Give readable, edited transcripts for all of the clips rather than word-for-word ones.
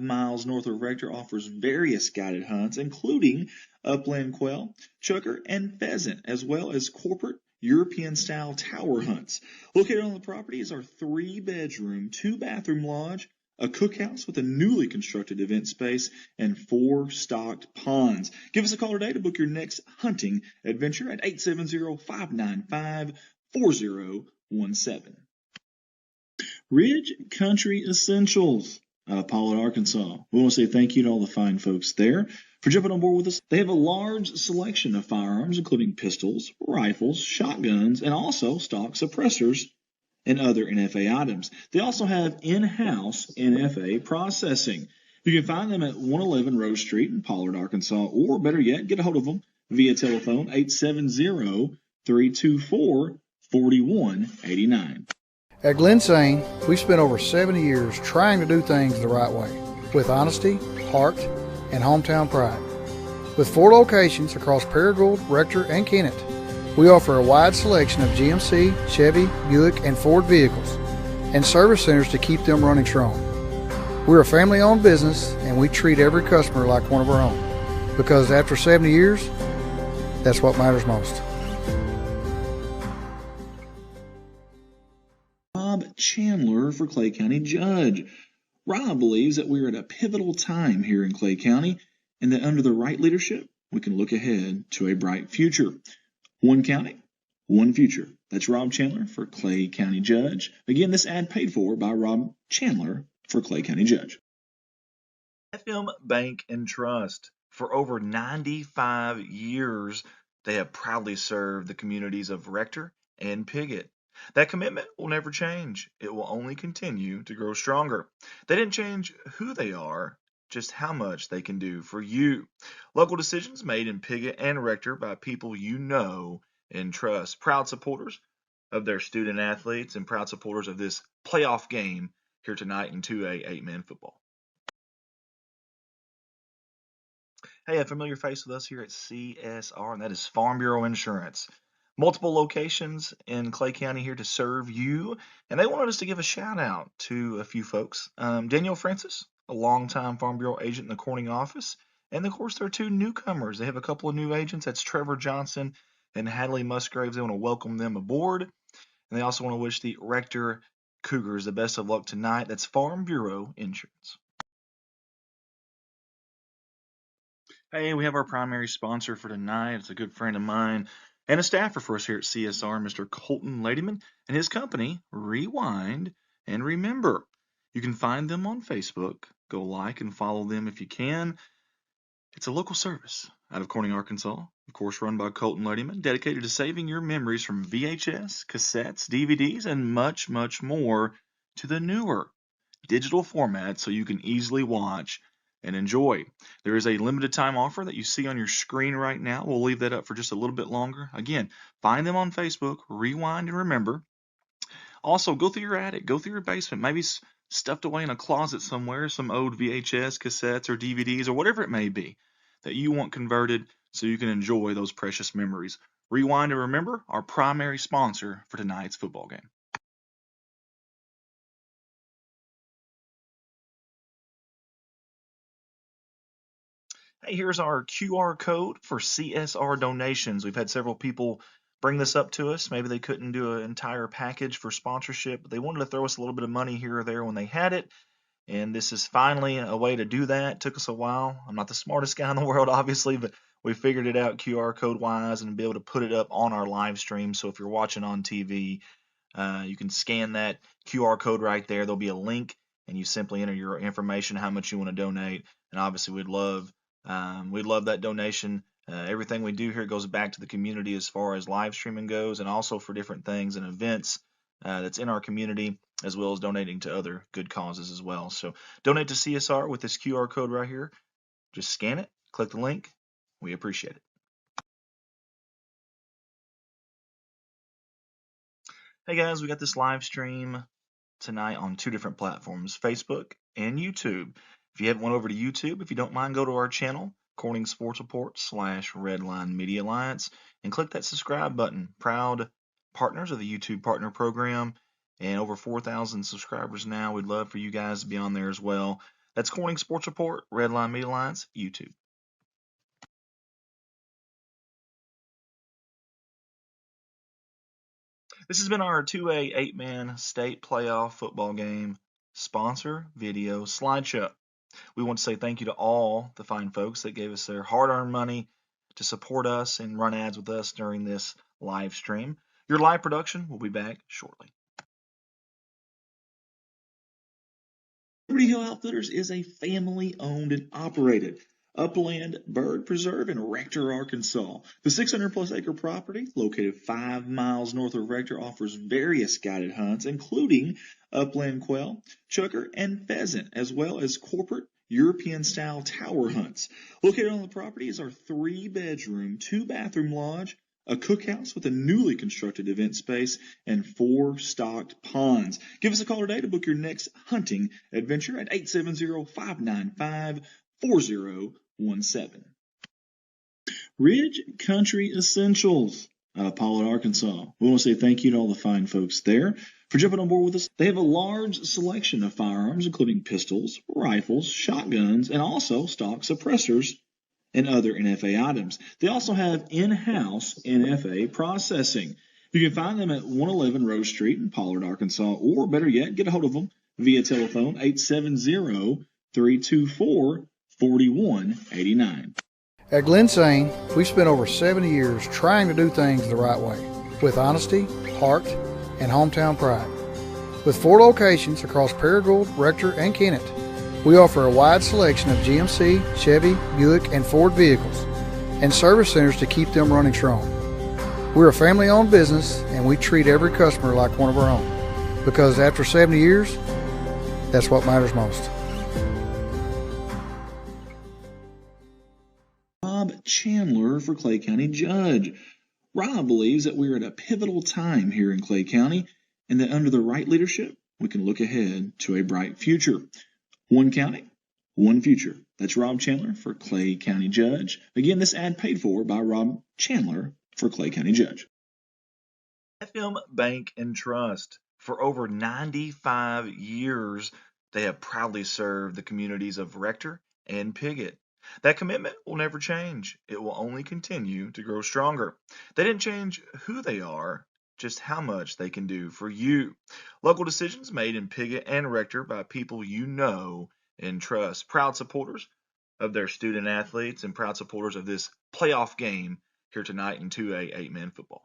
miles north of Rector, offers various guided hunts, including upland quail, chukar, and pheasant, as well as corporate European-style tower hunts. Located on the property is our 3-bedroom, 2-bathroom lodge, a cookhouse with a newly constructed event space, and 4 stocked ponds. Give us a call today to book your next hunting adventure at 870-595-4017. Ridge Country Essentials out of Pollard, Arkansas. We want to say thank you to all the fine folks there for jumping on board with us. They have a large selection of firearms, including pistols, rifles, shotguns, and also stock suppressors and other NFA items. They also have in-house NFA processing. You can find them at 111 Rose Street in Pollard, Arkansas, or better yet, get a hold of them via telephone 870-324-4189. At Glensane, we've spent over 70 years trying to do things the right way, with honesty, heart, and hometown pride. With 4 locations across Paragould, Rector, and Kennett, we offer a wide selection of GMC, Chevy, Buick, and Ford vehicles, and service centers to keep them running strong. We're a family-owned business, and we treat every customer like one of our own, because after 70 years, that's what matters most. Rob Chandler for Clay County Judge. Rob believes that we're at a pivotal time here in Clay County, and that under the right leadership, we can look ahead to a bright future. One county, one future. That's Rob Chandler for Clay County Judge. Again, this ad paid for by Rob Chandler for Clay County Judge. FM Bank and Trust. For over 95 years, they have proudly served the communities of Rector and Piggott. That commitment will never change. It will only continue to grow stronger. They didn't change who they are, just how much they can do for you. Local decisions made in Piggott and Rector by people you know and trust. Proud supporters of their student athletes and proud supporters of this playoff game here tonight in 2A 8-man football. Hey, a familiar face with us here at CSR, and that is Farm Bureau Insurance. Multiple locations in Clay County here to serve you, and they wanted us to give a shout out to a few folks. Daniel Francis, a longtime Farm Bureau agent in the Corning office, and of course there are 2 newcomers. They have a couple of new agents. That's Trevor Johnson and Hadley Musgraves. They want to welcome them aboard, and they also want to wish the Rector Cougars the best of luck tonight. That's Farm Bureau Insurance. Hey, we have our primary sponsor for tonight. It's a good friend of mine and a staffer for us here at CSR, Mr. Colton Ladyman, and his company, Rewind and Remember. You can find them on Facebook. Go like and follow them if you can. It's a local service out of Corning, Arkansas, of course run by Colton Ladyman, dedicated to saving your memories from VHS, cassettes, DVDs, and much, much more to the newer digital format so you can easily watch and enjoy. There is a limited time offer that you see on your screen right now. We'll leave that up for just a little bit longer. Again, find them on Facebook, Rewind and Remember. Also, go through your attic, go through your basement, maybe stuffed away in a closet somewhere, some old VHS, cassettes, or DVDs, or whatever it may be that you want converted so you can enjoy those precious memories. Rewind and Remember, our primary sponsor for tonight's football game. Hey, here's our QR code for CSR donations. We've had several people bring this up to us. Maybe they couldn't do an entire package for sponsorship, but they wanted to throw us a little bit of money here or there when they had it. And this is finally a way to do that. It took us a while. I'm not the smartest guy in the world, obviously, but we figured it out QR code wise and be able to put it up on our live stream. So if you're watching on TV, you can scan that QR code right there. There'll be a link, and you simply enter your information, how much you want to donate. And obviously, we'd love that donation. Everything we do here goes back to the community as far as live streaming goes, and also for different things and events that's in our community, as well as donating to other good causes as well. So donate to CSR with this QR code right here. Just scan it, click the link. We appreciate it. Hey guys, we got this live stream tonight on 2 different platforms, Facebook and YouTube. If you haven't went over to YouTube, if you don't mind, go to our channel, Corning Sports Report /Redline Media Alliance, and click that subscribe button. Proud partners of the YouTube Partner Program, and over 4,000 subscribers now. We'd love for you guys to be on there as well. That's Corning Sports Report, Redline Media Alliance, YouTube. This has been our 2A 8-man state playoff football game sponsor video slideshow. We want to say thank you to all the fine folks that gave us their hard-earned money to support us and run ads with us during this live stream. Your live production will be back shortly. Liberty Hill Outfitters is a family-owned and operated upland bird preserve in Rector, Arkansas. The 600-plus acre property, located 5 miles north of Rector, offers various guided hunts, including upland quail, chukar, and pheasant, as well as corporate European-style tower hunts. Located on the property is our 3-bedroom, 2-bathroom lodge, a cookhouse with a newly constructed event space, and 4 stocked ponds. Give us a call today to book your next hunting adventure at 870-595-4017. Ridge Country Essentials out of Pollard, Arkansas. We want to say thank you to all the fine folks there for jumping on board with us. They have a large selection of firearms, including pistols, rifles, shotguns, and also stock suppressors and other NFA items. They also have in-house NFA processing. You can find them at 111 Rose Street in Pollard, Arkansas, or better yet, get a hold of them via telephone 870-324-4189. At Glensane, we've spent over 70 years trying to do things the right way, with honesty, heart, and hometown pride. With 4 locations across Paragould, Rector, and Kennett, we offer a wide selection of GMC, Chevy, Buick, and Ford vehicles, and service centers to keep them running strong. We're a family-owned business, and we treat every customer like one of our own, because after 70 years, that's what matters most. Rob Chandler for Clay County Judge. Rob believes that we're at a pivotal time here in Clay County, and that under the right leadership, we can look ahead to a bright future. One county, one future. That's Rob Chandler for Clay County Judge. Again, this ad paid for by Rob Chandler for Clay County Judge. FM Bank and Trust. For over 95 years, they have proudly served the communities of Rector and Piggott. That commitment will never change. It will only continue to grow stronger. They didn't change who they are, just how much they can do for you. Local decisions made in Piggott and Rector by people you know and trust. Proud supporters of their student athletes and proud supporters of this playoff game here tonight in 2A 8-man football.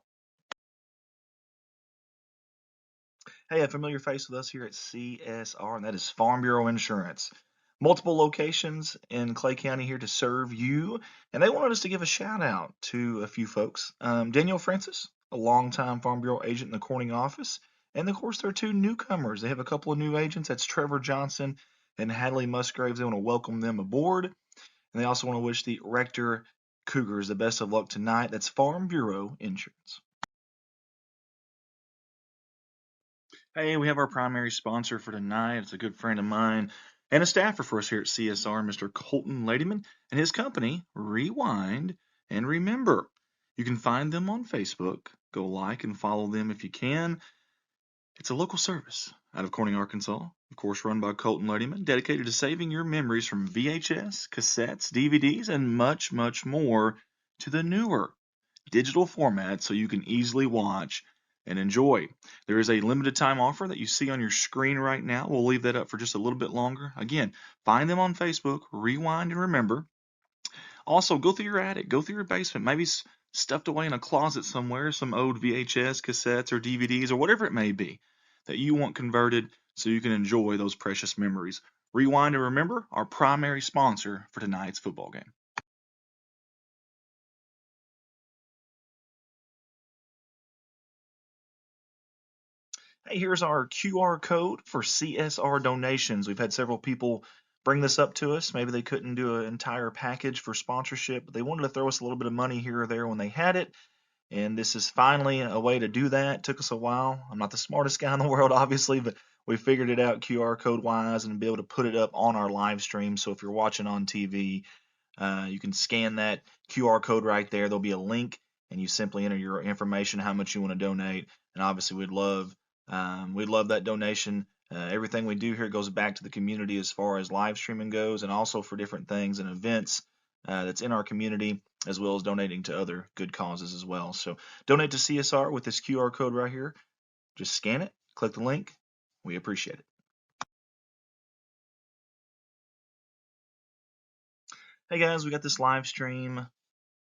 Hey, a familiar face with us here at CSR, and that is Farm Bureau Insurance. Multiple locations in Clay County here to serve you, and they wanted us to give a shout out to a few folks. Daniel Francis, a longtime Farm Bureau agent in the Corning office, and of course there are 2 newcomers. They have a couple of new agents. That's Trevor Johnson and Hadley Musgraves. They want to welcome them aboard, and they also want to wish the Rector Cougars the best of luck tonight. That's Farm Bureau Insurance. Hey, we have our primary sponsor for tonight. It's a good friend of mine and a staffer for us here at CSR, Mr. Colton Ladyman, and his company, Rewind and Remember. You can find them on Facebook. Go like and follow them if you can. It's a local service out of Corning, Arkansas, of course run by Colton Ladyman, dedicated to saving your memories from VHS, cassettes, DVDs, and much, much more to the newer digital format so you can easily watch and enjoy. There is a limited time offer that you see on your screen right now. We'll leave that up for just a little bit longer. Again, find them on Facebook, Rewind and Remember. Also, go through your attic, go through your basement, maybe stuffed away in a closet somewhere, some old VHS, cassettes, or DVDs, or whatever it may be that you want converted so you can enjoy those precious memories. Rewind and Remember, our primary sponsor for tonight's football game. Hey, here's our QR code for CSR donations. We've had several people bring this up to us. Maybe they couldn't do an entire package for sponsorship, but they wanted to throw us a little bit of money here or there when they had it. And this is finally a way to do that. It took us a while. I'm not the smartest guy in the world, obviously, but we figured it out QR code wise and be able to put it up on our live stream. So if you're watching on TV, you can scan that QR code right there. There'll be a link, and you simply enter your information, how much you want to donate. And obviously, we'd love that donation Everything we do here goes back to the community as far as live streaming goes, and also for different things and events that's in our community, as well as donating to other good causes as well. So donate to CSR with this QR code right here. Just scan it, click the link. We appreciate it. Hey guys, we got this live stream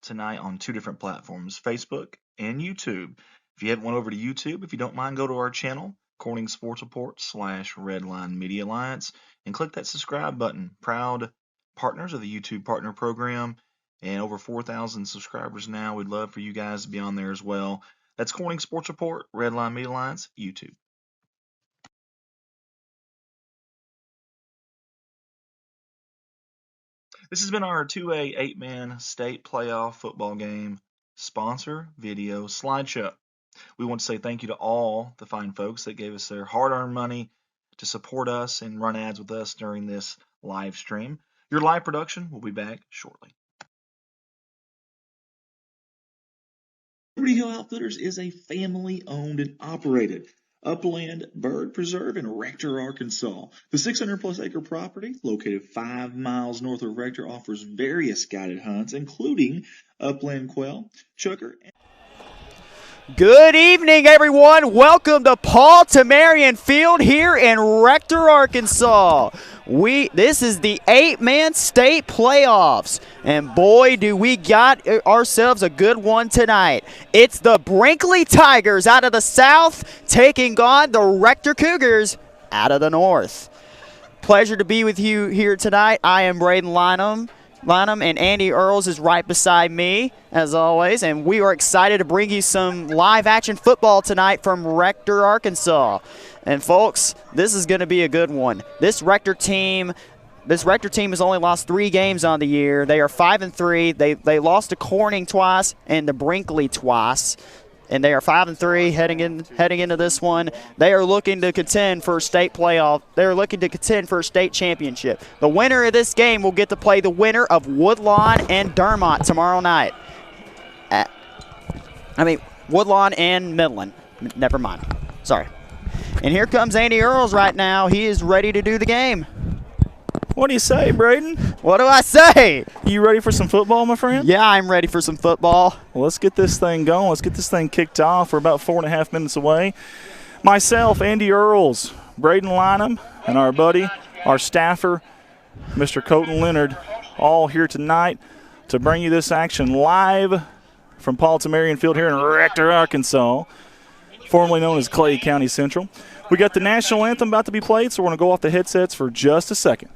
tonight on 2 different platforms, Facebook and YouTube. If you haven't went over to YouTube, if you don't mind, go to our channel, Corning Sports Report /Redline Media Alliance, and click that subscribe button. Proud partners of the YouTube Partner Program, and over 4,000 subscribers now. We'd love for you guys to be on there as well. That's Corning Sports Report, Redline Media Alliance, YouTube. This has been our 2A 8-man state playoff football game sponsor video slideshow. We want to say thank you to all the fine folks that gave us their hard-earned money to support us and run ads with us during this live stream. Your live production will be back shortly. Liberty Hill Outfitters is a family-owned and operated upland bird preserve in Rector, Arkansas. The 600-plus acre property, located 5 miles north of Rector, offers various guided hunts, including upland quail, chukar, and Good evening, everyone. Welcome to Paul Tamarian Field here in Rector, Arkansas. This is the 8-man state playoffs, and boy, do we got ourselves a good one tonight. It's the Brinkley Tigers out of the south taking on the Rector Cougars out of the north. Pleasure to be with you here tonight. I am Braden Lynham, and Andy Earls is right beside me, as always, and we are excited to bring you some live-action football tonight from Rector, Arkansas. And, folks, this is going to be a good one. This Rector team has only lost 3 games on the year. They are 5-3. They lost to Corning twice and to Brinkley twice. And they are 5-3 heading into this one. They are looking to contend for a state playoff. They are looking to contend for a state championship. The winner of this game will get to play the winner of Woodlawn and Dermott tomorrow night. Woodlawn and Midland. Never mind. Sorry. And here comes Andy Earls right now. He is ready to do the game. What do you say, Braden? What do I say? You ready for some football, my friend? Yeah, I'm ready for some football. Well, let's get this thing going. Let's get this thing kicked off. We're about 4.5 minutes away. Myself, Andy Earls, Braden Lynham, and our buddy, our staffer, Mr. Colton Leonard, all here tonight to bring you this action live from Paul Tamarian Field here in Rector, Arkansas, formerly known as Clay County Central. We got the national anthem about to be played, so we're going to go off the headsets for just a second.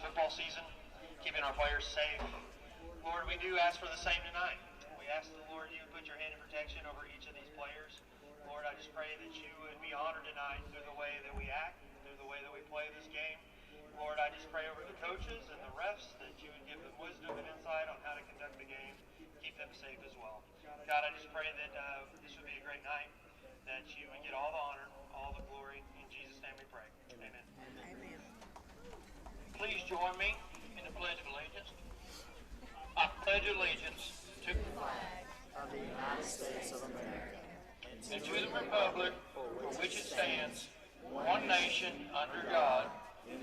Football season, keeping our players safe. Lord, we do ask for the same tonight. We ask the Lord you would put your hand of protection over each of these players. Lord, I just pray that you would be honored tonight through the way that we act, through the way that we play this game. Lord, I just pray over the coaches and the refs that you would give them wisdom and insight on how to conduct the game, keep them safe as well. God, I just pray that this would be a great night, that you would get all the honor, all the glory. In Jesus' name we pray. Amen. Amen. Please join me in the Pledge of Allegiance. I pledge allegiance to the flag of the United States of America and to the republic for which it stands, one nation under God,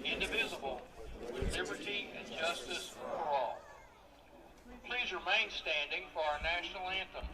indivisible, with liberty and justice for all. Please remain standing for our national anthem.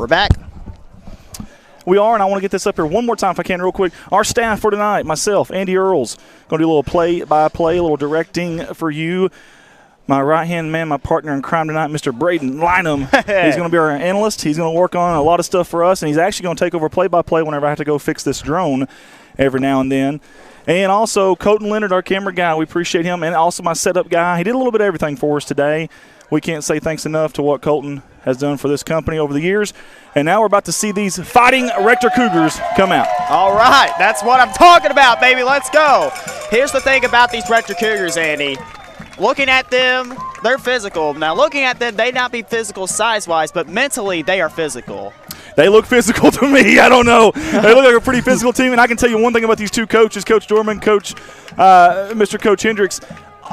We're back. We are, and I want to get this up here one more time if I can real quick. Our staff for tonight, myself, Andy Earls, going to do a little play-by-play, a little directing for you. My right-hand man, my partner in crime tonight, Mr. Braden Lynham. He's going to be our analyst. He's going to work on a lot of stuff for us, and he's actually going to take over play-by-play whenever I have to go fix this drone every now and then. And also, Colton Leonard, our camera guy, we appreciate him, and also my setup guy. He did a little bit of everything for us today. We can't say thanks enough to what Colton has done for this company over the years. And now we're about to see these fighting Rector Cougars come out. All right, that's what I'm talking about, baby. Let's go. Here's the thing about these Rector Cougars, Andy. Looking at them, they're physical. Now, looking at them, they not be physical size-wise, but mentally they are physical. They look physical to me. I don't know. They look like a pretty physical team. And I can tell you one thing about these two coaches, Coach Dorman, Mr. Coach Hendricks.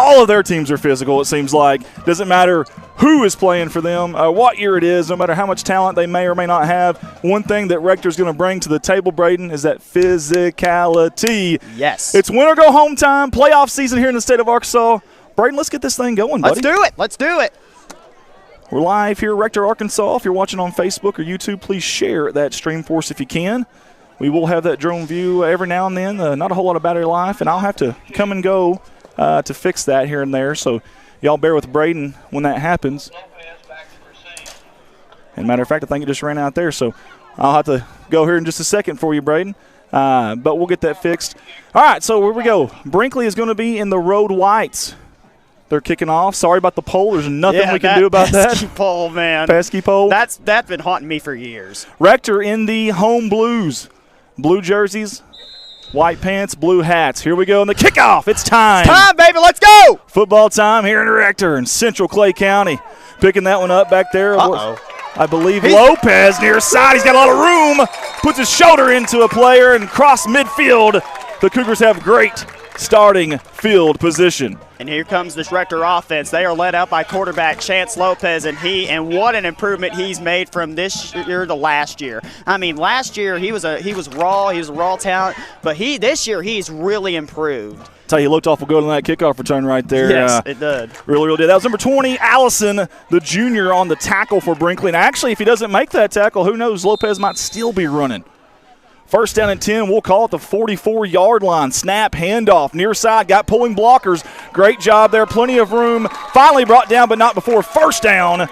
All of their teams are physical, it seems like. Doesn't matter who is playing for them, what year it is, no matter how much talent they may or may not have. One thing that Rector's going to bring to the table, Braden, is that physicality. Yes. It's win or go home time, playoff season here in the state of Arkansas. Braden, let's get this thing going, buddy. Let's do it. Let's do it. We're live here at Rector, Arkansas. If you're watching on Facebook or YouTube, please share that stream for us if you can. We will have that drone view every now and then. Not a whole lot of battery life, and I'll have to come and go to fix that here and there. So y'all bear with Braden when that happens. And matter of fact, I think it just ran out there. So I'll have to go here in just a second for you, Braden. But we'll get that fixed. All right, so here we go. Brinkley is going to be in the road whites. They're kicking off. Sorry about the pole. There's nothing we can do about that. Pesky pole, man. Pesky pole. That's been haunting me for years. Rector in the home blues. Blue jerseys, white pants, blue hats. Here we go in the kickoff. It's time. Time, baby. Let's go. Football time here in Rector in Central Clay County. Picking that one up back there. Uh-oh. I believe Lopez near side. He's got a lot of room. Puts his shoulder into a player and cross midfield. The Cougars have great starting field position. And here comes this Rector offense. They are led out by quarterback Chance Lopez, and what an improvement he's made from this year to last year. I mean, last year he was raw talent, but this year he's really improved. Tell you, he looked awful good on that kickoff return right there. Yes, it did. Really did. That was number 20, Allison, the junior, on the tackle for Brinkley. And actually, if he doesn't make that tackle, who knows, Lopez might still be running. First down and 10, we'll call it the 44-yard line. Snap, handoff, near side, got pulling blockers. Great job there, plenty of room. Finally brought down, but not before. First down.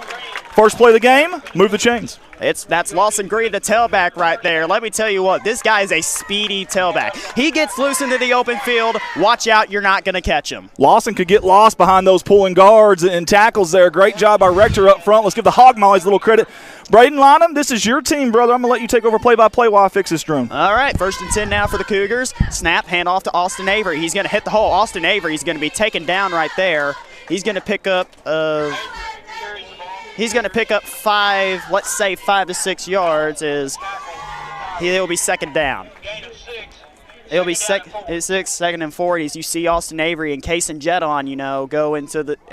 First play of the game, move the chains. That's Lawson Green, the tailback right there. Let me tell you what, this guy is a speedy tailback. He gets loose into the open field. Watch out, you're not going to catch him. Lawson could get lost behind those pulling guards and tackles there. Great job by Rector up front. Let's give the Hog Mollies a little credit. Braden Lynham, this is your team, brother. I'm going to let you take over play-by-play while I fix this drone. All right, first and 10 now for the Cougars. Snap, handoff to Austin Avery. He's going to hit the hole. Austin Avery is going to be taken down right there. He's going to pick up five, let's say 5 to 6 yards. He'll be second down. It'll be second and 4. As you see Austin Avery and Kason Jedon,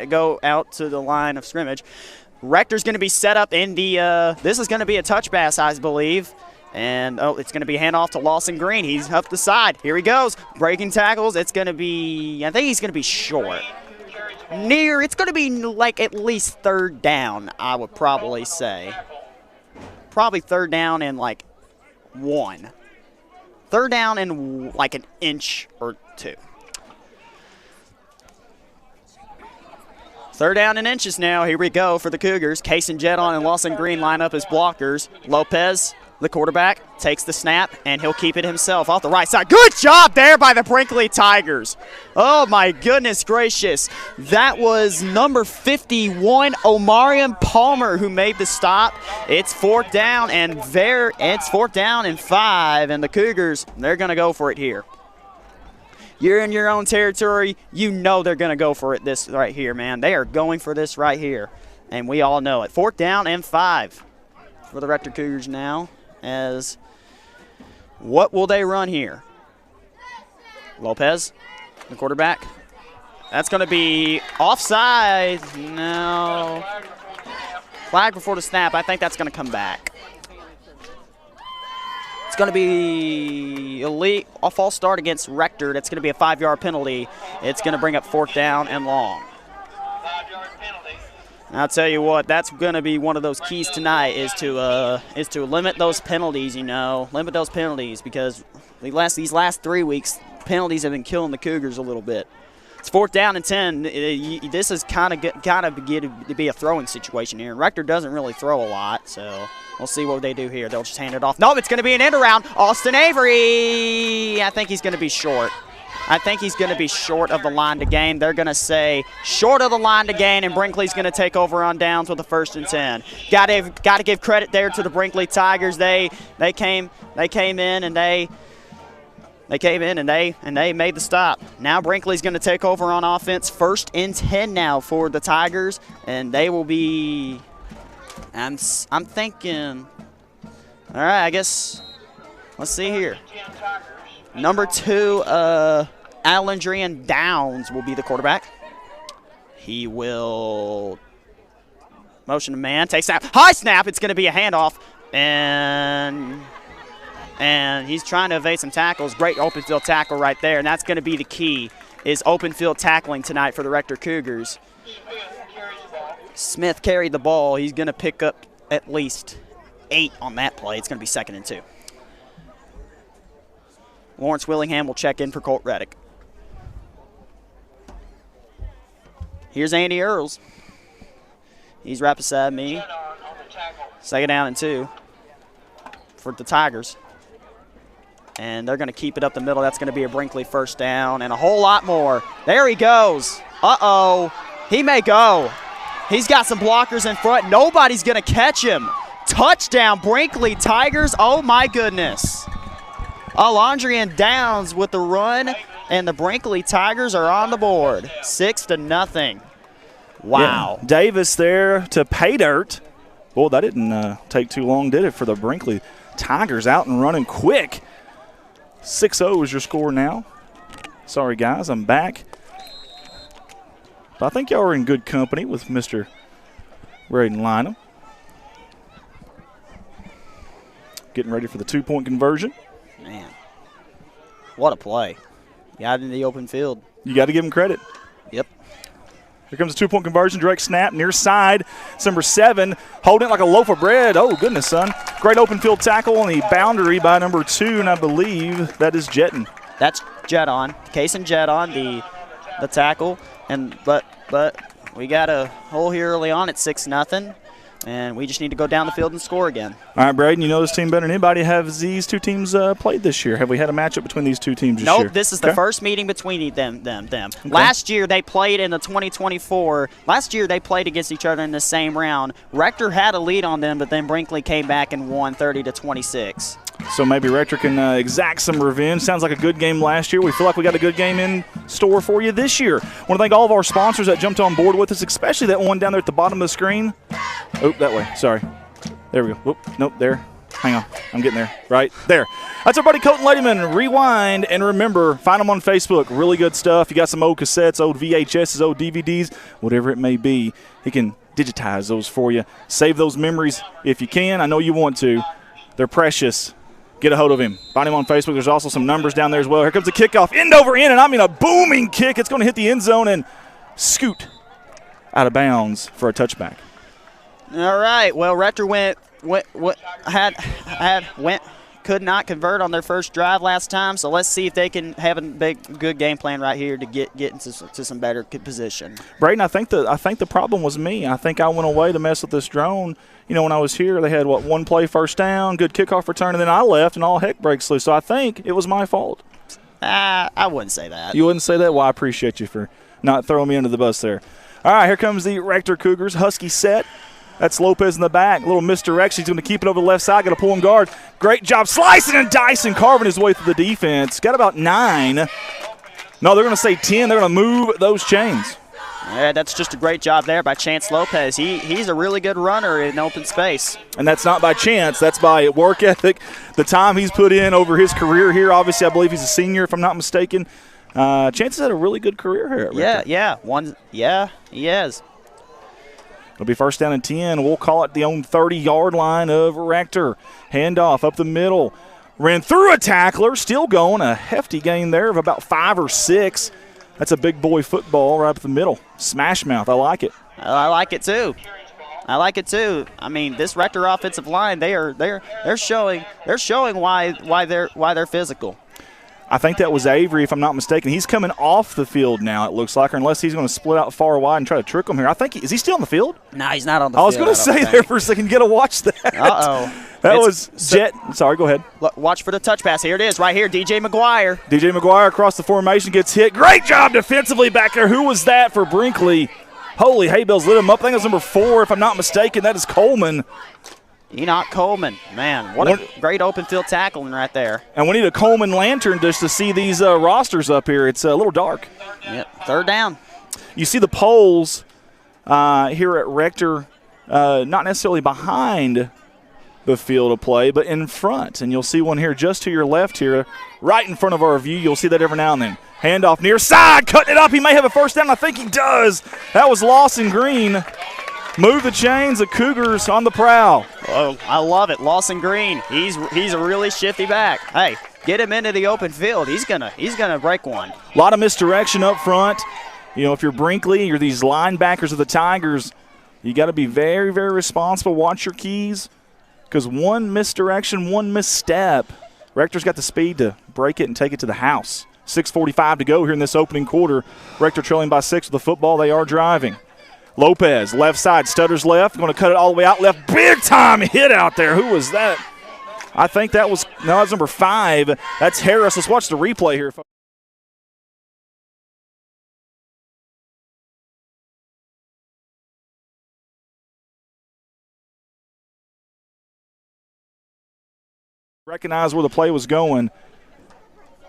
go out to the line of scrimmage. Rector's going to be set up in the this is going to be a touch pass, I believe. And, it's going to be handoff to Lawson Green. He's up the side. Here he goes. Breaking tackles. It's going to be, I think he's going to be short. It's going to be like at least third down, I would probably say. Probably third down and like 1. Third down and like an inch or 2. Third down and inches now. Here we go for the Cougars. Kason Jedon and Lawson Green line up as blockers. Lopez, the quarterback, takes the snap, and he'll keep it himself off the right side. Good job there by the Brinkley Tigers. Oh, my goodness gracious. That was number 51, Omarion Palmer, who made the stop. It's fourth down and 5, and the Cougars, they're going to go for it here. You're in your own territory. You know they're going to go for it this right here, man. They are going for this right here, and we all know it. Fourth down and 5 for the Rector Cougars now. As what will they run here? Lopez, the quarterback. That's going to be offside. No. Flag before the snap. I think that's going to come back. It's going to be a false start against Rector. That's going to be a 5-yard penalty. It's going to bring up fourth down and long. 5-yard penalty. I'll tell you what, that's going to be one of those keys tonight is to limit those penalties, limit those penalties because these last 3 weeks, penalties have been killing the Cougars a little bit. It's 4th down and 10. This is kind of get to be a throwing situation here. Rector doesn't really throw a lot, so we'll see what they do here. They'll just hand it off. No, it's going to be an end around. Austin Avery, I think he's going to be short. I think he's going to be short of the line to gain. They're going to say short of the line to gain, and Brinkley's going to take over on downs with a 1st and 10. Got to give credit there to the Brinkley Tigers. They came in and they made the stop. Now Brinkley's going to take over on offense. 1st and 10 now for the Tigers, and they will be. I'm thinking. All right, I guess. Let's see here. Number 2, Alandrian Downs will be the quarterback. He will motion to man, take snap, high snap. It's going to be a handoff, and he's trying to evade some tackles. Great open field tackle right there, and that's going to be the key is open field tackling tonight for the Rector Cougars. Smith carried the ball. He's going to pick up at least 8 on that play. It's going to be 2nd and 2. Lawrence Willingham will check in for Colt Reddick. Here's Andy Earls. He's right beside me. 2nd down and 2 for the Tigers. And they're going to keep it up the middle. That's going to be a Brinkley 1st down and a whole lot more. There he goes. Uh-oh. He may go. He's got some blockers in front. Nobody's going to catch him. Touchdown, Brinkley Tigers. Oh, my goodness. Alandrian Downs with the run, and the Brinkley Tigers are on the board. 6-0. Wow. Yeah. Davis there to pay dirt. Boy, that didn't take too long, did it, for the Brinkley Tigers out and running quick. 6-0 is your score now. Sorry, guys, I'm back. But I think y'all are in good company with Mr. Braden Lynham. Getting ready for the 2-point conversion. Man, what a play. Got in the open field. You got to give him credit. Yep. Here comes the 2-point conversion, direct snap, near side. It's number 7, holding it like a loaf of bread. Oh, goodness, son. Great open field tackle on the boundary by number 2, and I believe that is Jetton. That's Jetton. Case and Jetton, the tackle. But we got a hole here early on at 6-0. And we just need to go down the field and score again. All right, Braden, you know this team better than anybody. Have these two teams played this year? Have we had a matchup between these two teams this year? Nope, this is the first meeting between them. Okay. Last year they played in the 2024. Last year they played against each other in the same round. Rector had a lead on them, but then Brinkley came back and won 30-26. So maybe Rector can exact some revenge. Sounds like a good game last year. We feel like we got a good game in store for you this year. I want to thank all of our sponsors that jumped on board with us, especially that one down there at the bottom of the screen. Oh, that way. Sorry. There we go. Whoop. Nope, there. Hang on. I'm getting there. Right there. That's our buddy Colton Ladyman. Rewind and remember, find them on Facebook. Really good stuff. You got some old cassettes, old VHSs, old DVDs, whatever it may be. He can digitize those for you. Save those memories if you can. I know you want to. They're precious. Get a hold of him. Find him on Facebook. There's also some numbers down there as well. Here comes the kickoff. End over end, and I mean a booming kick. It's going to hit the end zone and scoot out of bounds for a touchback. All right. Well, Rector could not convert on their first drive last time, so let's see if they can have a good game plan right here to get into some better position. Braden, I think the problem was me. I think I went away to mess with this drone. You know, when I was here, they had, one play first down, good kickoff return, and then I left, and all heck breaks loose. So I think it was my fault. I wouldn't say that. You wouldn't say that? Well, I appreciate you for not throwing me under the bus there. All right, here comes the Rector Cougars. Husky set. That's Lopez in the back. A little misdirection. He's going to keep it over the left side. Got to pull him guard. Great job slicing and dicing, carving his way through the defense. Got about 9. No, they're going to say 10. They're going to move those chains. Yeah, that's just a great job there by Chance Lopez. He's a really good runner in open space. And that's not by chance. That's by work ethic, the time he's put in over his career here. Obviously, I believe he's a senior, if I'm not mistaken. Chance has had a really good career here at Rector. Yeah, he has. It'll be first down and 10. We'll call it the own 30-yard line of Rector. Handoff up the middle. Ran through a tackler. Still going. A hefty gain there of about 5 or 6. That's a big boy football right up the middle. Smash mouth. I like it. I like it too. I like it too. I mean, this Rector offensive line, they're showing why they're physical. I think that was Avery, if I'm not mistaken. He's coming off the field now, it looks like, or unless he's going to split out far wide and try to trick him here. I think is he still on the field? No, he's not on the field. I was going to say there for a second, get to watch that. Uh-oh. That was Jet. Sorry, go ahead. Watch for the touch pass. Here it is, right here, DJ McGuire. DJ McGuire across the formation gets hit. Great job defensively back there. Who was that for Brinkley? Holy hay bells, lit him up. I think it was number 4, if I'm not mistaken. That is Coleman. Enoch Coleman. Man, what a great open field tackling right there. And we need a Coleman lantern just to see these rosters up here. It's a little dark. Yep, third down. You see the poles here at Rector, not necessarily behind the field of play, but in front. And you'll see one here just to your left here, right in front of our view. You'll see that every now and then. Handoff near side, cutting it up. He may have a first down. I think he does. That was Lawson Green. Move the chains. The Cougars on the prowl. Oh, I love it. Lawson Green. He's a really shifty back. Hey, get him into the open field. He's gonna break one. A lot of misdirection up front. You know, if you're Brinkley, you're these linebackers of the Tigers, you got to be very, very responsible. Watch your keys, because one misdirection, one misstep, Rector's got the speed to break it and take it to the house. 6:45 to go here in this opening quarter. Rector trailing by 6 with the football. They are driving. Lopez, left side, stutters left, going to cut it all the way out left. Big time hit out there. Who was that? I think that was, no, that's number 5. That's Harris. Let's watch the replay here. Recognize where the play was going.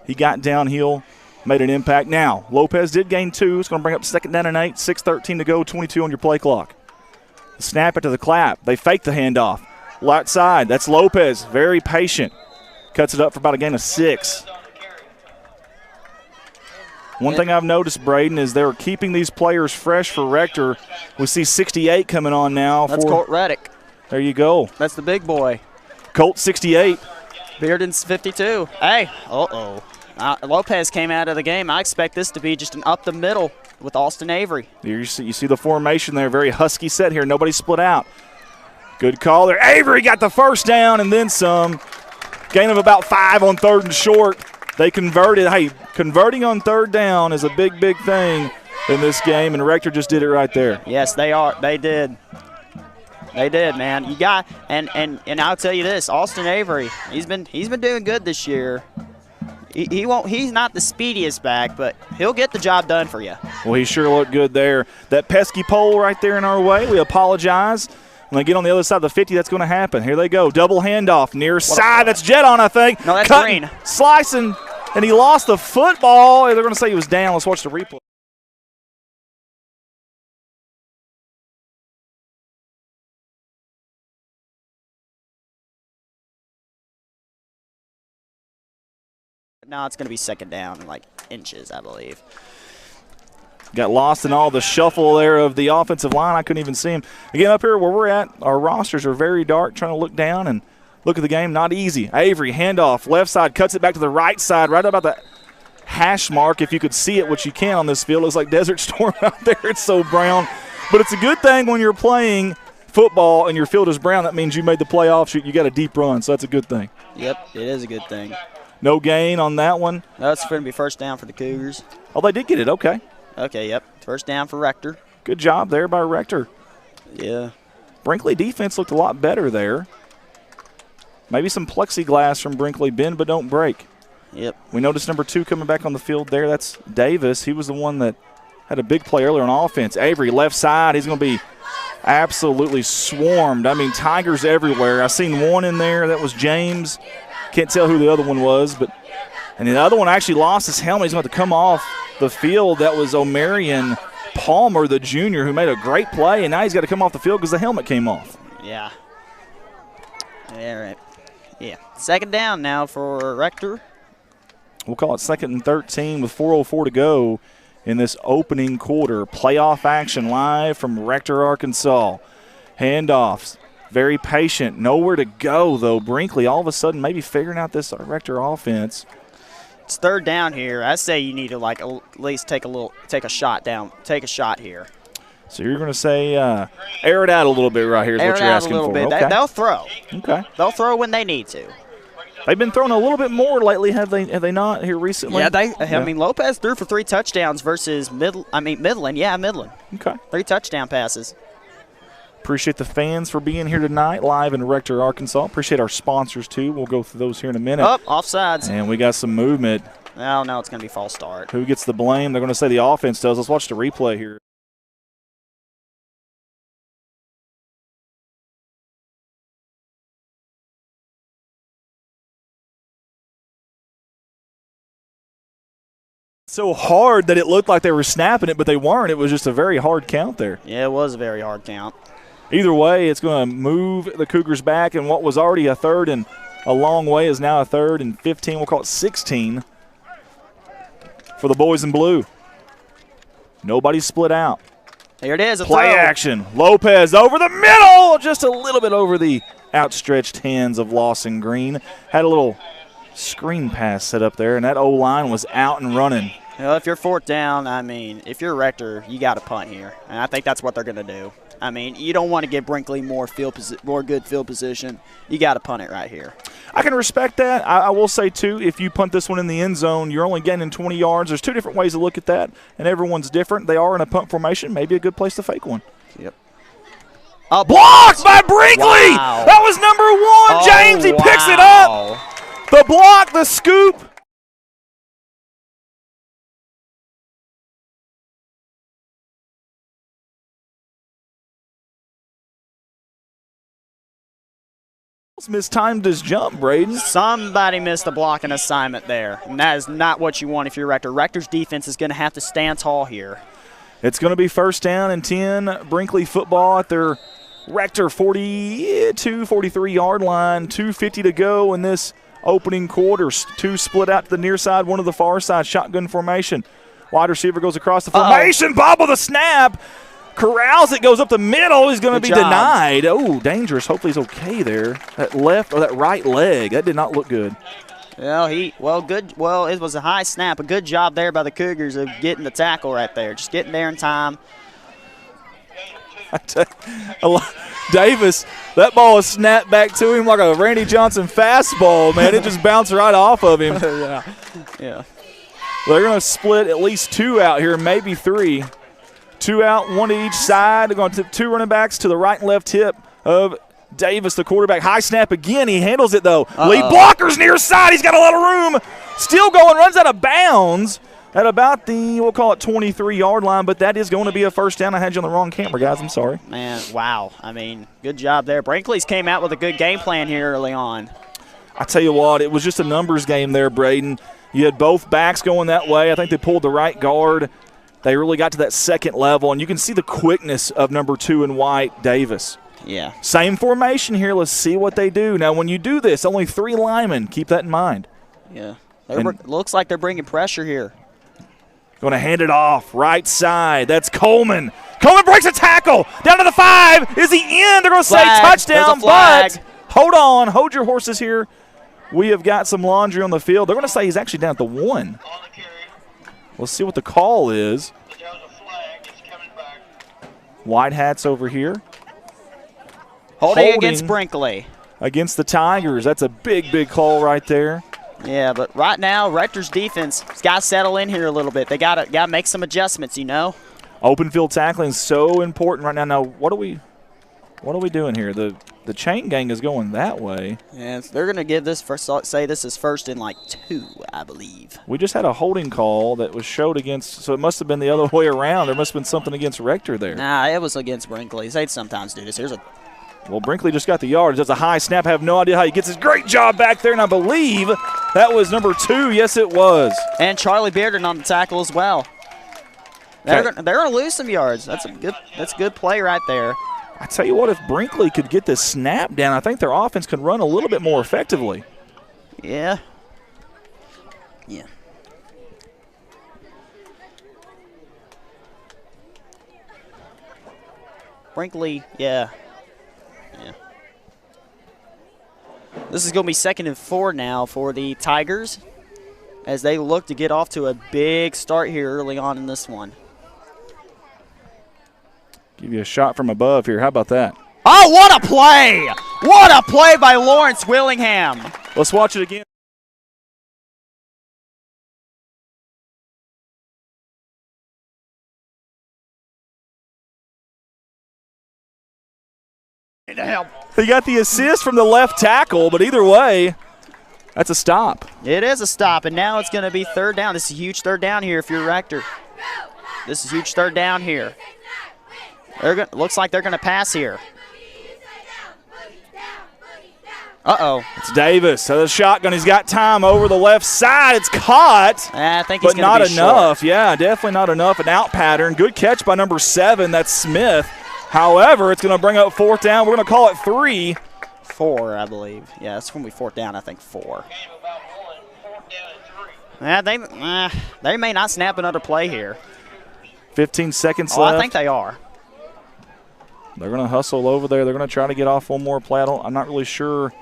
He got downhill, made an impact. Now, Lopez did gain 2. It's going to bring up 2nd down and 8, 6:13 to go, 22 on your play clock. Snap it to the clap. They fake the handoff. Right side, that's Lopez, very patient. Cuts it up for about a gain of 6. One thing I've noticed, Braden, is they're keeping these players fresh for Rector. We see 68 coming on now. That's Colt Reddick. There you go. That's the big boy. Colt 68. Bearden's 52. Hey, Lopez came out of the game. I expect this to be just an up the middle with Austin Avery. You see the formation there, very husky set here. Nobody split out. Good call there. Avery got the first down and then some. Gain of about 5 on 3rd and short. They converted. Hey, converting on 3rd down is a big, big thing in this game, and Rector just did it right there. Yes, they are. They did. They did, man. You got and I'll tell you this, Austin Avery, he's been doing good this year. He's not the speediest back, but he'll get the job done for you. Well, he sure looked good there. That pesky pole right there in our way. We apologize. When they get on the other side of the 50, that's going to happen. Here they go. Double handoff near side. That's Jet on, I think. No, that's Cutting, Green. Slicing, and he lost the football. They're going to say he was down. Let's watch the replay. Now it's going to be 2nd down in like inches, I believe. Got lost in all the shuffle there of the offensive line. I couldn't even see him. Again, up here where we're at, our rosters are very dark. Trying to look down and look at the game, not easy. Avery, handoff, left side, cuts it back to the right side, right about the hash mark. If you could see it, which you can on this field. It looks like Desert Storm out there. It's so brown. But it's a good thing when you're playing football and your field is brown. That means you made the playoffs. You got a deep run, so that's a good thing. Yep, it is a good thing. No gain on that one. That's going to be 1st down for the Cougars. Oh, they did get it. Okay. Okay, yep. 1st down for Rector. Good job there by Rector. Yeah. Brinkley defense looked a lot better there. Maybe some plexiglass from Brinkley. Bend but don't break. Yep. We noticed number 2 coming back on the field there. That's Davis. He was the one that had a big play earlier on offense. Avery, left side. He's going to be absolutely swarmed. I mean, Tigers everywhere. I seen one in there. That was James. Can't tell who the other one was, and the other one actually lost his helmet. He's going to have to come off the field. That was O'Marion Palmer, the junior, who made a great play, and now he's got to come off the field because the helmet came off. Yeah. All right. Yeah. 2nd down now for Rector. We'll call it 2nd and 13 with 4:04 to go in this opening quarter. Playoff action live from Rector, Arkansas. Handoffs. Very patient. Nowhere to go, though. Brinkley all of a sudden maybe figuring out this Rector offense. It's 3rd down here. I say you need to at least take a shot here. So you're going to say air it out a little bit right here is what you're asking for. Air it out a little bit. Okay. They'll throw. Okay. They'll throw when they need to. They've been throwing a little bit more lately, have they not here recently? Yeah, I mean, Lopez threw for 3 touchdowns versus Midland. Yeah, Midland. Okay. 3 touchdown passes. Appreciate the fans for being here tonight, live in Rector, Arkansas. Appreciate our sponsors, too. We'll go through those here in a minute. Offsides. And we got some movement. Oh, no, it's going to be false start. Who gets the blame? They're going to say the offense does. Let's watch the replay here. So hard that it looked like they were snapping it, but they weren't. It was just a very hard count there. Yeah, it was a very hard count. Either way, it's going to move the Cougars back, and what was already a 3rd and a long way is now a 3rd and 15. We'll call it 16 for the boys in blue. Nobody's split out. Here it is, a play throw. Action. Lopez over the middle, just a little bit over the outstretched hands of Lawson Green. Had a little screen pass set up there, and that O-line was out and running. Well, if you're 4th down, I mean, if you're Rector, you got to punt here. And I think that's what they're going to do. I mean, you don't want to give Brinkley more good field position. You got to punt it right here. I can respect that. I will say, too, if you punt this one in the end zone, you're only getting 20 yards. There's 2 different ways to look at that, and everyone's different. They are in a punt formation. Maybe a good place to fake one. Yep. Blocked by Brinkley! Wow. That was number 1. James, he picks it up. The block, the scoop. Mistimed his jump, Braden. Somebody missed a blocking assignment there, and that is not what you want if you're Rector. Rector's defense is going to have to stand tall here. It's going to be 1st down and 10. Brinkley football at their Rector 42, 43-yard line. 2:50 to go in this opening quarter. 2 split out to the near side, 1 to the far side. Shotgun formation. Wide receiver goes across the formation. Bobble the snap. Corrals it, goes up the middle. He's going to be denied. Oh, dangerous. Hopefully he's okay there. That left or that right leg, that did not look good. Well, it was a high snap. A good job there by the Cougars of getting the tackle right there. Just getting there in time. Davis, that ball was snapped back to him like a Randy Johnson fastball, man. It just bounced right off of him. Yeah. They're going to split at least 2 out here, maybe 3. 2 out, 1 to each side. They're going to tip 2 running backs to the right and left hip of Davis, the quarterback. High snap again. He handles it, though. Lead blockers near side. He's got a lot of room. Still going, runs out of bounds at about the, we'll call it 23-yard line, but that is going to be a 1st down. I had you on the wrong camera, guys. I'm sorry. Man, wow. I mean, good job there. Brinkley's came out with a good game plan here early on. I tell you what, it was just a numbers game there, Braden. You had both backs going that way. I think they pulled the right guard. They really got to that second level, and you can see the quickness of number 2 in white, Davis. Yeah. Same formation here. Let's see what they do. Now, when you do this, only 3 linemen. Keep that in mind. Yeah. Looks like they're bringing pressure here. Going to hand it off. Right side. That's Coleman. Coleman breaks a tackle. Down to the 5. Is he in? They're going to say touchdown, but hold on. Hold your horses here. We have got some laundry on the field. They're going to say he's actually down at the 1. Let's see what the call is. White hats over here. Holding against Brinkley. Against the Tigers. That's a big, big call right there. Yeah, but right now, Rector's defense has got to settle in here a little bit. They got to make some adjustments, you know. Open field tackling is so important right now. Now, what are we doing here? The chain gang is going that way. Yeah, they're going to give this first. Say this is 1st and like 2, I believe. We just had a holding call that was showed against, so it must have been the other way around. There must have been something against Rector there. Nah, it was against Brinkley. They sometimes do this. Well, Brinkley just got the yardage. That's a high snap. I have no idea how he gets his great job back there, and I believe that was number 2. Yes, it was. And Charlie Bearden on the tackle as well. They're going to lose some yards. That's a good play right there. I tell you what, if Brinkley could get this snap down, I think their offense could run a little bit more effectively. Yeah. Yeah. Brinkley, yeah. This is going to be 2nd and 4 now for the Tigers as they look to get off to a big start here early on in this one. Give you a shot from above here. How about that? Oh, what a play! What a play by Lawrence Willingham. Let's watch it again. He got the assist from the left tackle, but either way, that's a stop. It is a stop, and now it's going to be third down. This is a huge third down here if you're Rector. This is a huge third down here. Looks like they're going to pass here. Uh-oh. It's Davis. So the shotgun. He's got time over the left side. It's caught. I think he's but not be enough. Short. Yeah, definitely not enough. An out pattern. Good catch by number 7. That's Smith. However, it's going to bring up fourth down. We're going to call it 3. 4, I believe. Yeah, it's going to be fourth down, I think 4. Yeah, they may not snap another play here. 15 seconds left. I think they are. They're going to hustle over there. They're going to try to get off one more play. I'm not really sure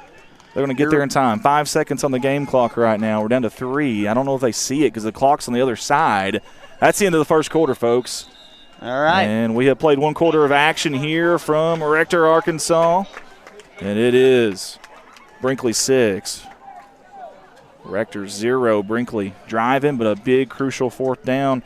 they're going to get there in time. 5 seconds on the game clock right now. We're down to 3. I don't know if they see it because the clock's on the other side. That's the end of the first quarter, folks. All right. And we have played 1 quarter of action here from Rector, Arkansas. And it is Brinkley 6. Rector 0. Brinkley driving, but a big, crucial fourth down.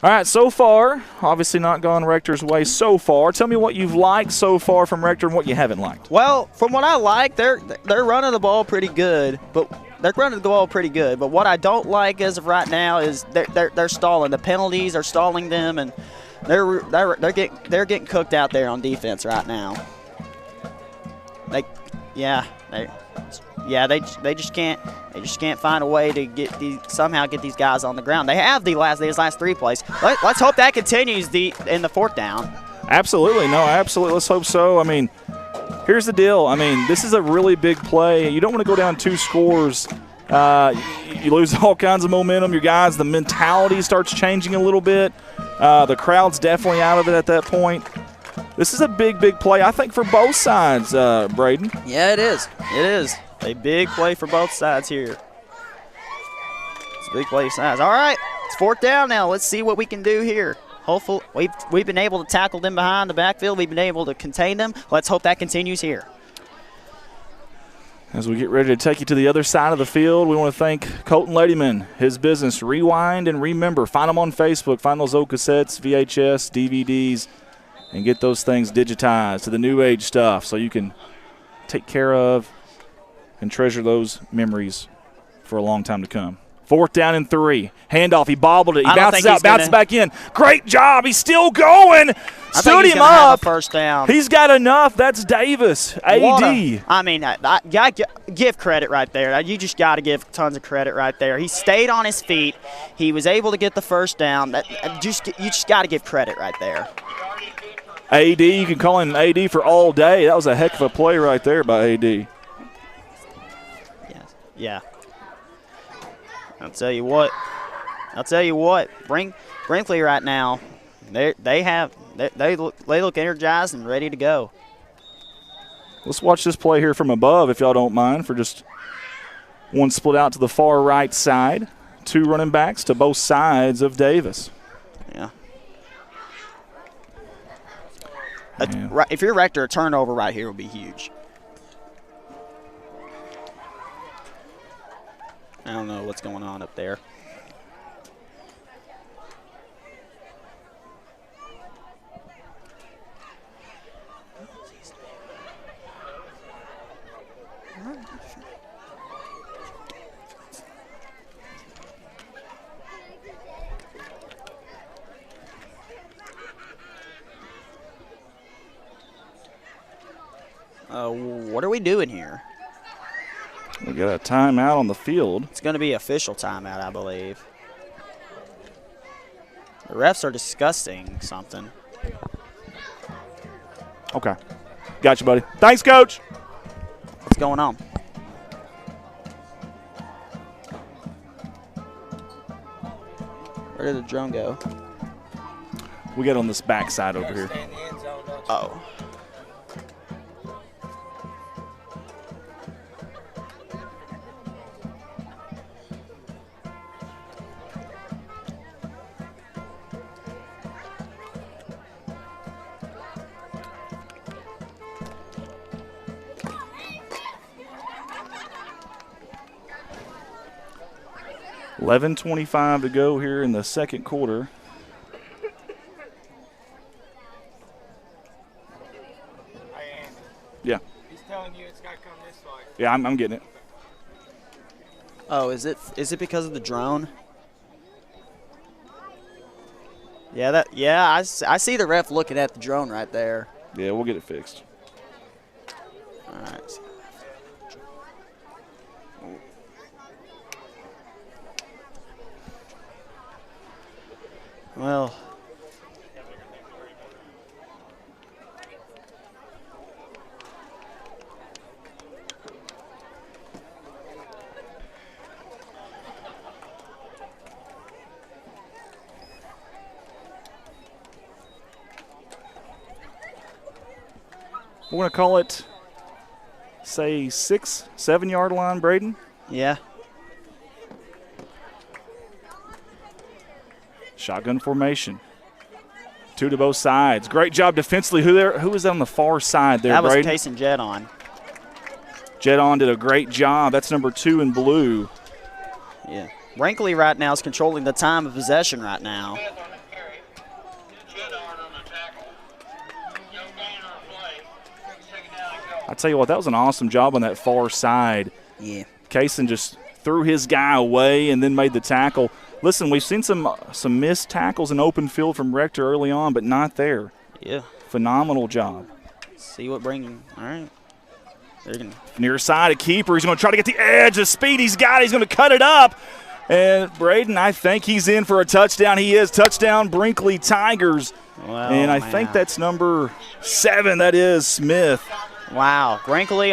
All right, so far, obviously not gone Rector's way so far. Tell me what you've liked so far from Rector and what you haven't liked. Well, from what I like, they're running the ball pretty good, but what I don't like as of right now is they're stalling. The penalties are stalling them, and they're getting cooked out there on defense right now. They just can't find a way to somehow get these guys on the ground. They have these last 3 plays. Let's hope that continues in the fourth down. Absolutely. No, absolutely. Let's hope so. I mean, here's the deal. I mean, this is a really big play. You don't want to go down 2 scores. You lose all kinds of momentum. Your guys, the mentality starts changing a little bit. The crowd's definitely out of it at that point. This is a big, big play, I think, for both sides, Braden. Yeah, it is. It is. A big play for both sides here. It's a big play for sides. All right, it's fourth down now. Let's see what we can do here. Hopefully, we've been able to tackle them behind the backfield. We've been able to contain them. Let's hope that continues here. As we get ready to take you to the other side of the field, we want to thank Colton Ladyman, his business, Rewind and Remember. Find them on Facebook. Find those old cassettes, VHS, DVDs, and get those things digitized to the new age stuff so you can take care of and treasure those memories for a long time to come. Fourth down and 3. Handoff. He bobbled it. He bounces out, bounces back in. Great job. He's still going. Stood him up. First down. He's got enough. That's Davis. AD. I mean, I give credit right there. You just got to give tons of credit right there. He stayed on his feet. He was able to get the first down. You just got to give credit right there. AD, you can call him AD for all day. That was a heck of a play right there by AD. Yeah. I'll tell you what. Brinkley right now, they look energized and ready to go. Let's watch this play here from above, if y'all don't mind, for just one split out to the far right side. 2 running backs to both sides of Davis. Yeah. If you're Rector, a turnover right here would be huge. I don't know what's going on up there. What are we doing here? We got a timeout on the field. It's going to be official timeout, I believe. The refs are discussing something. Okay. Got you, buddy. Thanks, Coach. What's going on? Where did the drone go? We got on this back side over here. Oh. 11:25 to go here in the second quarter. Yeah. He's telling you it's got to come this way. Yeah, I'm getting it. Oh, is it because of the drone? Yeah, I see the ref looking at the drone right there. Yeah, we'll get it fixed. All right. Well, we're going to call it, say, 6-7 yard line, Braden. yeah. Shotgun formation. 2 to both sides. Great job defensively. Who was on the far side there, That was Braden? Case and Jet on. Jedon did a great job. That's number 2 in blue. Yeah. Brinkley right now is controlling the time of possession right now. Smith on the carry. Jedard on the tackle. No gain on the play. Second down and go. I tell you what, that was an awesome job on that far side. Yeah. Kaysen just threw his guy away and then made the tackle. Listen, we've seen some missed tackles in open field from Rector early on, but not there. Yeah. Phenomenal job. See what bringing. All right. They're going to. Near side, a keeper. He's going to try to get the edge. The speed he's got, he's going to cut it up. And Braden, I think he's in for a touchdown. He is. Touchdown, Brinkley Tigers. Well, And I think that's number 7. That is Smith. Wow, Brinkley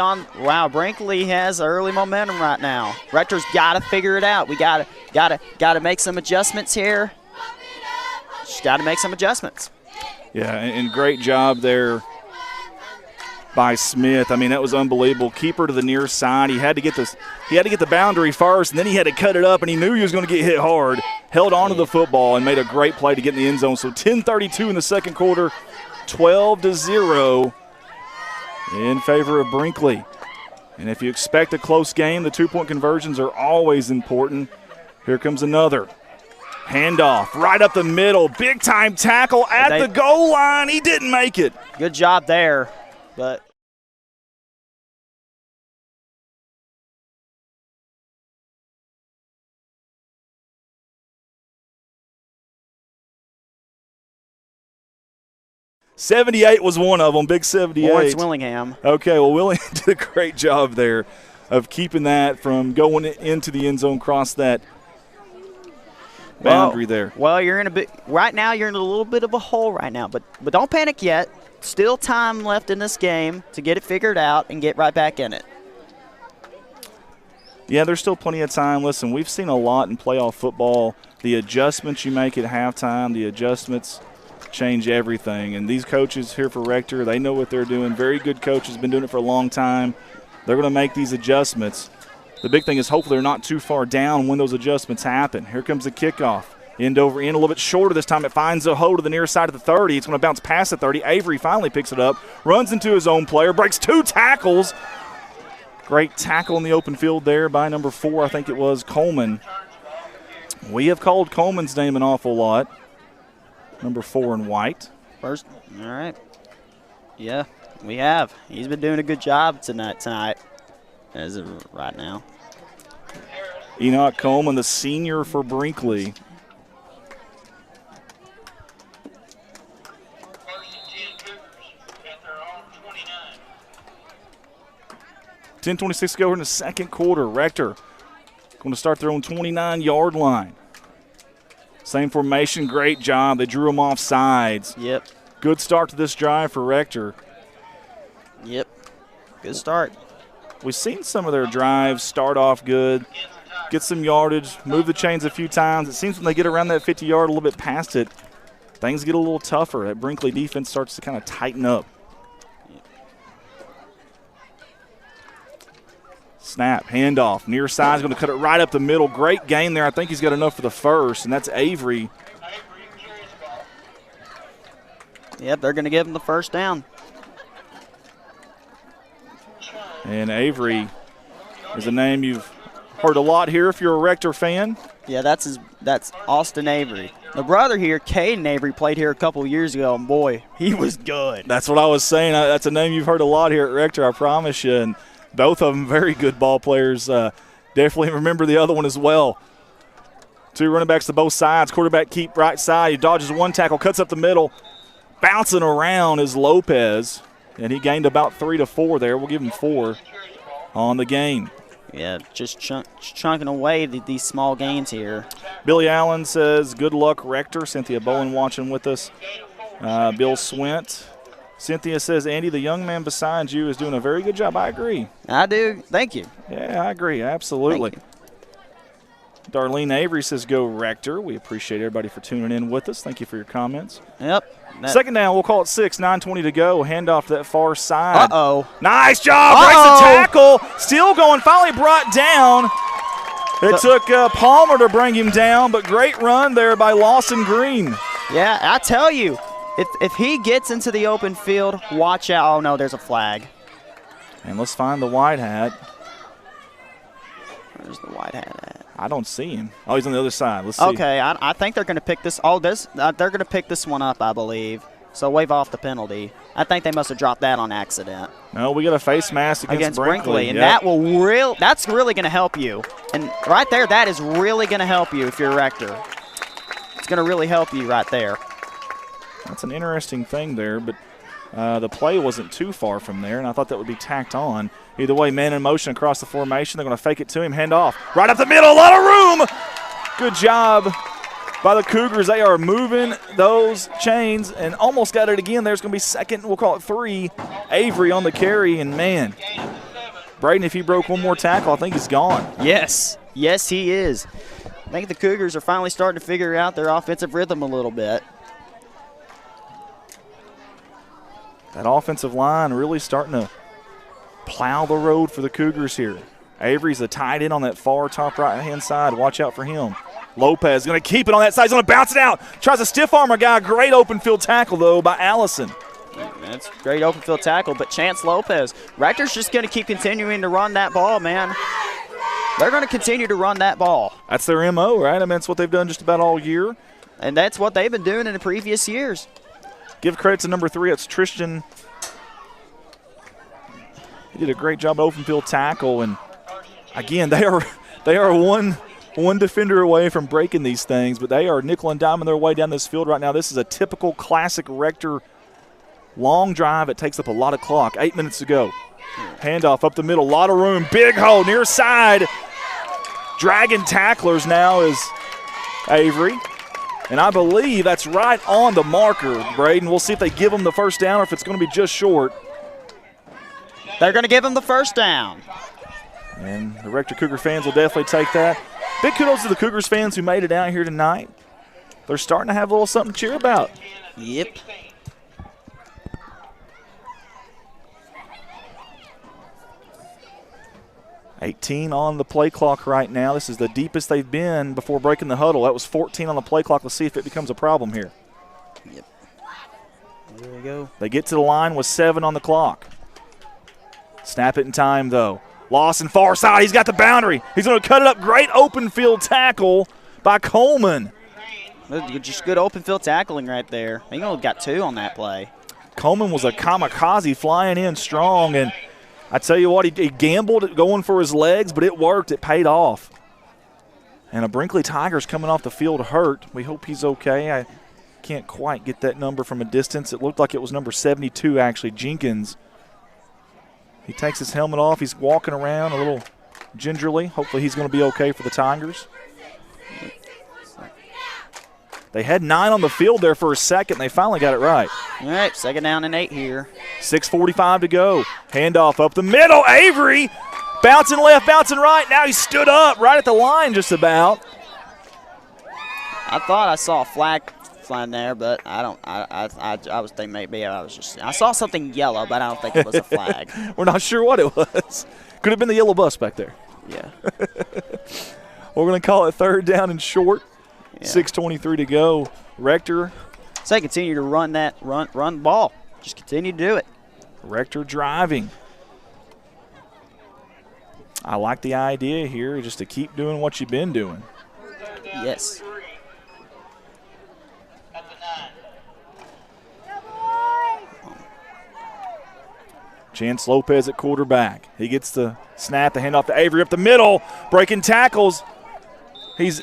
has early momentum right now. Rector's got to figure it out. We got to make some adjustments here. Just got to make some adjustments. Yeah, and great job there by Smith. I mean, that was unbelievable. Keeper to the near side. He had to get the boundary first, and then he had to cut it up, and he knew he was going to get hit hard. Held on to the football and made a great play to get in the end zone. So 10:32 in the second quarter, 12-0. In favor of Brinkley. And if you expect a close game, the 2-point conversions are always important. Here comes another. Handoff right up the middle. Big-time tackle at the goal line. He didn't make it. Good job there, but. '78 was one of them, big 78. Lawrence Willingham. Okay, well, Willingham did a great job there of keeping that from going into the end zone, cross that boundary there. Well, right now you're in a little bit of a hole right now, but don't panic yet. Still time left in this game to get it figured out and get right back in it. Yeah, there's still plenty of time. Listen, we've seen a lot in playoff football. The adjustments you make at halftime, the adjustments change everything. And these coaches here for Rector, they know what they're doing. Very good coaches, been doing it for a long time. They're going to make these adjustments. The big thing is hopefully they're not too far down when those adjustments happen. Here comes the kickoff. End over end, a little bit shorter this time. It finds a hole to the near side of the 30. It's going to bounce past the 30. Avery finally picks it up, runs into his own player, breaks 2 tackles. Great tackle in the open field there by number 4, I think it was, Coleman. We have called Coleman's name an awful lot. Number 4 in white. First, all right. Yeah, we have. He's been doing a good job tonight, as of right now. Enoch Coleman, the senior for Brinkley. First and 10 Cougars at their own 29. 10:26 to go in the second quarter. Rector going to start their own 29-yard line. Same formation, great job. They drew them off sides. Yep. Good start to this drive for Rector. Yep. Good start. We've seen some of their drives start off good, get some yardage, move the chains a few times. It seems when they get around that 50-yard, a little bit past it, things get a little tougher. That Brinkley defense starts to kind of tighten up. Snap, handoff, near side is going to cut it right up the middle. Great gain there. I think he's got enough for the first, and that's Avery. Yep, they're going to give him the first down. And Avery is a name you've heard a lot here if you're a Rector fan. Yeah, that's Austin Avery. The brother here, Caden Avery, played here a couple years ago, and boy, he was good. That's what I was saying. That's a name you've heard a lot here at Rector, I promise you. And both of them very good ball players. Definitely remember the other one as well. 2 running backs to both sides. Quarterback keep right side. He dodges one tackle, cuts up the middle. Bouncing around is Lopez, and he gained about 3 to 4 there. We'll give him 4 on the game. Yeah, just chunking away these small gains here. Billy Allen says, good luck, Rector. Cynthia Bowen watching with us. Bill Swint. Cynthia says, Andy, the young man beside you is doing a very good job. I agree. I do. Thank you. Yeah, I agree. Absolutely. Thank you. Darlene Avery says, go Rector. We appreciate everybody for tuning in with us. Thank you for your comments. Yep. Second down, we'll call it 6, 9:20 to go. Handoff to that far side. Uh-oh. Nice job. Breaks the tackle. Still going. Finally brought down. It took Palmer to bring him down, but great run there by Lawson Green. Yeah, I tell you, if he gets into the open field, watch out. Oh, no, there's a flag. And let's find the white hat. Where's the white hat at? I don't see him. Oh, he's on the other side. Let's see. Okay, I think they're going to pick this. Oh, they're going to pick this one up, I believe. So wave off the penalty. I think they must have dropped that on accident. No, we got a face mask against Brinkley. And that's really going to help you. And right there, that is really going to help you if you're a Rector. It's going to really help you right there. That's an interesting thing there, but the play wasn't too far from there, and I thought that would be tacked on. Either way, man in motion across the formation. They're going to fake it to him, hand off. Right up the middle, a lot of room. Good job by the Cougars. They are moving those chains and almost got it again. There's going to be second, we'll call it 3. Avery on the carry, and man, Braden, if he broke one more tackle, I think he's gone. Yes, he is. I think the Cougars are finally starting to figure out their offensive rhythm a little bit. That offensive line really starting to plow the road for the Cougars here. Avery's the tight end on that far top right-hand side. Watch out for him. Lopez going to keep it on that side. He's going to bounce it out. Tries a stiff arm a guy. Great open field tackle, though, by Allison. That's a great open field tackle, but Chance Lopez. Rector's just going to keep continuing to run that ball, man. They're going to continue to run that ball. That's their MO, right? I mean, that's what they've done just about all year. And that's what they've been doing in the previous years. Give credit to number 3. It's Tristan. He did a great job at open field tackle, and again, they are one defender away from breaking these things, but they are nickel and diming their way down this field right now. This is a typical classic Rector long drive. It takes up a lot of clock. 8 minutes to go. Handoff up the middle, a lot of room, big hole near side. Dragging tacklers now is Avery. And I believe that's right on the marker, Braden. We'll see if they give them the first down or if it's going to be just short. They're going to give them the first down. And the Rector Cougar fans will definitely take that. Big kudos to the Cougars fans who made it out here tonight. They're starting to have a little something to cheer about. Yep. $18 on the play clock right now. This is the deepest they've been before breaking the huddle. That was 14 on the play clock. Let's see if it becomes a problem here. Yep. There we go. They get to the line with 7 on the clock. Snap it in time, though. Lawson, far side. He's got the boundary. He's going to cut it up. Great open field tackle by Coleman. Just good open field tackling right there. He only got 2 on that play. Coleman was a kamikaze flying in strong, and I tell you what, he gambled going for his legs, but it worked. It paid off. And a Brinkley Tigers coming off the field hurt. We hope he's okay. I can't quite get that number from a distance. It looked like it was number 72, actually, Jenkins. He takes his helmet off. He's walking around a little gingerly. Hopefully he's going to be okay for the Tigers. They had 9 on the field there for a second. They finally got it right. All right, second down and 8 here. 6:45 to go. Handoff up the middle. Avery bouncing left, bouncing right. Now he stood up right at the line just about. I thought I saw a flag flying there, but I don't. I was thinking maybe I saw something yellow, but I don't think it was a flag. We're not sure what it was. Could have been the yellow bus back there. Yeah. We're going to call it third down and short. Yeah. 6:23 to go. Rector. So they continue to run the ball. Just continue to do it. Rector driving. I like the idea here just to keep doing what you've been doing. Yes. At the 9. Chance Lopez at quarterback. He gets the snap, the handoff to Avery up the middle, breaking tackles. He's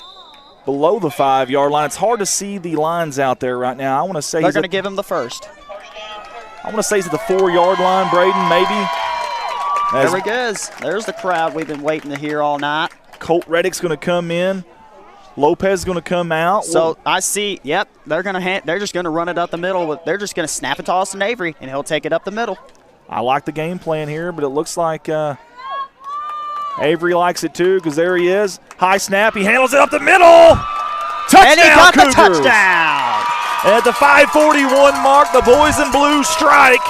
below the 5-yard line. It's hard to see the lines out there right now. I want to say they're going to give him the first. I want to say he's at the 4-yard line, Braden, maybe. There he goes. There's the crowd we've been waiting to hear all night. Colt Reddick's going to come in. Lopez is going to come out. So I see, yep, they're just going to run it up the middle. They're just going to snap it to Austin Avery, and he'll take it up the middle. I like the game plan here, but it looks like Avery likes it too because there he is. High snap. He handles it up the middle. Touchdown, and he got Cougars. the touchdown. And at the 5:41 mark, the boys in blue strike.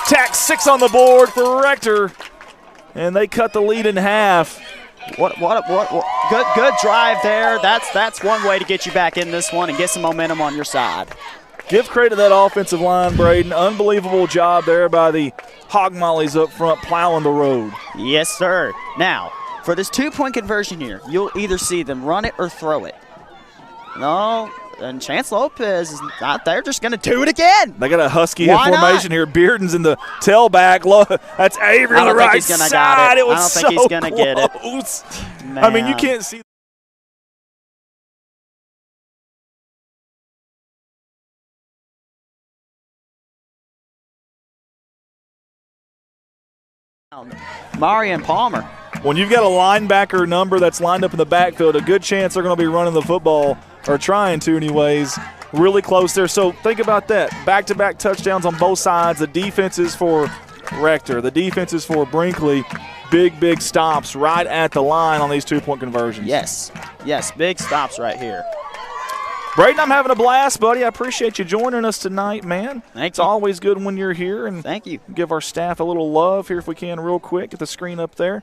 Tack 6 on the board for Rector, and they cut the lead in half. What good drive there. That's one way to get you back in this one and get some momentum on your side. Give credit to that offensive line, Braden. Unbelievable job there by the Hog Mollies up front plowing the road. Yes, sir. Now, for this 2-point conversion here, you'll either see them run it or throw it. No, and Chance Lopez is not there, just going to do it again. They got a Husky Why formation not? here. Bearden's in the tailback. That's Avery on the right side. It was I don't think he's going to get it. close. Man. I mean, you can't see. Marion Palmer. When you've got a linebacker number that's lined up in the backfield, a good chance they're going to be running the football, or trying to anyways. Really close there. So think about that. Back-to-back touchdowns on both sides. The defense is for Rector. The defense is for Brinkley. Big stops right at the line on these 2-point conversions. Yes, big stops right here. Braden, I'm having a blast, buddy. I appreciate you joining us tonight, man. Thank It's you. always good when you're here. And Thank you. give our staff a little love here if we can real quick. Get the screen up there.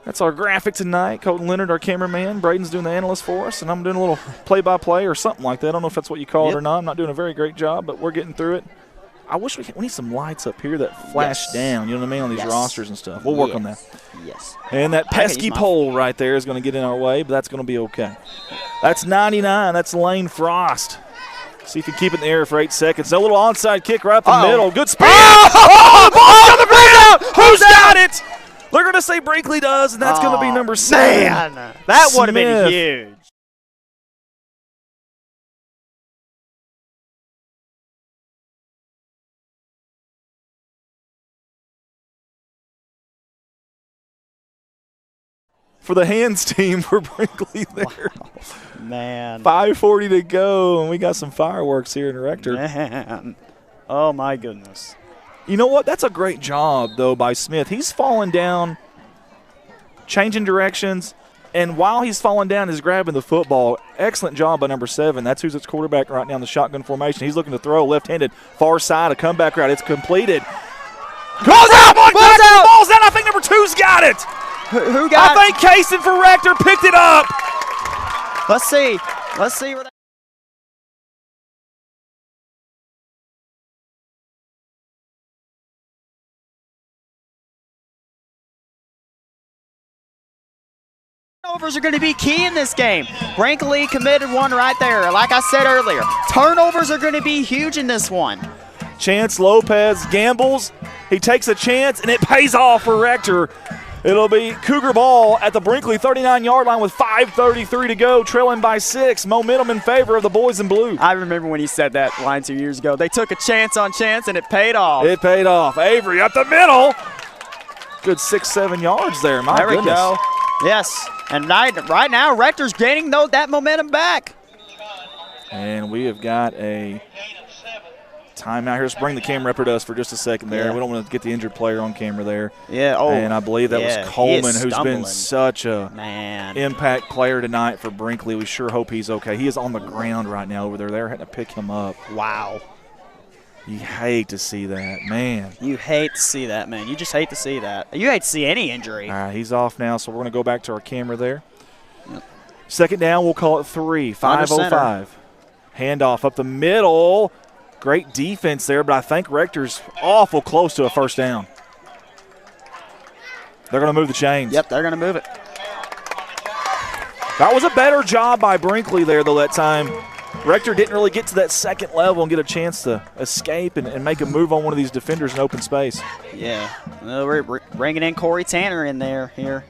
That's our graphic tonight. Colton Leonard, our cameraman. Braden's doing the analyst for us, and I'm doing a little play-by-play or something like that. I don't know if that's what you call it or not. I'm not doing a very great job, but we're getting through it. I wish we need some lights up here that flash down, you know what I mean, on these rosters and stuff. We'll work on that. Yes. And that pesky pole right there is going to get in our way, but that's going to be okay. That's 99. That's Lane Frost. See if you keep it in the air for 8 seconds. A little onside kick right up the middle. Good speed. Oh, the ball's on the ground. Who's got it? They're going to say Brinkley does, and that's going to be number 7. Man, that would have been huge. For the hands team for Brinkley there. Wow. Man. 5:40 to go, and we got some fireworks here in Rector. Man. Oh, my goodness. You know what? That's a great job, though, by Smith. He's falling down, changing directions, and while he's falling down, he's grabbing the football. Excellent job by number 7. That's who's its quarterback right now in the shotgun formation. He's looking to throw left-handed, far side, a comeback route. It's completed. Goes out! Ball's out! I think number 2's got it! Who got it? I think Kaysen for Rector picked it up. Let's see. Let's see where that. Turnovers are going to be key in this game. Brinkley committed one right there. Like I said earlier, turnovers are going to be huge in this one. Chance Lopez gambles. He takes a chance, and it pays off for Rector. It'll be Cougar ball at the Brinkley 39-yard line with 5:33 to go, trailing by 6. Momentum in favor of the boys in blue. I remember when he said that line 2 years ago. They took a chance on chance, and it paid off. It paid off. Avery up the middle. Good 6-7 yards there. My there goodness. we go. Yes, and right now Rector's gaining that momentum back. And we have got a timeout here. Let's bring the camera up to us for just a second there. Yeah. We don't want to get the injured player on camera there. Yeah. Oh. And I believe that was Coleman, who's been stumbling. such a Man. impact player tonight for Brinkley. We sure hope he's okay. He is on the ground right now over there. They're having to pick him up. Wow. You hate to see that, man. You hate to see that, man. You just hate to see that. You hate to see any injury. All right, he's off now, so we're going to go back to our camera there. Yep. Second down, we'll call it 3. 5:05. Handoff up the middle. Great defense there, but I think Rector's awful close to a first down. They're going to move the chains. Yep, they're going to move it. That was a better job by Brinkley there, though, that time. Rector didn't really get to that second level and get a chance to escape and make a move on one of these defenders in open space. Yeah, we're bringing in Corey Tanner in there here.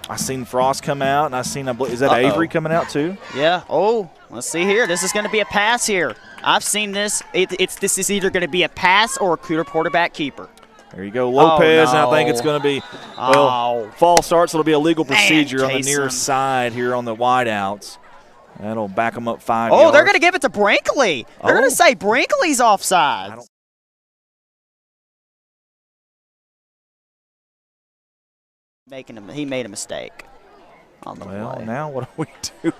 I seen Frost come out, and I seen, is that Avery coming out too? Yeah. Oh, let's see here. This is going to be a pass here. I've seen this. This is either going to be a pass or a quarterback keeper. There you go, Lopez, no. and I think it's going to be, well, false start, so it'll be a legal procedure on the near side here on the wideouts. That'll back them up 5 yards. Oh, they're going to give it to Brinkley. They're going to say Brinkley's offside. He made a mistake on the play. Now what are we doing?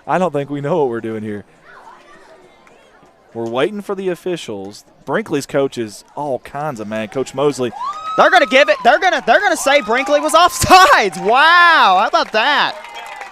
I don't think we know what we're doing here. We're waiting for the officials. Brinkley's coach is all kinds of mad. Coach Mosley. They're going to give it. They're going to say Brinkley was offsides. Wow, how about that?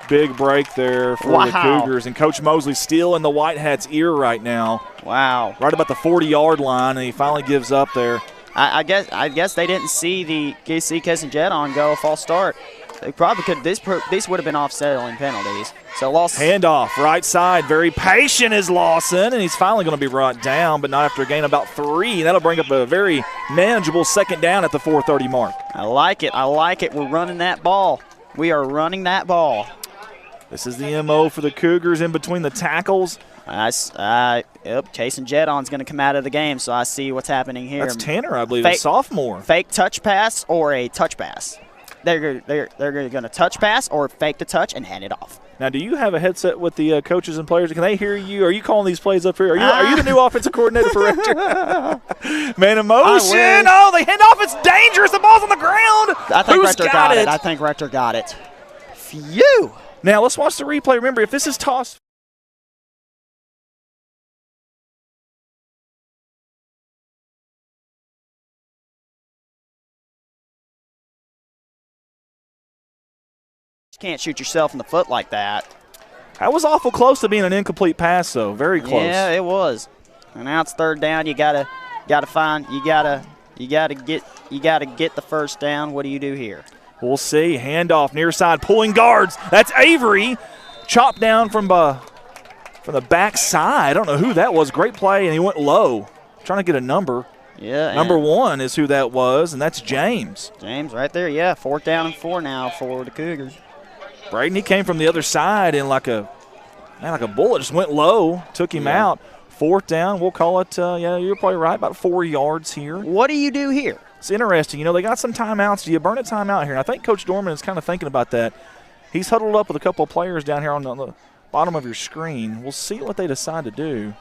Big break there for the Cougars, and Coach Mosley still in the White Hat's ear right now. Wow. Right about the 40-yard line, and he finally gives up there. I guess they didn't see the Kesson-Jedon go a false start. They probably could. These would have been offsetting penalties. So loss. Handoff right side. Very patient is Lawson, and he's finally going to be brought down, but not after a gain of about 3. That'll bring up a very manageable second down at the 4:30 mark. I like it. I like it. We're running that ball. We are running that ball. This is the MO for the Cougars in between the tackles. Kesson-Jedon's going to come out of the game, so I see what's happening here. That's Tanner, I believe, a sophomore. Fake touch pass or a touch pass. They're going to touch pass or fake the touch and hand it off. Now, do you have a headset with the coaches and players? Can they hear you? Are you calling these plays up here? Are you the new offensive coordinator for Rector? Man in motion. Oh, they hand off. It's dangerous. The ball's on the ground. I think Rector got it. I think Rector got it. Phew. Now, let's watch the replay. Remember, if this is tossed. You can't shoot yourself in the foot like that. That was awful close to being an incomplete pass, though. Very close. Yeah, it was. And now it's third down. You gotta get the first down. What do you do here? We'll see. Handoff near side, pulling guards. That's Avery. Chopped down from the back side. I don't know who that was. Great play, and he went low. Trying to get a number. Yeah. Number 1 is who that was, and that's James. James right there, yeah. 4th down and 4 now for the Cougars. Braden, he came from the other side and like a bullet, just went low, took him out. 4th down, we'll call it, you're probably right, about 4 yards here. What do you do here? It's interesting. They got some timeouts. Do you burn a timeout here? And I think Coach Dorman is kind of thinking about that. He's huddled up with a couple of players down here on the bottom of your screen. We'll see what they decide to do.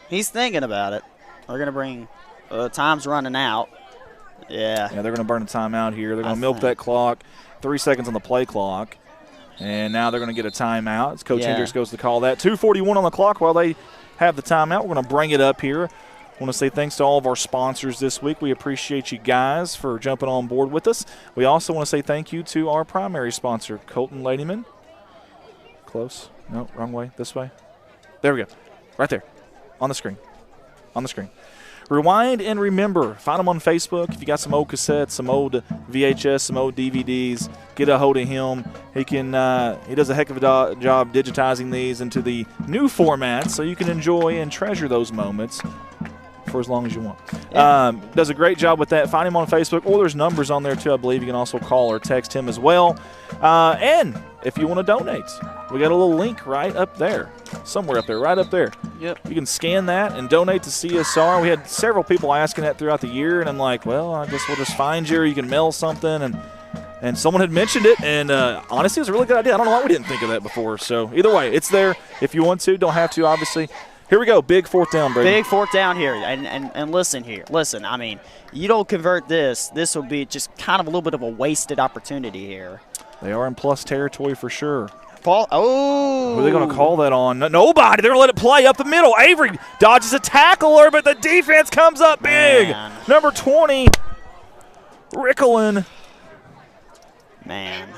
He's thinking about it. They're going to bring time's running out. Yeah. Yeah, they're going to burn a timeout here. They're going to milk that clock. 3 seconds on the play clock. And now they're going to get a timeout. As Coach Hendricks goes to call that. 2:41 on the clock while they have the timeout. We're going to bring it up here. I want to say thanks to all of our sponsors this week. We appreciate you guys for jumping on board with us. We also want to say thank you to our primary sponsor, Colton Ladyman. Close. No, wrong way. This way. There we go. Right there. On the screen. On the screen. Rewind and remember. Find him on Facebook. If you got some old cassettes, some old VHS, some old DVDs, get a hold of him. He does a heck of a job digitizing these into the new format so you can enjoy and treasure those moments for as long as you want. Does a great job with that. Find him on Facebook, or there's numbers on there too. I believe you can also call or text him as well. And if you want to donate, we got a little link right up there, somewhere up there, right up there. Yep. You can scan that and donate to CSR. We had several people asking that throughout the year, and I'm like, well, I guess we'll just find you, or you can mail something. And someone had mentioned it, and honestly, it was a really good idea. I don't know why we didn't think of that before. So either way, it's there if you want to. Don't have to, obviously. Here we go. Big 4th down, Brady. Big 4th down here. And listen here. Listen, I mean, you don't convert this will be just kind of a little bit of a wasted opportunity here. They are in plus territory for sure. Who are they going to call that on? Nobody. They're going to let it play up the middle. Avery dodges a tackler, but the defense comes up big. Man. Number 20, Ricklin. Man.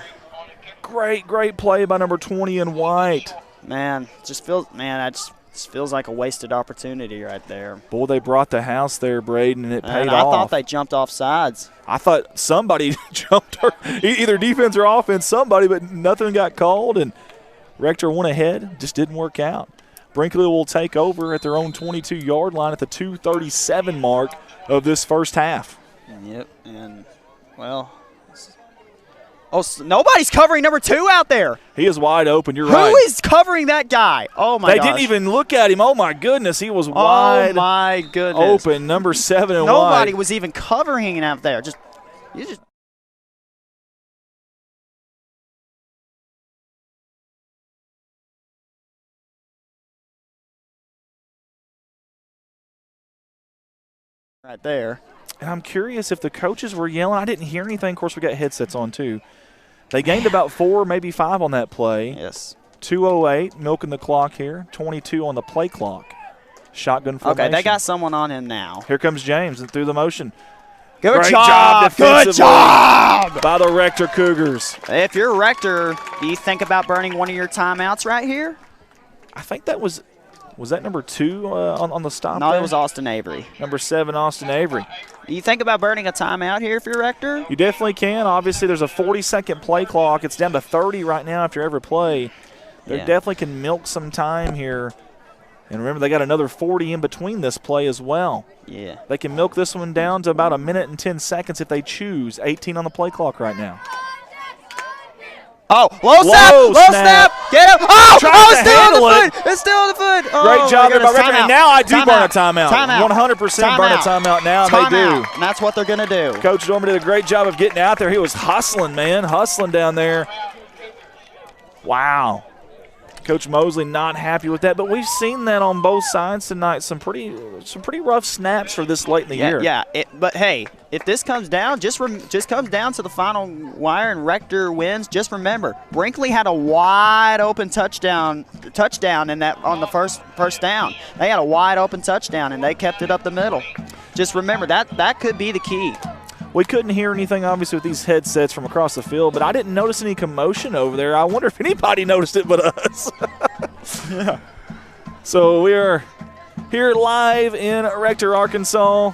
Great play by number 20 in white. Man, just feels, This feels like a wasted opportunity right there. Boy, they brought the house there, Braden, and it paid And off. I thought they jumped off sides. I thought somebody jumped, either defense or offense, somebody, but nothing got called, and Rector went ahead. Just didn't work out. Brinkley will take over at their own 22-yard line at the 2:37 mark of this first half. Yep, and, well, oh, so nobody's covering number 2 out there. He is wide open. You're right. Who is covering that guy? Oh, my gosh. They didn't even look at him. Oh, my goodness. He was wide my goodness. open, number 7 and Nobody wide. was even covering him out there. You just right there. And I'm curious if the coaches were yelling. I didn't hear anything. Of course, we got headsets on, too. They gained about 4, maybe 5 on that play. Yes. 2:08, milking the clock here. 22 on the play clock. Shotgun formation. Okay, they got someone on him now. Here comes James and through the motion. Good Great job. Good defensively job. by the Rector Cougars. If you're Rector, do you think about burning one of your timeouts right here? I think that was that number 2 on the stop No, there? it was Austin Avery. Number 7, Austin Avery. Do you think about burning a timeout here if you're Rector? You definitely can. Obviously, there's a 40-second play clock. It's down to 30 right now after every play. They definitely can milk some time here. And remember, they got another 40 in between this play as well. Yeah. They can milk this one down to about 1 minute and 10 seconds if they choose. 18 on the play clock right now. Oh, low snap. Get him. Oh, it's still on the foot. It's still on the foot. Oh, Great job there by goodness. Rector. Timeout. And now I do Timeout. burn a timeout. Timeout. 100% burn a timeout now. They do. And that's what they're going to do. Coach Dorman did a great job of getting out there. He was hustling, man, hustling down there. Wow. Coach Mosley not happy with that, but we've seen that on both sides tonight. Some pretty rough snaps for this late in the year. Yeah, but hey, if this comes down, just comes down to the final wire and Rector wins, just remember, Brinkley had a wide open touchdown in that on the first down. They had a wide open touchdown and they kept it up the middle. Just remember that could be the key. We couldn't hear anything, obviously, with these headsets from across the field, but I didn't notice any commotion over there. I wonder if anybody noticed it but us. Yeah. So we are here live in Rector, Arkansas.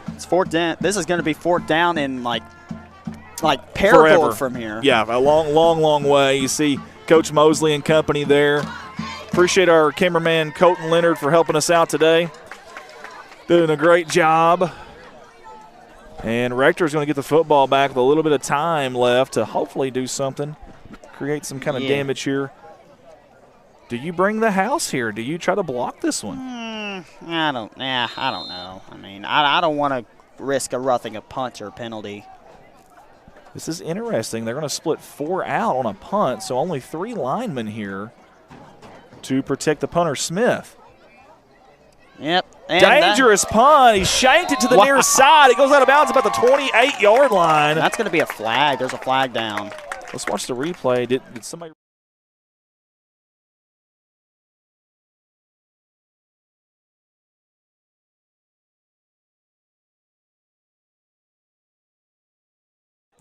It's fourth down. This is going to be fourth down in like Paragould from here. Yeah, a long way. You see Coach Mosley and company there. Appreciate our cameraman Colton Leonard for helping us out today. Doing a great job. And Rector's going to get the football back with a little bit of time left to hopefully do something, create some kind of damage here. Do you bring the house here? Do you try to block this one? I don't know. I mean, I don't want to risk a roughing a punch or penalty. This is interesting. They're going to split 4 out on a punt, so only 3 linemen here to protect the punter, Smith. Yep. And dangerous punt. He shanked it to the near side. It goes out of bounds about the 28-yard line. That's going to be a flag. There's a flag down. Let's watch the replay. Did somebody...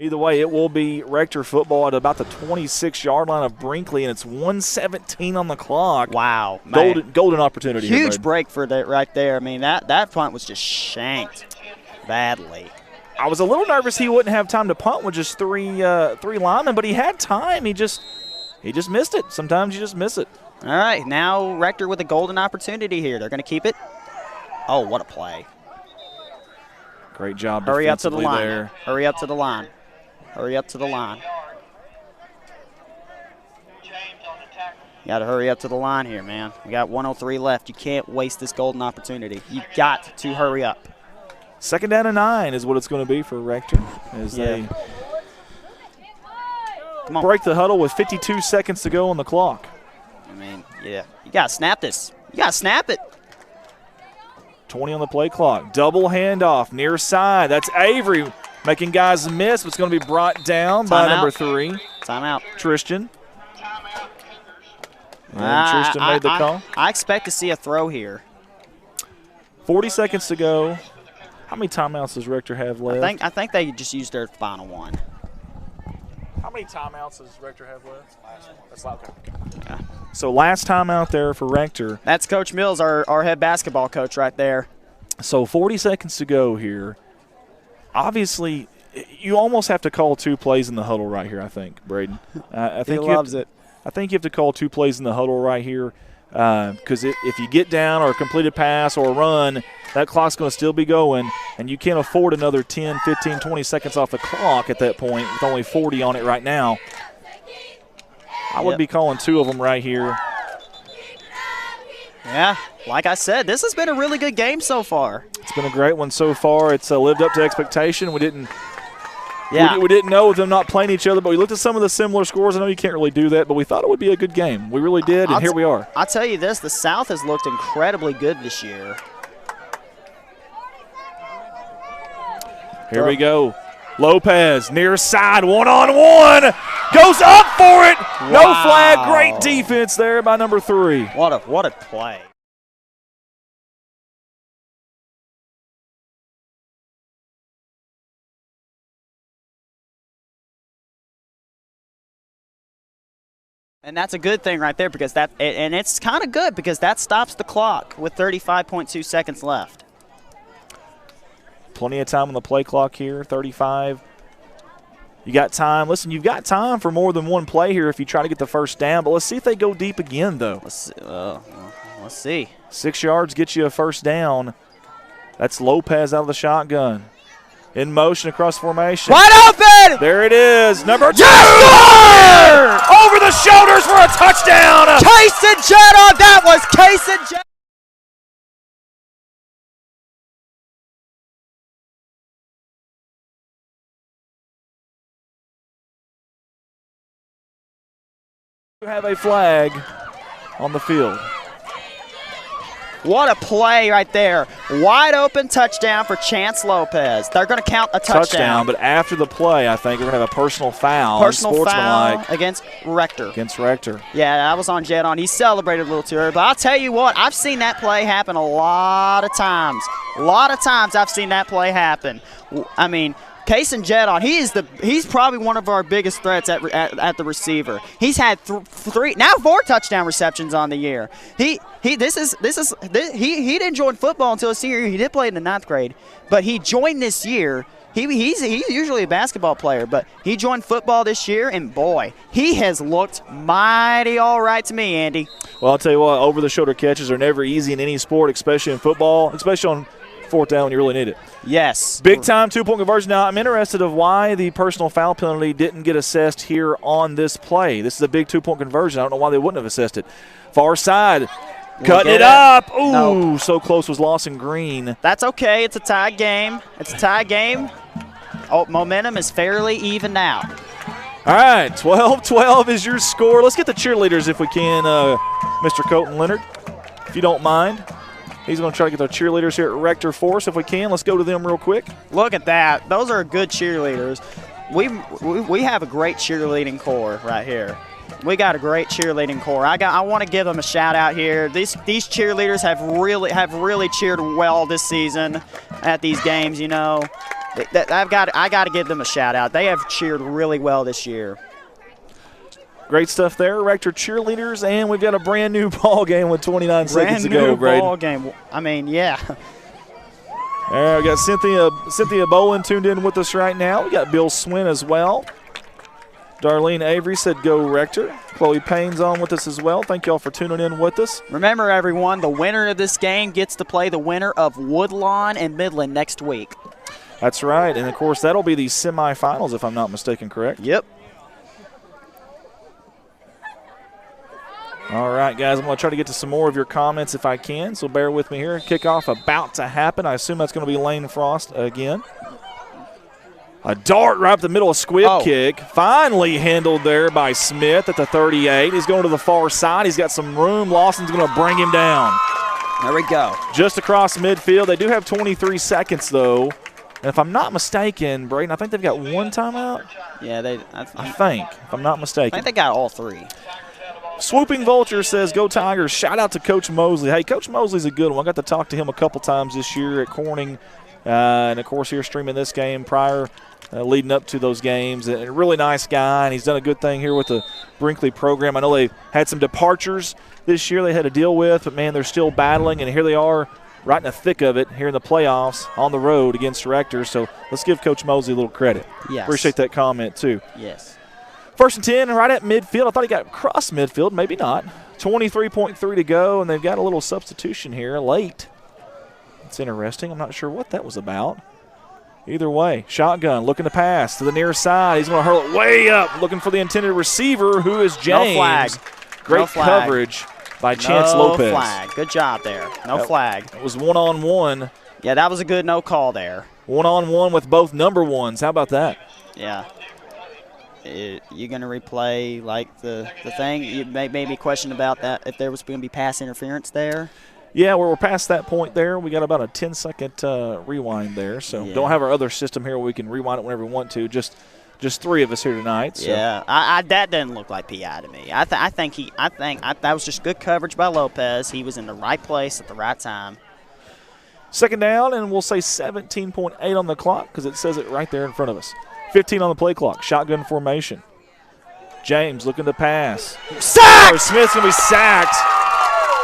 Either way, it will be Rector football at about the 26-yard line of Brinkley, and it's 1:17 on the clock. Wow. Golden opportunity. Huge break for that right there. I mean, that punt was just shanked badly. I was a little nervous he wouldn't have time to punt with just three linemen, but he had time. He just missed it. Sometimes you just miss it. All right, now Rector with a golden opportunity here. They're going to keep it. Oh, what a play. Great job Hurry up to the defensively line. there. Hurry up to the line. Hurry up to the line. You got to hurry up to the line here, man. We got 1:03 left. You can't waste this golden opportunity. You got to hurry up. 2nd down and 9 is what it's going to be for Rector as they break the huddle with 52 seconds to go on the clock. I mean, yeah. You got to snap this. You got to snap it. 20 on the play clock. Double handoff near side. That's Avery making guys miss. It's going to be brought down by number 3. Timeout. Tristan. And Tristan made the call. I expect to see a throw here. 40 seconds to go. How many timeouts does Rector have left? I think they just used their final one. How many timeouts does Rector have left? Last one. That's okay. Yeah. So last time out there for Rector. That's Coach Mills, our head basketball coach right there. So 40 seconds to go here. Obviously, you almost have to call 2 plays in the huddle right here, I think, Braden. I think he loves it. I think you have to call 2 plays in the huddle right here because if you get down or a completed pass or a run, that clock's going to still be going, and you can't afford another 10, 15, 20 seconds off the clock at that point with only 40 on it right now. I would be calling 2 of them right here. Yeah, like I said, this has been a really good game so far. It's been a great one so far. It's lived up to expectation. We didn't know with them not playing each other, but we looked at some of the similar scores. I know you can't really do that, but we thought it would be a good game. We really did, and here we are. I'll tell you this, the South has looked incredibly good this year. Here we go. Lopez, near side, one-on-one. Goes up for it. Wow. No flag. Great defense there by number 3. What a play. And that's a good thing right there because it's kind of good because that stops the clock with 35.2 seconds left. Plenty of time on the play clock here, 35. You got time. Listen, you've got time for more than one play here if you try to get the first down, but let's see if they go deep again, though. Let's see. 6 yards gets you a first down. That's Lopez out of the shotgun. In motion across formation. Wide open! There it is. Number 2! Yes, over the shoulders for a touchdown! Kaysen Jeddah, that was Kaysen Jeddah. You have a flag on the field. What a play right there. Wide open touchdown for Chance Lopez. They're going to count a touchdown. But after the play, I think we're going to have a personal foul. Personal foul against Rector. Yeah, I was on Jet on. He celebrated a little too early. But I'll tell you what, I've seen that play happen a lot of times. A lot of times I've seen that play happen. I mean, Kaysen Jeddah, he's probably one of our biggest threats at the receiver. He's had 4 touchdown receptions on the year. He didn't join football until his senior year. He did play in the 9th grade, but he joined this year. He's usually a basketball player, but he joined football this year, and boy, he has looked mighty all right to me, Andy. Well, I'll tell you what, over-the-shoulder catches are never easy in any sport, especially in football, especially on 4th down when you really need it. Yes. Big-time 2-point conversion. Now, I'm interested of why the personal foul penalty didn't get assessed here on this play. This is a big 2-point conversion. I don't know why they wouldn't have assessed it. Far side. Cutting it up. Ooh, nope. So close was Lawson Green. That's okay. It's a tie game. Oh, momentum is fairly even now. All right, 12-12 is your score. Let's get the cheerleaders if we can, Mr. Colton Leonard, if you don't mind. He's going to try to get our cheerleaders here at Rector for us if we can. Let's go to them real quick. Look at that. Those are good cheerleaders. We have a great cheerleading corps right here. We got a great cheerleading corps. I want to give them a shout out here. These cheerleaders have really cheered well this season at these games. You know, I got to give them a shout out. They have cheered really well this year. Great stuff there, Rector cheerleaders, and we've got a brand new ball game with 29 seconds to go, Braden. Brand new ball game. I mean, yeah. All right, we got Cynthia Bowen tuned in with us right now. We got Bill Swin as well. Darlene Avery said go Rector. Chloe Payne's on with us as well. Thank y'all for tuning in with us. Remember, everyone, the winner of this game gets to play the winner of Woodlawn and Midland next week. That's right, and of course that'll be the semifinals if I'm not mistaken, correct? Yep. All right, guys, I'm going to try to get to some more of your comments if I can, so bear with me here. Kickoff about to happen. I assume that's going to be Lane Frost again. A dart right up the middle, a squib kick. Finally handled there by Smith at the 38. He's going to the far side. He's got some room. Lawson's going to bring him down. There we go. Just across midfield. They do have 23 seconds, though. And if I'm not mistaken, Braden, I think they've got one timeout. Yeah, I think, if I'm not mistaken. I think they got all 3. Swooping Vulture says, go Tigers. Shout out to Coach Mosley. Hey, Coach Mosley's a good one. I got to talk to him a couple times this year at Corning And, of course, here streaming this game prior, leading up to those games. A really nice guy, and he's done a good thing here with the Brinkley program. I know they had some departures this year they had to deal with, but, man, they're still battling, and here they are right in the thick of it here in the playoffs on the road against Rector. So let's give Coach Mosley a little credit. Yes. Appreciate that comment, too. Yes. 1st and 10, right at midfield. I thought he got across midfield. Maybe not. 23.3 to go, and they've got a little substitution here late. It's interesting. I'm not sure what that was about. Either way, shotgun looking to pass to the near side. He's going to hurl it way up, looking for the intended receiver, who is James. No flag. Great No flag. coverage by Chance Lopez. No flag. Good job there. No flag. It was one-on-one. Yeah, that was a good no call there. One-on-one with both number ones. How about that? Yeah. You're going to replay like the thing? You maybe question about that if there was going to be pass interference there. Yeah, we're past that point there. We got about a 10-second rewind there. So don't have our other system here where we can rewind it whenever we want to. Just 3 of us here tonight. So. Yeah, that doesn't look like PI to me. I think that was just good coverage by Lopez. He was in the right place at the right time. 2nd down, and we'll say 17.8 on the clock because it says it right there in front of us. 15 on the play clock. Shotgun formation. James looking to pass. Sacked! Smith's going to be sacked.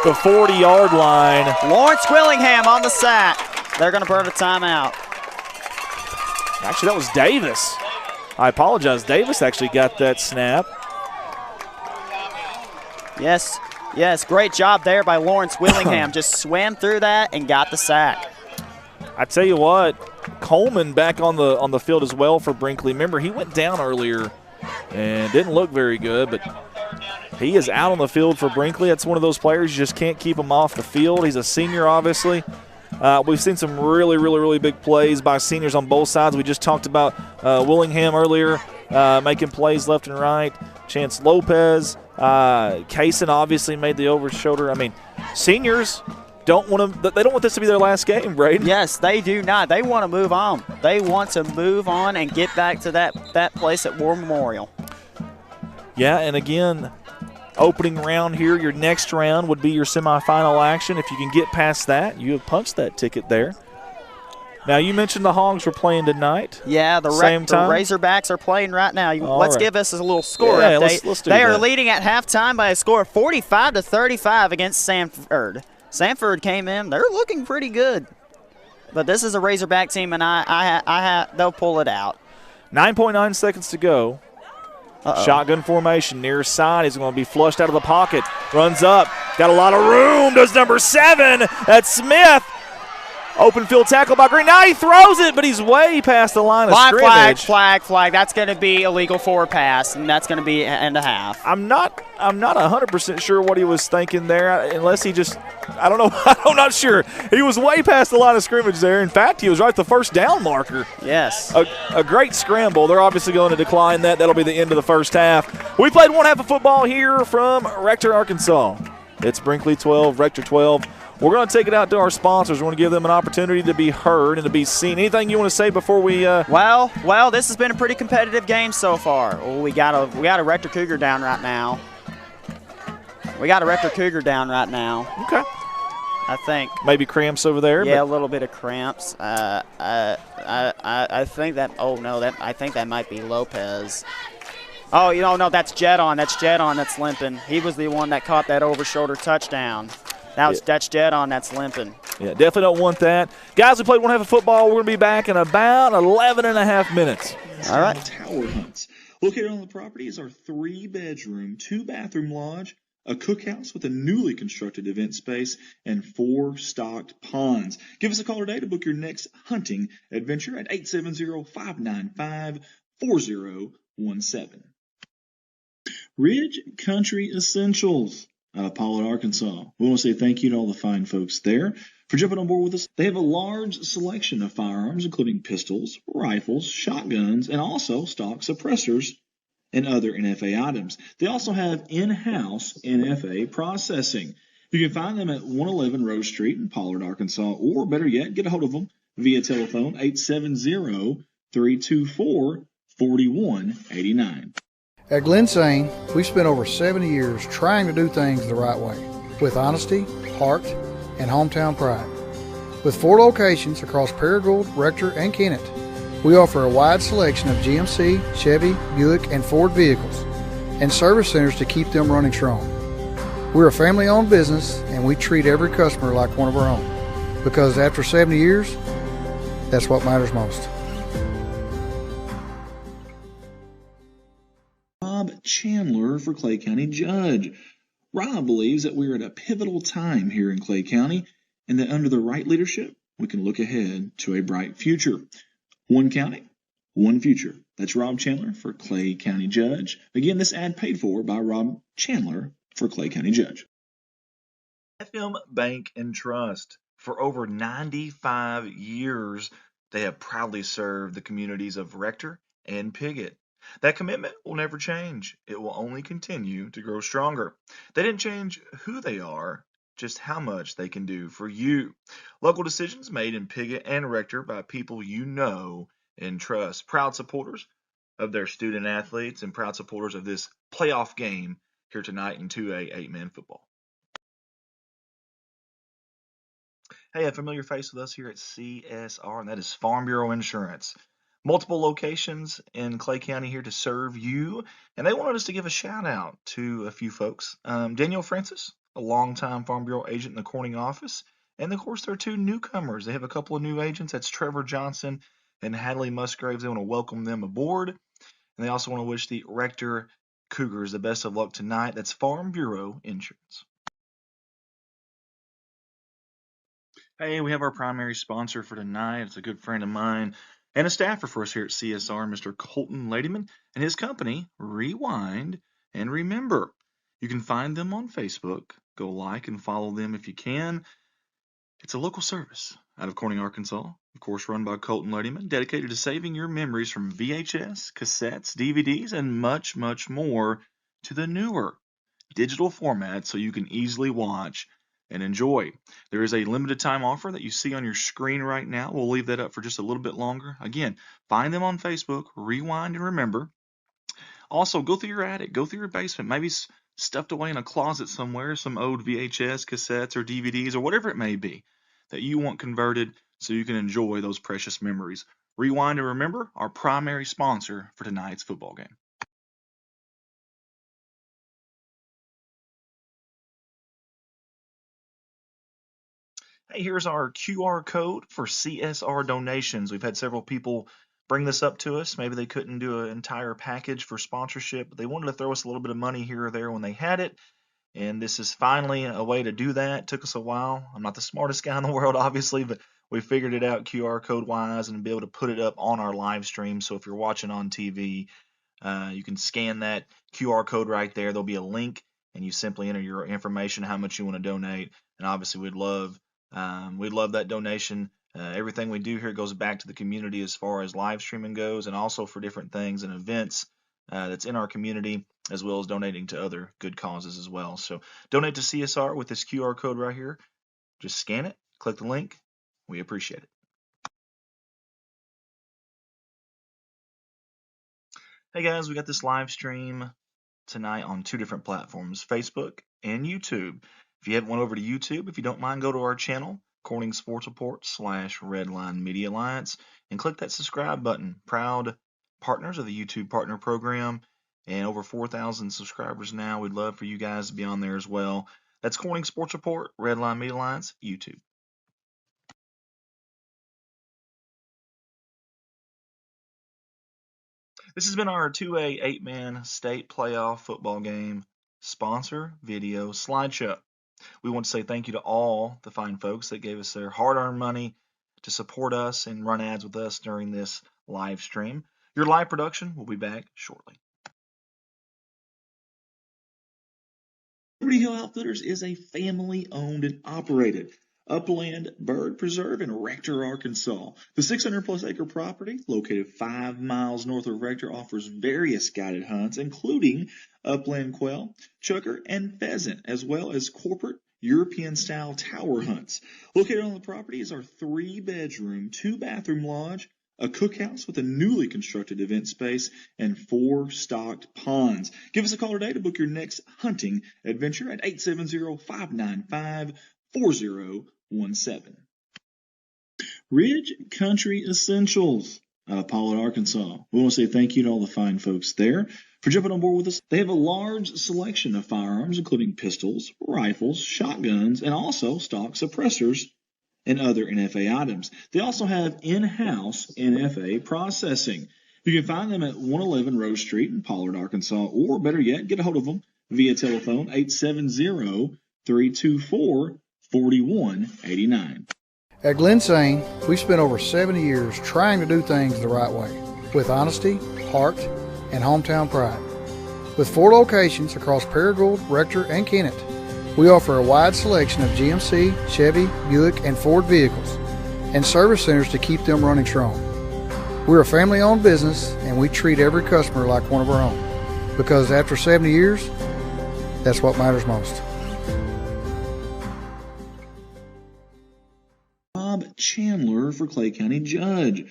The 40-yard line. Lawrence Willingham on the sack. They're going to burn a timeout. Actually, that was Davis. I apologize. Davis actually got that snap. Yes, great job there by Lawrence Willingham. Just swam through that and got the sack. I tell you what, Coleman back on the field as well for Brinkley. Remember, he went down earlier and didn't look very good, but he is out on the field for Brinkley. That's one of those players you just can't keep him off the field. He's a senior, obviously. We've seen some really, really, really big plays by seniors on both sides. We just talked about Willingham earlier, making plays left and right. Chance Lopez, Kaysen obviously made the over shoulder. I mean, seniors don't want to. They don't want this to be their last game, Braden. Yes, they do not. They want to move on. They want to move on and get back to that place at War Memorial. Yeah, and again, opening round here, your next round would be your semifinal action. If you can get past that, you have punched that ticket there. Now, you mentioned the Hogs were playing tonight. Yeah, the Razorbacks are playing right now. Let's give us a little score update. Let's do they that. are leading at halftime by a score of 45-35 against Sanford. Sanford came in. They're looking pretty good. But this is a Razorback team, and they'll pull it out. 9.9 seconds to go. Shotgun formation, near side. He's going to be flushed out of the pocket. Runs up. Got a lot of room. Does number 7. That's Smith. Open field tackle by Green. Now he throws it, but he's way past the line of scrimmage. Flag. That's going to be illegal forward pass, and that's going to be end of half. I'm not 100% sure what he was thinking there, unless he just – I don't know. I'm not sure. He was way past the line of scrimmage there. In fact, he was right at the first down marker. Yes. A great scramble. They're obviously going to decline that. That'll be the end of the first half. We played one half of football here from Rector, Arkansas. It's Brinkley 12, Rector 12. We're going to take it out to our sponsors. We want to give them an opportunity to be heard and to be seen. Anything you want to say before we Well, this has been a pretty competitive game so far. We got a Rector Cougar down right now. Okay. I think. Maybe cramps over there. Yeah, a little bit of cramps. I think that. Oh no, I think that might be Lopez. Oh, no, that's Jedon. That's limping. He was the one that caught that over-shoulder touchdown. That's Jedon that's limping. Yeah, definitely don't want that. Guys, we played one half of football. We're going to be back in about 11 and a half minutes. All right. Tower Hunts. Located on the property is our 3-bedroom, 2-bathroom lodge, a cookhouse with a newly constructed event space, and 4 stocked ponds. Give us a call today to book your next hunting adventure at 870-595-4017. Ridge Country Essentials out of Pollard, Arkansas. We want to say thank you to all the fine folks there for jumping on board with us. They have a large selection of firearms, including pistols, rifles, shotguns, and also stock suppressors and other NFA items. They also have in-house NFA processing. You can find them at 111 Rose Street in Pollard, Arkansas, or better yet, get a hold of them via telephone 870-324-4189. At Glensane, we've spent over 70 years trying to do things the right way, with honesty, heart, and hometown pride. With 4 locations across Paragould, Rector, and Kennett, we offer a wide selection of GMC, Chevy, Buick, and Ford vehicles, and service centers to keep them running strong. We're a family-owned business, and we treat every customer like one of our own, because after 70 years, that's what matters most. Rob Chandler for Clay County Judge. Rob believes that we're at a pivotal time here in Clay County, and that under the right leadership, we can look ahead to a bright future. One county, one future. That's Rob Chandler for Clay County Judge. Again, this ad paid for by Rob Chandler for Clay County Judge. FM Bank and Trust. For over 95 years, they have proudly served the communities of Rector and Piggott. That commitment will never change. It will only continue to grow stronger. They didn't change who they are, just how much they can do for you. Local decisions made in Piggott and Rector by people you know and trust. Proud supporters of their student athletes and proud supporters of this playoff game here tonight in 2A 8-man football. Hey, a familiar face with us here at CSR, and that is Farm Bureau Insurance. Multiple locations in Clay County here to serve you, and they wanted us to give a shout out to a few folks. Daniel Francis, a longtime Farm Bureau agent in the Corning office, and of course there are 2 newcomers. They have a couple of new agents. That's Trevor Johnson and Hadley Musgraves. They want to welcome them aboard, and they also want to wish the Rector Cougars the best of luck tonight. That's Farm Bureau Insurance. Hey, we have our primary sponsor for tonight. It's a good friend of mine and a staffer for us here at CSR, Mr. Colton Ladyman, and his company, Rewind and Remember. You can find them on Facebook. Go like and follow them if you can. It's a local service out of Corning, Arkansas, of course run by Colton Ladyman, dedicated to saving your memories from VHS, cassettes, DVDs, and much, much more to the newer digital format so you can easily watch and enjoy. There is a limited time offer that you see on your screen right now. We'll leave that up for just a little bit longer. Again, find them on Facebook, Rewind and Remember. Also, go through your attic, go through your basement, maybe stuffed away in a closet somewhere, some old VHS, cassettes, or DVDs, or whatever it may be that you want converted so you can enjoy those precious memories. Rewind and Remember, our primary sponsor for tonight's football game. Hey, here's our QR code for CSR donations. We've had several people bring this up to us. Maybe they couldn't do an entire package for sponsorship, but they wanted to throw us a little bit of money here or there when they had it. And this is finally a way to do that. It took us a while. I'm not the smartest guy in the world, obviously, but we figured it out QR code wise and be able to put it up on our live stream. So if you're watching on TV, you can scan that QR code right there. There'll be a link, and you simply enter your information, how much you want to donate. And obviously, we'd love that donation. Everything we do here goes back to the community as far as live streaming goes, and also for different things and events that's in our community, as well as donating to other good causes as well. So donate to CSR with this QR code right here. Just scan it, click the link. We appreciate it. Hey guys, we got this live stream tonight on 2 different platforms, Facebook and YouTube. If you haven't went over to YouTube, if you don't mind, go to our channel, Corning Sports Report /Redline Media Alliance, and click that subscribe button. Proud partners of the YouTube Partner Program, and over 4,000 subscribers now. We'd love for you guys to be on there as well. That's Corning Sports Report, Redline Media Alliance, YouTube. This has been our 2A 8-man state playoff football game sponsor video slideshow. We want to say thank you to all the fine folks that gave us their hard-earned money to support us and run ads with us during this live stream. Your live production will be back shortly. Liberty Hill Outfitters is a family-owned and operated upland bird preserve in Rector, Arkansas. The 600-plus acre property, located 5 miles north of Rector, offers various guided hunts, including upland quail, chukar, and pheasant, as well as corporate European-style tower hunts. Located on the property is our 3-bedroom, 2-bathroom lodge, a cookhouse with a newly constructed event space, and 4 stocked ponds. Give us a call today to book your next hunting adventure at 870-595-4017. Ridge Country Essentials out of Pollard, Arkansas. We want to say thank you to all the fine folks there for jumping on board with us. They have a large selection of firearms, including pistols, rifles, shotguns, and also stock suppressors and other NFA items. They also have in-house NFA processing. You can find them at 111 Rose Street in Pollard, Arkansas, or better yet, get a hold of them via telephone 870-324-4189. At Glensane, we've spent over 70 years trying to do things the right way, with honesty, heart, and hometown pride. With 4 locations across Paragould, Rector, and Kennett, we offer a wide selection of GMC, Chevy, Buick, and Ford vehicles, and service centers to keep them running strong. We're a family-owned business, and we treat every customer like one of our own, because after 70 years, that's what matters most. Rob Chandler for Clay County Judge.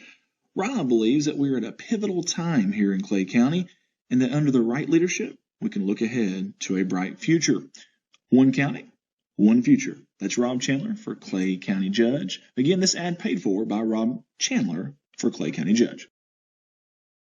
Rob believes that we're at a pivotal time here in Clay County, and that under the right leadership, we can look ahead to a bright future. One county, one future. That's Rob Chandler for Clay County Judge. Again, this ad paid for by Rob Chandler for Clay County Judge.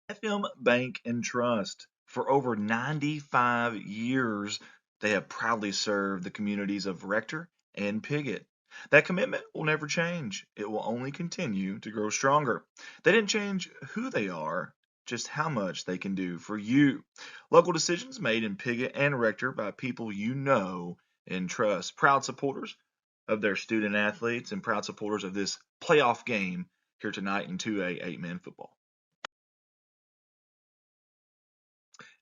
FM Bank and Trust. For over 95 years, they have proudly served the communities of Rector and Piggott. That commitment will never change. It will only continue to grow stronger. They didn't change who they are, just how much they can do for you. Local decisions made in Piggott and Rector by people you know and trust. Proud supporters of their student athletes and proud supporters of this playoff game here tonight in 2A 8-man football.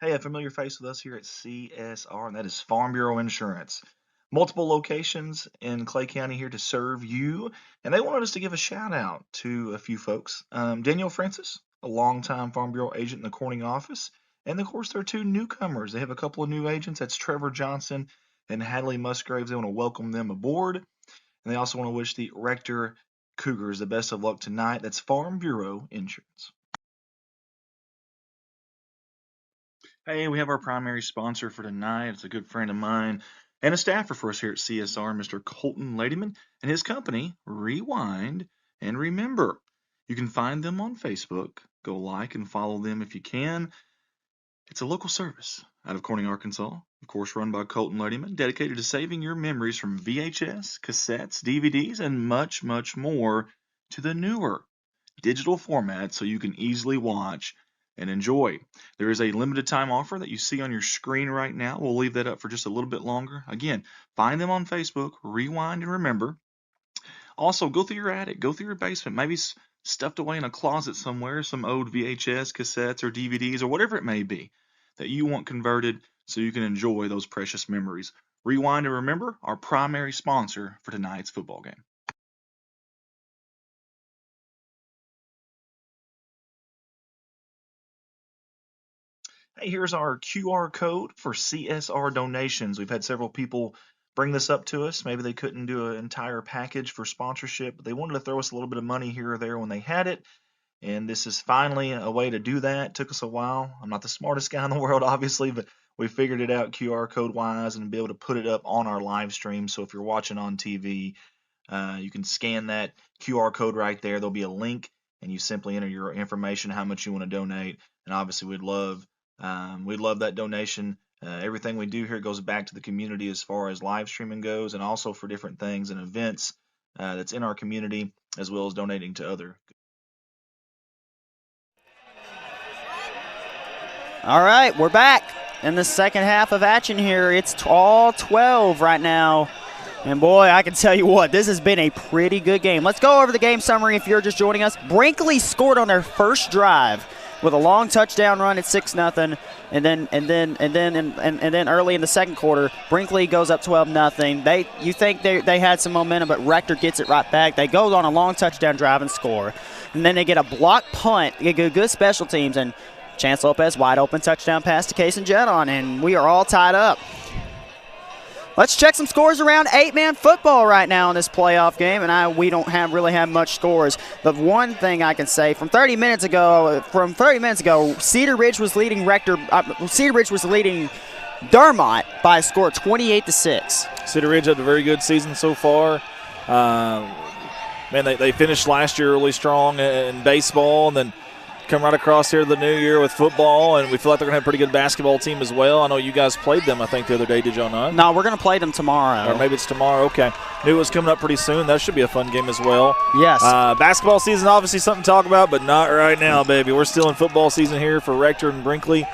Hey, a familiar face with us here at CSR, and that is Farm Bureau Insurance. Multiple locations in Clay County here to serve you, and they wanted us to give a shout out to a few folks. Daniel Francis, a longtime Farm Bureau agent in the Corning office, and of course there are 2 newcomers. They have a couple of new agents. That's Trevor Johnson and Hadley Musgraves. They want to welcome them aboard, and they also want to wish the Rector Cougars the best of luck tonight. That's Farm Bureau Insurance. Hey, we have our primary sponsor for tonight. It's a good friend of mine and a staffer for us here at CSR, Mr. Colton Ladyman, and his company, Rewind and Remember. You can find them on Facebook. Go like and follow them if you can. It's a local service out of Corning, Arkansas, of course run by Colton Ladyman, dedicated to saving your memories from VHS, cassettes, DVDs, and much, much more to the newer digital format so you can easily watch and enjoy. There is a limited time offer that you see on your screen right now. We'll leave that up for just a little bit longer. Again, find them on Facebook, Rewind and Remember. Also, go through your attic, go through your basement, maybe stuffed away in a closet somewhere, some old VHS, cassettes, or DVDs, or whatever it may be that you want converted so you can enjoy those precious memories. Rewind and Remember, our primary sponsor for tonight's football game. Hey, here's our QR code for CSR donations. We've had several people bring this up to us. Maybe they couldn't do an entire package for sponsorship, but they wanted to throw us a little bit of money here or there when they had it. And this is finally a way to do that. It took us a while. I'm not the smartest guy in the world, obviously, but we figured it out QR code wise and be able to put it up on our live stream. So if you're watching on TV, you can scan that QR code right there. There'll be a link, and you simply enter your information, how much you want to donate. And obviously, we'd love that donation. Everything we do here goes back to the community as far as live streaming goes, and also for different things and events that's in our community, as well as donating to other. All right, we're back in the second half of action here. It's all 12 right now. And boy, I can tell you what, this has been a pretty good game. Let's go over the game summary if you're just joining us. Brinkley scored on their first drive with a long touchdown run at 6-0, and then early in the second quarter, Brinkley goes up 12-0. You think they had some momentum, but Rector gets it right back. They go on a long touchdown drive and score, and then they get a block punt. They get good special teams, and Chance Lopez wide open touchdown pass to Case and Jedon, and we are all tied up. Let's check some scores around 8-man football right now in this playoff game, and we don't really have much scores. The one thing I can say from 30 minutes ago, Cedar Ridge was leading Dermott by a score of 28-6. Cedar Ridge had a very good season so far. man, they finished last year really strong in baseball, and then come right across here to the new year with football, and we feel like they're going to have a pretty good basketball team as well. I know you guys played them, I think, the other day. Did y'all not? No, we're going to play them tomorrow. Or maybe it's tomorrow. Okay. Knew it was coming up pretty soon. That should be a fun game as well. Yes. Basketball season, obviously something to talk about, but not right now, baby. We're still in football season here for Rector and Brinkley,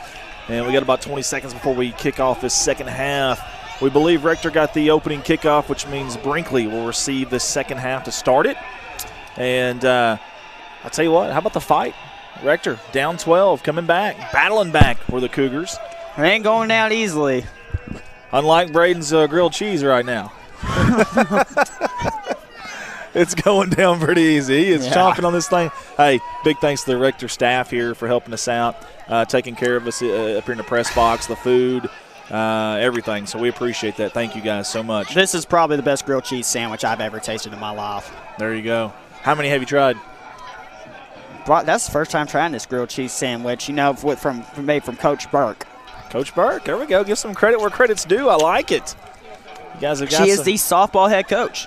and we got about 20 seconds before we kick off this second half. We believe Rector got the opening kickoff, which means Brinkley will receive the second half to start it. And I'll tell you what, how about the fight? Rector down 12, coming back, battling back for the Cougars. It ain't going down easily. Unlike Braden's grilled cheese right now. It's going down pretty easy. He is chomping on this thing. Hey, big thanks to the Rector staff here for helping us out, taking care of us up here in the press box, the food, everything. So we appreciate that. Thank you guys so much. This is probably the best grilled cheese sandwich I've ever tasted in my life. There you go. How many have you tried? That's the first time trying this grilled cheese sandwich, made from Coach Burke. Coach Burke, there we go. Give some credit where credit's due. I like it. You guys have got She is the softball head coach.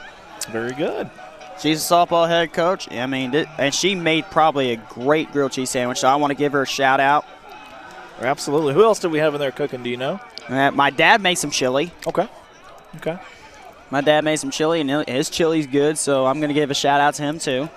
Very good. She's a softball head coach. I mean, and she made probably a great grilled cheese sandwich, so I want to give her a shout-out. Absolutely. Who else do we have in there cooking, do you know? My dad made some chili. Okay. My dad made some chili, and his chili's good, so I'm going to give a shout-out to him, too.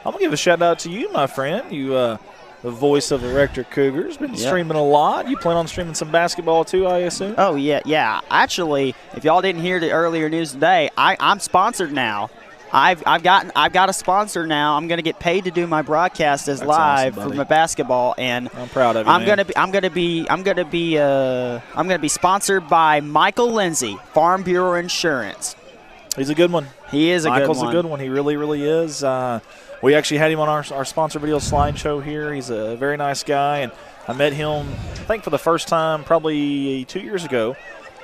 I'm going to give a shout-out to you, my friend. You, the voice of the Rector Cougars, been streaming a lot. You plan on streaming some basketball, too, I assume? Oh, yeah. Actually, if y'all didn't hear the earlier news today, I'm sponsored now. I've got a sponsor now. I'm going to get paid to do my broadcast as live awesome, for my basketball, and I'm proud of you. I'm going to be sponsored by Michael Lindsay, Farm Bureau Insurance. He's a good one. He is a good one. Michael's a good one. He really, really is. We actually had him on our sponsor video slideshow here. He's a very nice guy, and I met him, I think, for the first time probably 2 years ago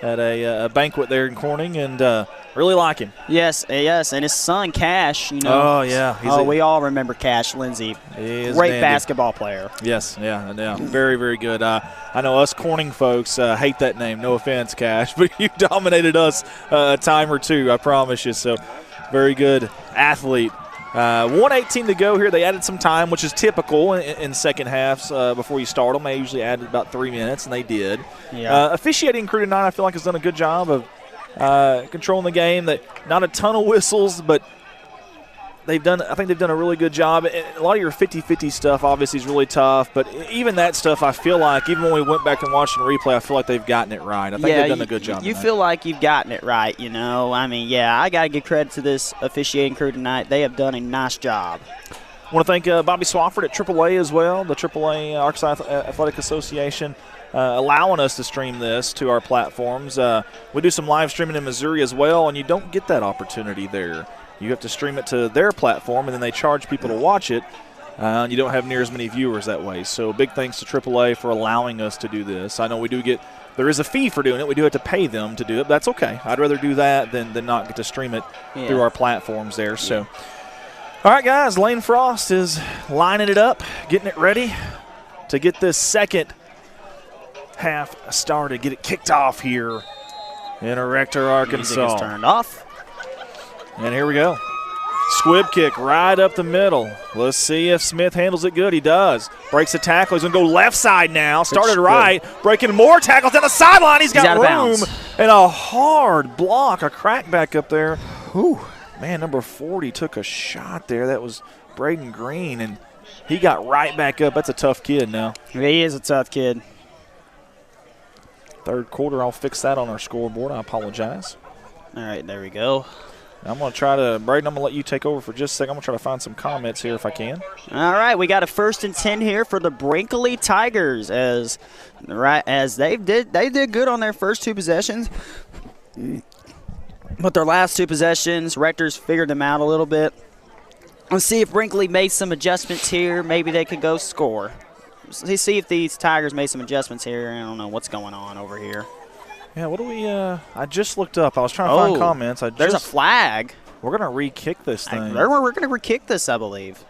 at a banquet there in Corning, and really like him. Yes, and his son Cash. Oh yeah. We all remember Cash Lindsay. He is great dandy. Basketball player. Yes, yeah, very, very good. I know us Corning folks hate that name. No offense, Cash, but you dominated us a time or two, I promise you. So, very good athlete. 1:18 to go here. They added some time, which is typical in second halves before you start them. They usually add about 3 minutes, and they did. Yeah. Officiating crew tonight, I feel like, has done a good job of controlling the game. Not a ton of whistles, but I think they've done a really good job. A lot of your 50-50 stuff obviously is really tough, but even that stuff, I feel like, even when we went back and watched the replay, I feel like they've gotten it right. I think they've done a good job. You feel like you've gotten it right, I mean, I got to give credit to this officiating crew tonight. They have done a nice job. I want to thank Bobby Swafford at AAA as well, the AAA Arkansas Athletic Association, allowing us to stream this to our platforms. We do some live streaming in Missouri as well, and you don't get that opportunity there. You have to stream it to their platform, and then they charge people to watch it, and you don't have near as many viewers that way. So big thanks to AAA for allowing us to do this. I know there is a fee for doing it. We do have to pay them to do it, but that's okay. I'd rather do that than not get to stream it through our platforms there. So, all right, guys, Lane Frost is lining it up, getting it ready to get this second half started, get it kicked off here in Rector, Arkansas. Music is turned off. And here we go. Squib kick right up the middle. Let's see if Smith handles it good. He does. Breaks the tackle. He's going to go left side now. Started right. Breaking more tackles down the sideline. He's got room. And a hard block. A crackback up there. Whew. Man, number 40 took a shot there. That was Braden Green, and he got right back up. That's a tough kid now. He is a tough kid. Third quarter, I'll fix that on our scoreboard. I apologize. All right, there we go. I'm going to try to, Braden, I'm going to let you take over for just a second. I'm going to try to find some comments here if I can. All right, we got a 1st and 10 here for the Brinkley Tigers as they did good on their first 2 possessions. But their last 2 possessions, Rector's figured them out a little bit. Let's see if Brinkley made some adjustments here. Maybe they could go score. Let's see if these Tigers made some adjustments here. I don't know what's going on over here. Yeah, what do we I just looked up. I was trying to find comments. There's a flag. We're going to re-kick this thing. We're going to re-kick this, I believe.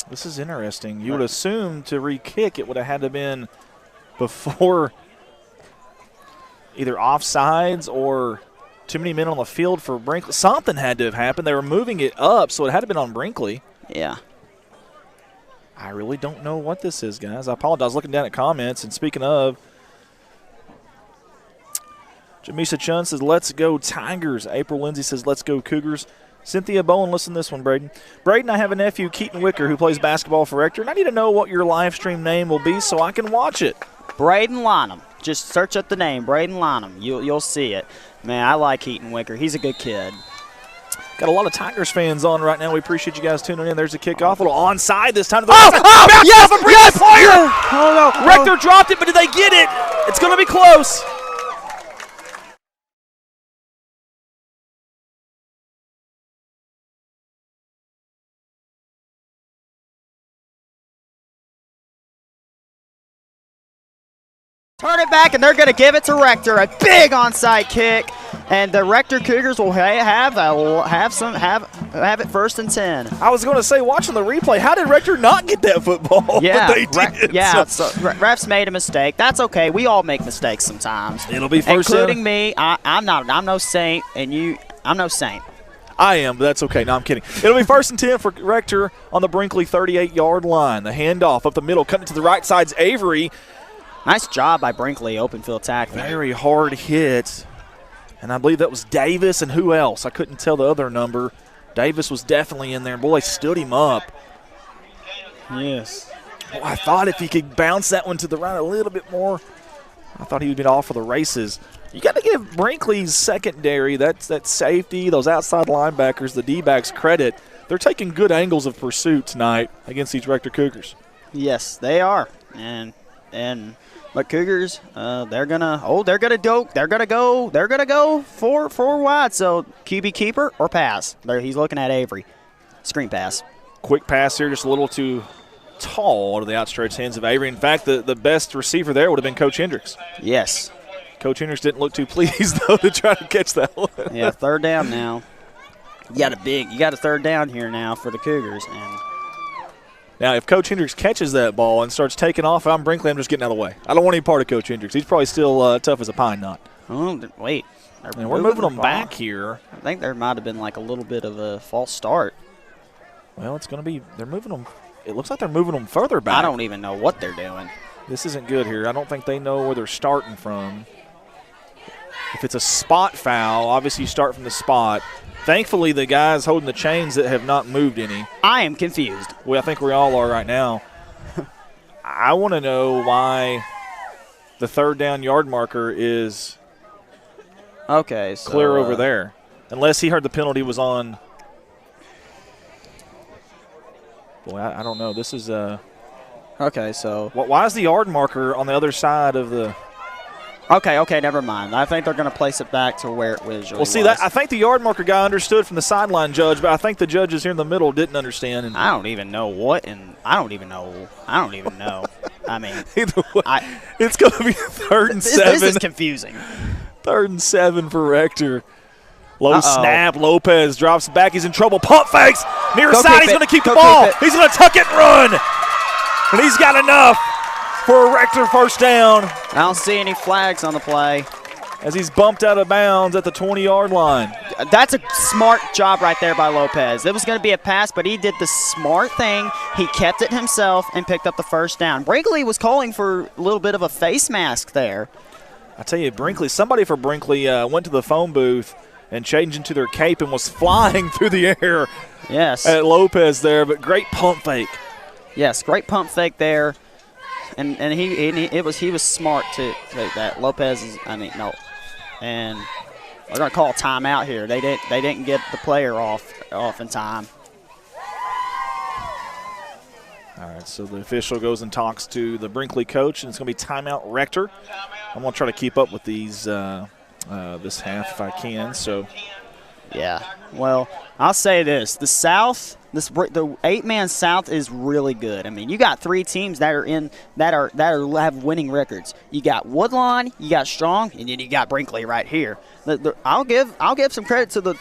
This is interesting. You would assume to re-kick it would have had to have been before either offsides or Too many men on the field for Brinkley. Something had to have happened. They were moving it up, so it had to have been on Brinkley. Yeah. I really don't know what this is, guys. I apologize. Looking down at comments, and speaking of, Jamisa Chun says, let's go Tigers. April Lindsay says, let's go Cougars. Cynthia Bowen, listen to this one, Braden. Braden, I have a nephew, Keaton Wicker, who plays basketball for Rector, and I need to know what your live stream name will be so I can watch it. Braden Lynham. Just search up the name, Braden Lynham. You'll see it. Man, I like Keaton Wicker. He's a good kid. Got a lot of Tigers fans on right now. We appreciate you guys tuning in. There's a kickoff. A little onside this time. To the Yes! Player! Yeah. Oh, no. Rector dropped it, but did they get it? It's going to be close. Turn it back, and they're going to give it to Rector. A big onside kick, and the Rector Cougars will have it 1st and 10. I was going to say, watching the replay, how did Rector not get that football? Yeah, but they did. So refs made a mistake. That's okay. We all make mistakes sometimes. It'll be first including down. Me. I'm no saint, and you. I'm no saint. I am, but that's okay. No, I'm kidding. It'll be 1st and 10 for Rector on the Brinkley 38-yard line. The handoff up the middle, cutting to the right side's Avery. Nice job by Brinkley, open field tackling. Very hard hit. And I believe that was Davis and who else? I couldn't tell the other number. Davis was definitely in there. Boy, stood him up. Yes. Oh, I thought if he could bounce that one to the right a little bit more, I thought he would be off for the races. You got to give Brinkley's secondary, that safety, those outside linebackers, the D-backs credit. They're taking good angles of pursuit tonight against these Rector Cougars. Yes, they are. But Cougars, they're gonna go four wide. So QB keeper or pass. He's looking at Avery. Screen pass. Quick pass here, just a little too tall to the outstretched hands of Avery. In fact, the best receiver there would have been Coach Hendricks. Yes. Coach Hendricks didn't look too pleased though to try to catch that one. Yeah, 3rd down now. You got a 3rd down here now for the Cougars. And now, if Coach Hendricks catches that ball and starts taking off, I'm Brinkley, I'm just getting out of the way. I don't want any part of Coach Hendricks. He's probably still tough as a pine knot. Oh, wait. And we're moving them back here. I think there might have been like a little bit of a false start. Well, it's going to be – they're moving them – it looks like they're moving them further back. I don't even know what they're doing. This isn't good here. I don't think they know where they're starting from. If it's a spot foul, obviously you start from the spot. Thankfully, the guys holding the chains that have not moved any. I am confused. Well, I think we all are right now. I want to know why the 3rd down yard marker is so clear over there. Unless he heard the penalty was on. Boy, I don't know. This is okay, so why is the yard marker on the other side of the? Okay, never mind. I think they're going to place it back to where it was. Well, see, that I think the yard marker guy understood from the sideline judge, but I think the judges here in the middle didn't understand. And I don't even know what, and I don't even know. I mean, either way, it's going to be 3rd and 7. This is confusing. 3rd and 7 for Rector. Low snap. Lopez drops back. He's in trouble. Pump fakes. Near side. He's going to keep the ball. He's going to tuck it and run. And he's got enough for a Rector 1st down. I don't see any flags on the play. As he's bumped out of bounds at the 20-yard line. That's a smart job right there by Lopez. It was going to be a pass, but he did the smart thing. He kept it himself and picked up the 1st down. Brinkley was calling for a little bit of a face mask there. I tell you, somebody for Brinkley went to the phone booth and changed into their cape and was flying through the air. Yes. At Lopez there, but great pump fake. Yes, great pump fake there. And he was smart to take that. Lopez is no. And we're gonna call a timeout here. They didn't get the player off in time. All right, so the official goes and talks to the Brinkley coach, and it's gonna be timeout Rector. I'm gonna try to keep up with these this half if I can. So yeah. Well, I'll say this: the South. The 8-man South is really good. I mean, you got 3 teams that have winning records. You got Woodlawn, you got Strong, and then you got Brinkley right here. I'll give some credit to the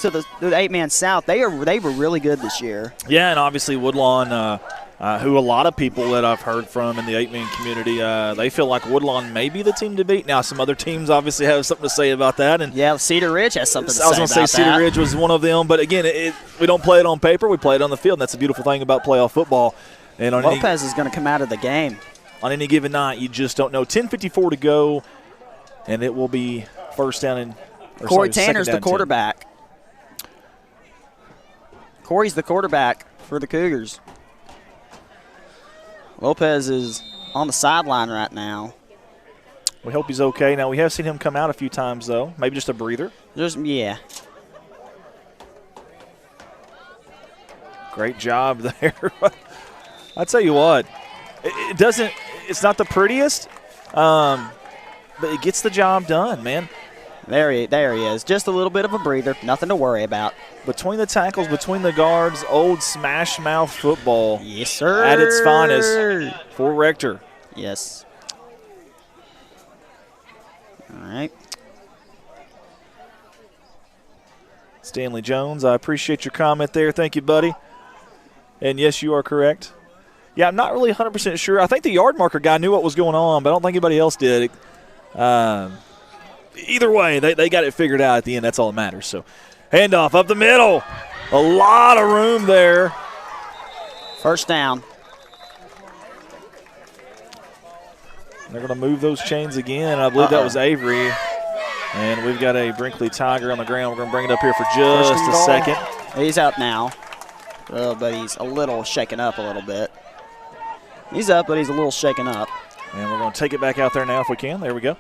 8-man South. They were really good this year. Yeah, and obviously Woodlawn who a lot of people that I've heard from in the 8-man community, they feel like Woodlawn may be the team to beat. Now, some other teams obviously have something to say about that. And yeah, Cedar Ridge has something to say about that. I was going to say Cedar Ridge was one of them. But, again, we don't play it on paper. We play it on the field, and that's a beautiful thing about playoff football. And on Lopez is going to come out of the game. On any given night, you just don't know. 10:54 to go, and it will be first down and Corey Tanner's the quarterback. Corey's the quarterback for the Cougars. Lopez is on the sideline right now. We hope he's okay. Now, we have seen him come out a few times, though. Maybe just a breather. Yeah. Great job there. I tell you what, it's not the prettiest, but it gets the job done, man. There he is. Just a little bit of a breather. Nothing to worry about. Between the tackles, between the guards, old smash mouth football. Yes, sir. At its finest for Rector. Yes. All right. Stanley Jones, I appreciate your comment there. Thank you, buddy. And yes, you are correct. Yeah, I'm not really 100% sure. I think the yard marker guy knew what was going on, but I don't think anybody else did. Either way, they got it figured out at the end. That's all that matters. So, handoff up the middle. A lot of room there. First down. They're going to move those chains again. I believe that was Avery. And we've got a Brinkley Tiger on the ground. We're going to bring it up here for just a second. He's out now. But he's a little shaken up a little bit. He's up, but he's a little shaken up. And we're going to take it back out there now if we can. There we go.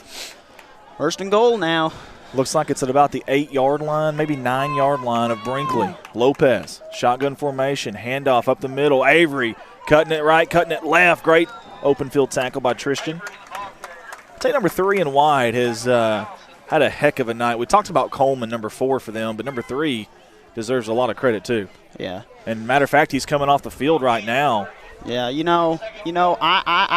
First and goal now. Looks like it's at about the 8-yard line, maybe 9-yard line of Brinkley. Lopez, shotgun formation, handoff up the middle. Avery cutting it right, cutting it left. Great open field tackle by Tristan. I'll take number 3 and wide has had a heck of a night. We talked about Coleman, number 4 for them, but number 3 deserves a lot of credit too. Yeah. And matter of fact, he's coming off the field right now. Yeah, I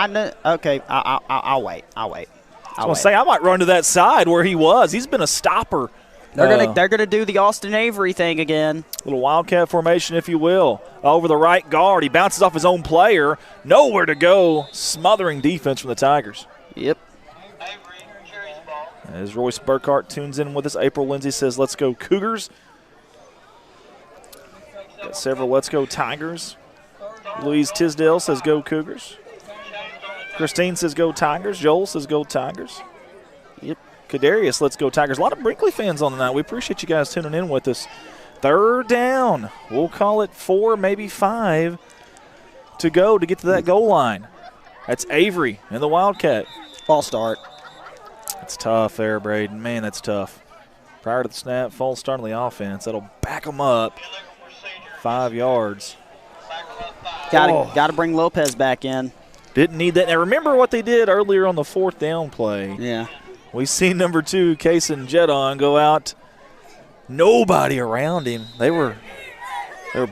know. Okay, I'll wait. I was going to say, I might run to that side where he was. He's been a stopper. They're gonna do the Austin Avery thing again. Little wildcat formation, if you will. Over the right guard. He bounces off his own player. Nowhere to go. Smothering defense from the Tigers. Yep. As Royce Burkhart tunes in with us, April Lindsay says, let's go Cougars. Got several let's go Tigers. Louise Tisdale says go Cougars. Christine says go Tigers. Joel says go Tigers. Yep. Kadarius, let's go Tigers. A lot of Brinkley fans on tonight. We appreciate you guys tuning in with us. Third down. We'll call it 4, maybe 5 to go to get to that goal line. That's Avery and the Wildcat. False start. That's tough there, Braden. Man, that's tough. Prior to the snap, false start on the offense. That'll back them up 5 yards. Got to bring Lopez back in. Didn't need that. Now, remember what they did earlier on the 4th down play. Yeah. We seen number 2, Kaysen Jedon, go out. Nobody around him. They were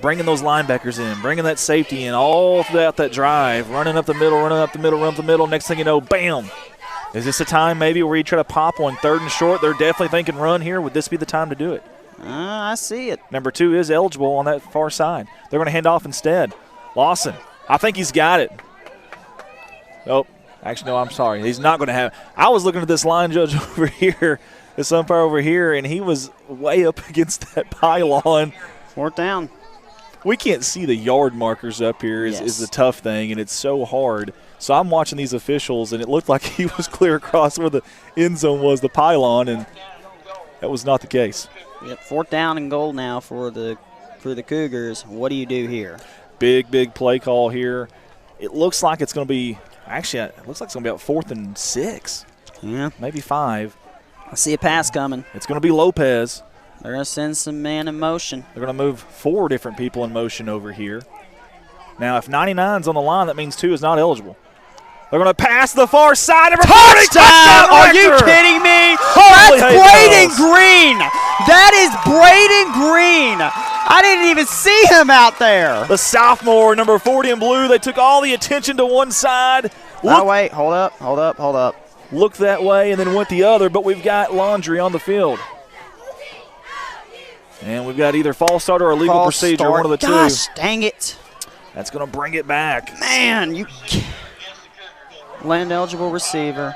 bringing those linebackers in, bringing that safety in all throughout that drive, running up the middle, running up the middle, running up the middle. Next thing you know, bam. Is this a time maybe where you try to pop on 3rd and short? They're definitely thinking run here. Would this be the time to do it? I see it. Number 2 is eligible on that far side. They're going to hand off instead. Lawson, I think he's got it. Oh, actually, no, I'm sorry. He's not going to have it. I was looking at this line judge over here, this umpire over here, and he was way up against that pylon. 4th down. We can't see the yard markers up here is the tough thing, and it's so hard. So I'm watching these officials, and it looked like he was clear across where the end zone was, the pylon, and that was not the case. Yep, 4th down and goal now for the Cougars. What do you do here? Big play call here. It looks like it's going to be – actually, it looks like it's going to be about 4th and 6. Yeah. Maybe 5. I see a pass coming. It's going to be Lopez. They're going to send some man in motion. They're going to move 4 different people in motion over here. Now, if 99's on the line, that means 2 is not eligible. They're going to pass the far side. Touchdown! Are you kidding me? That's Braden Green. That is Braden Green. I didn't even see him out there. The sophomore, number 40 in blue, they took all the attention to one side. Oh, wait. Hold up. Looked that way and then went the other, but we've got Laundry on the field. And we've got either false start or illegal procedure, one of the two. Gosh, dang it. That's going to bring it back. Man, you land-eligible receiver.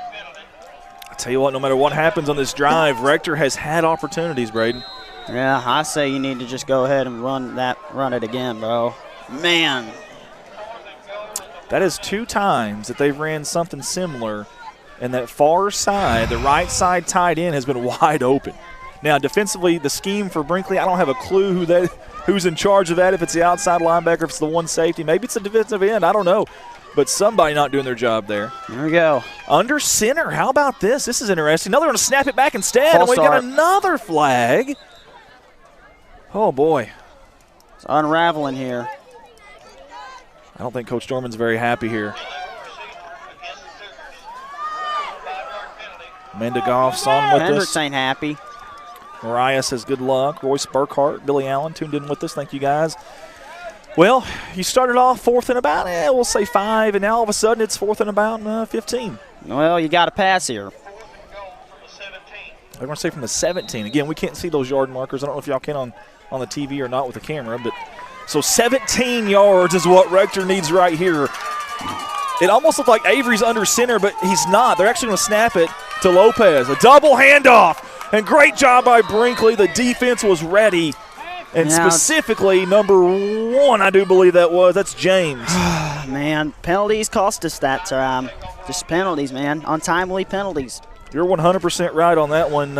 I tell you what, no matter what happens on this drive, Rector has had opportunities, Braden. Yeah, I say you need to just go ahead and run it again, bro. Man. That is 2 times that they've ran something similar, and that far side, the right side tight end, has been wide open. Now, defensively, the scheme for Brinkley, I don't have a clue who's in charge of that, if it's the outside linebacker, if it's the one safety. Maybe it's a defensive end, I don't know. But somebody not doing their job there. Here we go. Under center, how about this? This is interesting. Now they're going to snap it back instead, and we got another flag. Oh, boy. It's unraveling here. I don't think Coach Dorman's very happy here. Amanda Goff's on with Hendricks us. ain't happy. Mariah says good luck. Royce Burkhart, Billy Allen tuned in with us. Thank you, guys. Well, you started off 4th and about, we'll say 5, and now all of a sudden it's 4th and about 15. Well, you got to pass here. They're going to say from the 17. Again, we can't see those yard markers. I don't know if y'all can on the TV or not with the camera, but so 17 yards is what Rector needs right here. It almost looked like Avery's under center, but he's not. They're actually going to snap it to Lopez. A double handoff, and great job by Brinkley. The defense was ready, and specifically number 1, I do believe that's James. Man, penalties cost us that time. Just penalties, man. Untimely penalties. You're 100% right on that one,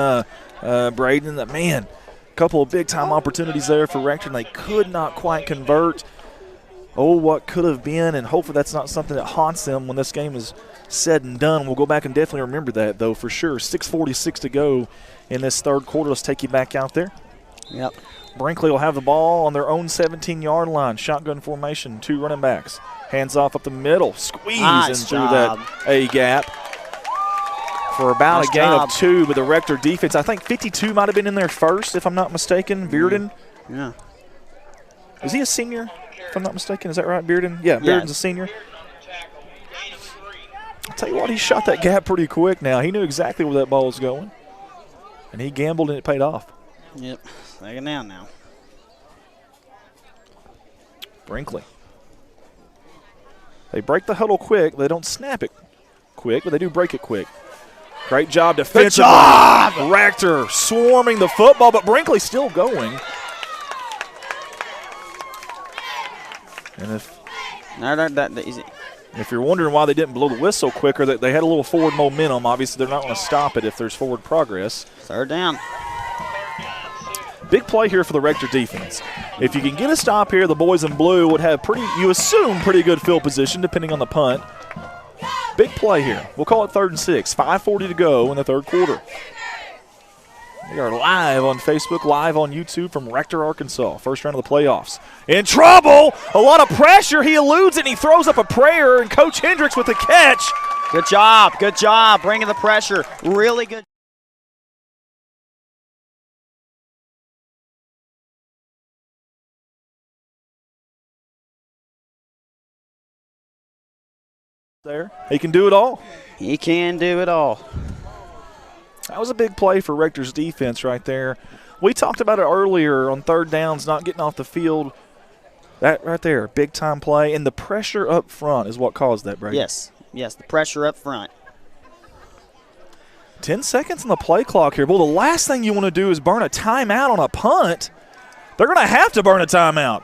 Braden. Man, a couple of big-time opportunities there for Rector, and they could not quite convert. Oh, what could have been, and hopefully that's not something that haunts them when this game is said and done. We'll go back and definitely remember that, though, for sure. 6:46 to go in this third quarter. Let's take you back out there. Yep. Brinkley will have the ball on their own 17-yard line. Shotgun formation, 2 running backs. Hands off up the middle. Squeezing through that A gap for about a gain of 2. But the Rector defense, I think 52 might have been in there first, if I'm not mistaken. Bearden. Yeah. Is he a senior, if I'm not mistaken? Is that right, Bearden? Yeah, Bearden's a senior. I'll tell you what, he shot that gap pretty quick now. He knew exactly where that ball was going. And he gambled, and it paid off. Yep. Second down now. Brinkley. They break the huddle quick. They don't snap it quick, but they do break it quick. Great job defensively. Good job! Rector swarming the football, but Brinkley still going. And if you're wondering why they didn't blow the whistle quicker, they had a little forward momentum. Obviously, they're not going to stop it if there's forward progress. Third down. Big play here for the Rector defense. If you can get a stop here, the boys in blue would have pretty good field position depending on the punt. Big play here. We'll call it 3rd and 6. 5:40 to go in the third quarter. We are live on Facebook, live on YouTube from Rector, Arkansas. First round of the playoffs. In trouble! A lot of pressure. He eludes it, and he throws up a prayer, and Coach Hendricks with the catch. Good job. Good job. Bringing the pressure. Really good. There. He can do it all. He can do it all. That was a big play for Rector's defense right there. We talked about it earlier on third downs, not getting off the field. That right there, big-time play. And the pressure up front is what caused that, Brady. Yes, the pressure up front. 10 seconds on the play clock here. Well, the last thing you want to do is burn a timeout on a punt. They're going to have to burn a timeout.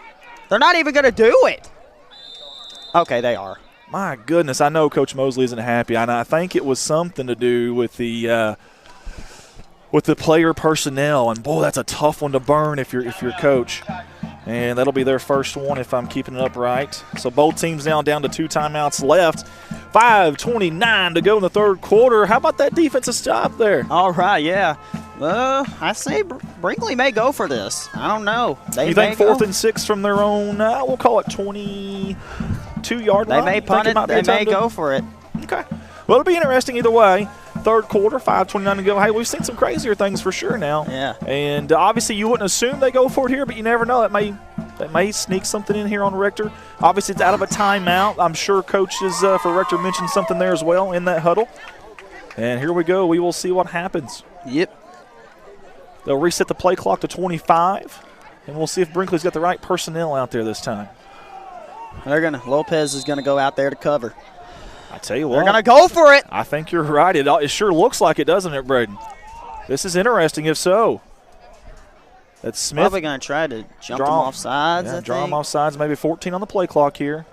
They're not even going to do it. Okay, they are. My goodness, I know Coach Mosley isn't happy, and I think it was something to do with the player personnel. And boy, that's a tough one to burn if you're coach. And that'll be their first one if I'm keeping it up right. So both teams now down to 2 timeouts left. 5:29 to go in the third quarter. How about that defensive stop there? All right, yeah. I say Brinkley may go for this. I don't know. You think 4th and 6 from their own, we'll call it 22-yard line? They may punt it. They may go for it. Okay. Well, it'll be interesting either way. Third quarter, 5:29 to go. Hey, we've seen some crazier things for sure now. Yeah. And obviously you wouldn't assume they go for it here, but you never know. That may sneak something in here on Rector. Obviously it's out of a timeout. I'm sure coaches for Rector mentioned something there as well in that huddle. And here we go. We will see what happens. Yep. They'll reset the play clock to 25, and we'll see if Brinkley's got the right personnel out there this time. Lopez is gonna go out there to cover. I tell you what. They're gonna go for it. I think you're right. It sure looks like it, doesn't it, Braden? This is interesting if so. That's Smith. Probably gonna try to jump them off sides. Yeah, I draw think. them off sides, maybe 14 on the play clock here.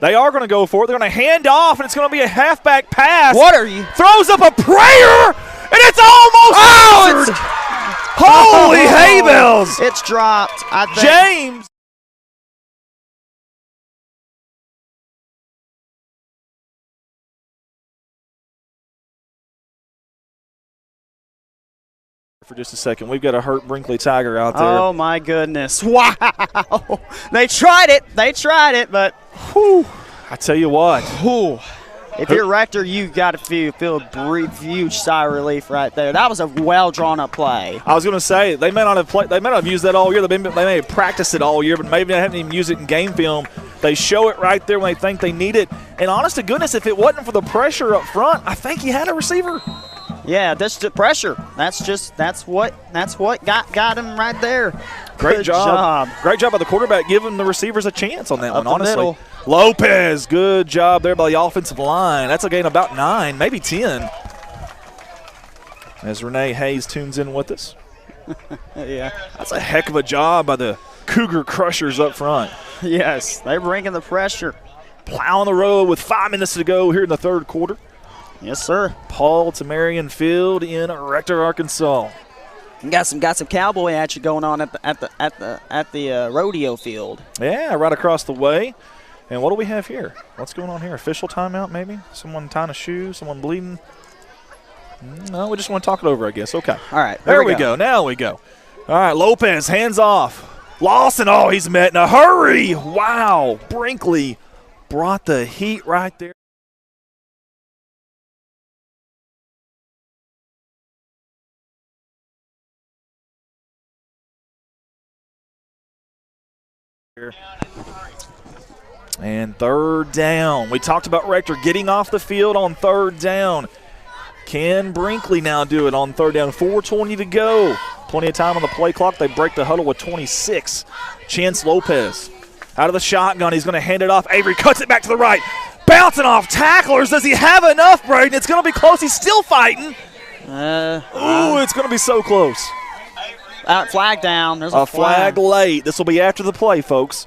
They are going to go for it. They're going to hand off, and it's going to be a halfback pass. What are you? Throws up a prayer, and it's almost answered. Holy hay bells. It's dropped. I think. James. For just a second, we've got a hurt Brinkley Tiger out there. Oh my goodness! Wow! They tried it, but whew, I tell you what. Whew. If you're Rector, you got to feel a huge sigh of relief right there. That was a well drawn up play. I was going to say they may not have used that all year. They may have practiced it all year, but maybe they haven't even used it in game film. They show it right there when they think they need it. And honest to goodness, if it wasn't for the pressure up front, I think he had a receiver. Yeah, that's the pressure. That's what got him right there. Great job. Great job by the quarterback giving the receivers a chance on that one, honestly. Middle. Lopez, good job there by the offensive line. That's a gain of about 9, maybe 10. As Renee Hayes tunes in with us. Yeah. That's a heck of a job by the Cougar Crushers up front. Yes, they're bringing the pressure. Plowing the road with 5 minutes to go here in the third quarter. Yes, sir. Paul Tamarian Field in Rector, Arkansas. Got some cowboy action going on at the rodeo field. Yeah, right across the way. And what do we have here? What's going on here? Official timeout, maybe? Someone tying a shoe? Someone bleeding? No, we just want to talk it over, I guess. Okay. All right. There we go. Now we go. All right, Lopez, hands off. Lawson, he's met in a hurry. Wow. Brinkley brought the heat right there. And third down. We talked about Rector getting off the field on third down. Can Brinkley now do it on third down? 4:20 to go. Plenty of time on the play clock. They break the huddle with 26. Chance Lopez out of the shotgun. He's going to hand it off. Avery cuts it back to the right. Bouncing off tacklers. Does he have enough, Braden? It's going to be close. He's still fighting. Ooh, it's going to be so close. Flag down. There's a flag late. This will be after the play, folks.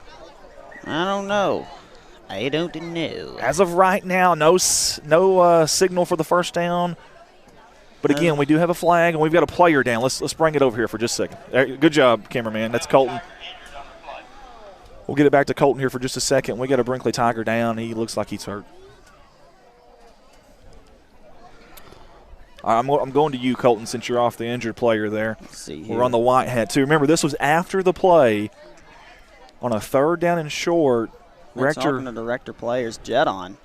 I don't know. As of right now, no signal for the first down. But again, we do have a flag, and we've got a player down. Let's bring it over here for just a second. Good job, cameraman. That's Colton. We'll get it back to Colton here for just a second. We got a Brinkley Tiger down. He looks like he's hurt. I'm going to you, Colton, since you're off the injured player there. Let's see here. We're on the white hat, too. Remember, this was after the play on a third down and short. Rector talking to the Rector players. Jet on.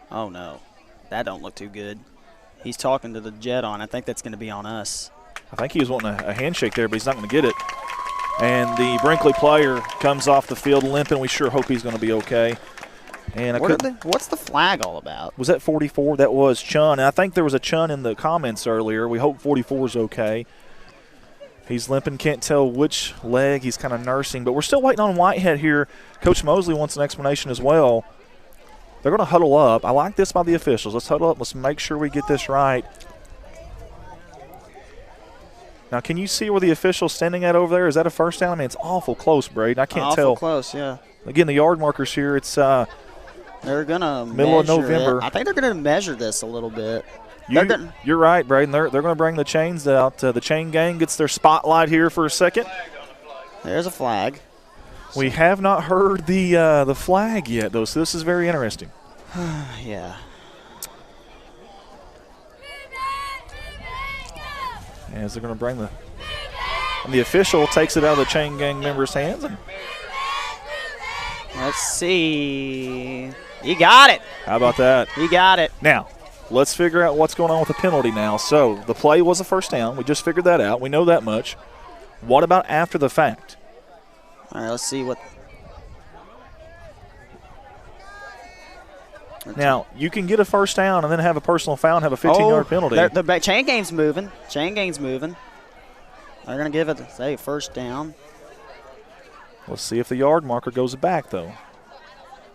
Oh, no. That don't look too good. He's talking to the jet on. I think that's going to be on us. I think he was wanting a handshake there, but he's not going to get it. And the Brinkley player comes off the field limping. We sure hope he's going to be okay. And what's the flag all about? Was that 44? That was Chun. And I think there was a Chun in the comments earlier. We hope 44 is okay. He's limping, can't tell which leg he's kind of nursing. But we're still waiting on Whitehead here. Coach Mosley wants an explanation as well. They're going to huddle up. I like this by the officials. Let's huddle up. Let's make sure we get this right. Now, can you see where the official's standing at over there? Is that a first down? I mean, it's awful close, Braden. I can't tell. Awful close, yeah. Again, the yard markers here, it's they're going to middle of November. I think they're going to measure this a little bit. You're right, Braden. They're going to bring the chains out. The chain gang gets their spotlight here for a second. There's a flag. We have not heard the flag yet, though, so this is very interesting. Yeah. As they're going to bring the official takes it out of the chain gang members' hands. And let's see. He got it. How about that? He got it. Now, let's figure out what's going on with the penalty now. So the play was a first down. We just figured that out. We know that much. What about after the fact? All right, let's see what. Now, you can get a first down and then have a personal foul and have a 15-yard penalty. The chain gang's moving. Chain gang's moving. They're going to give it, say, first down. Let's see if the yard marker goes back, though.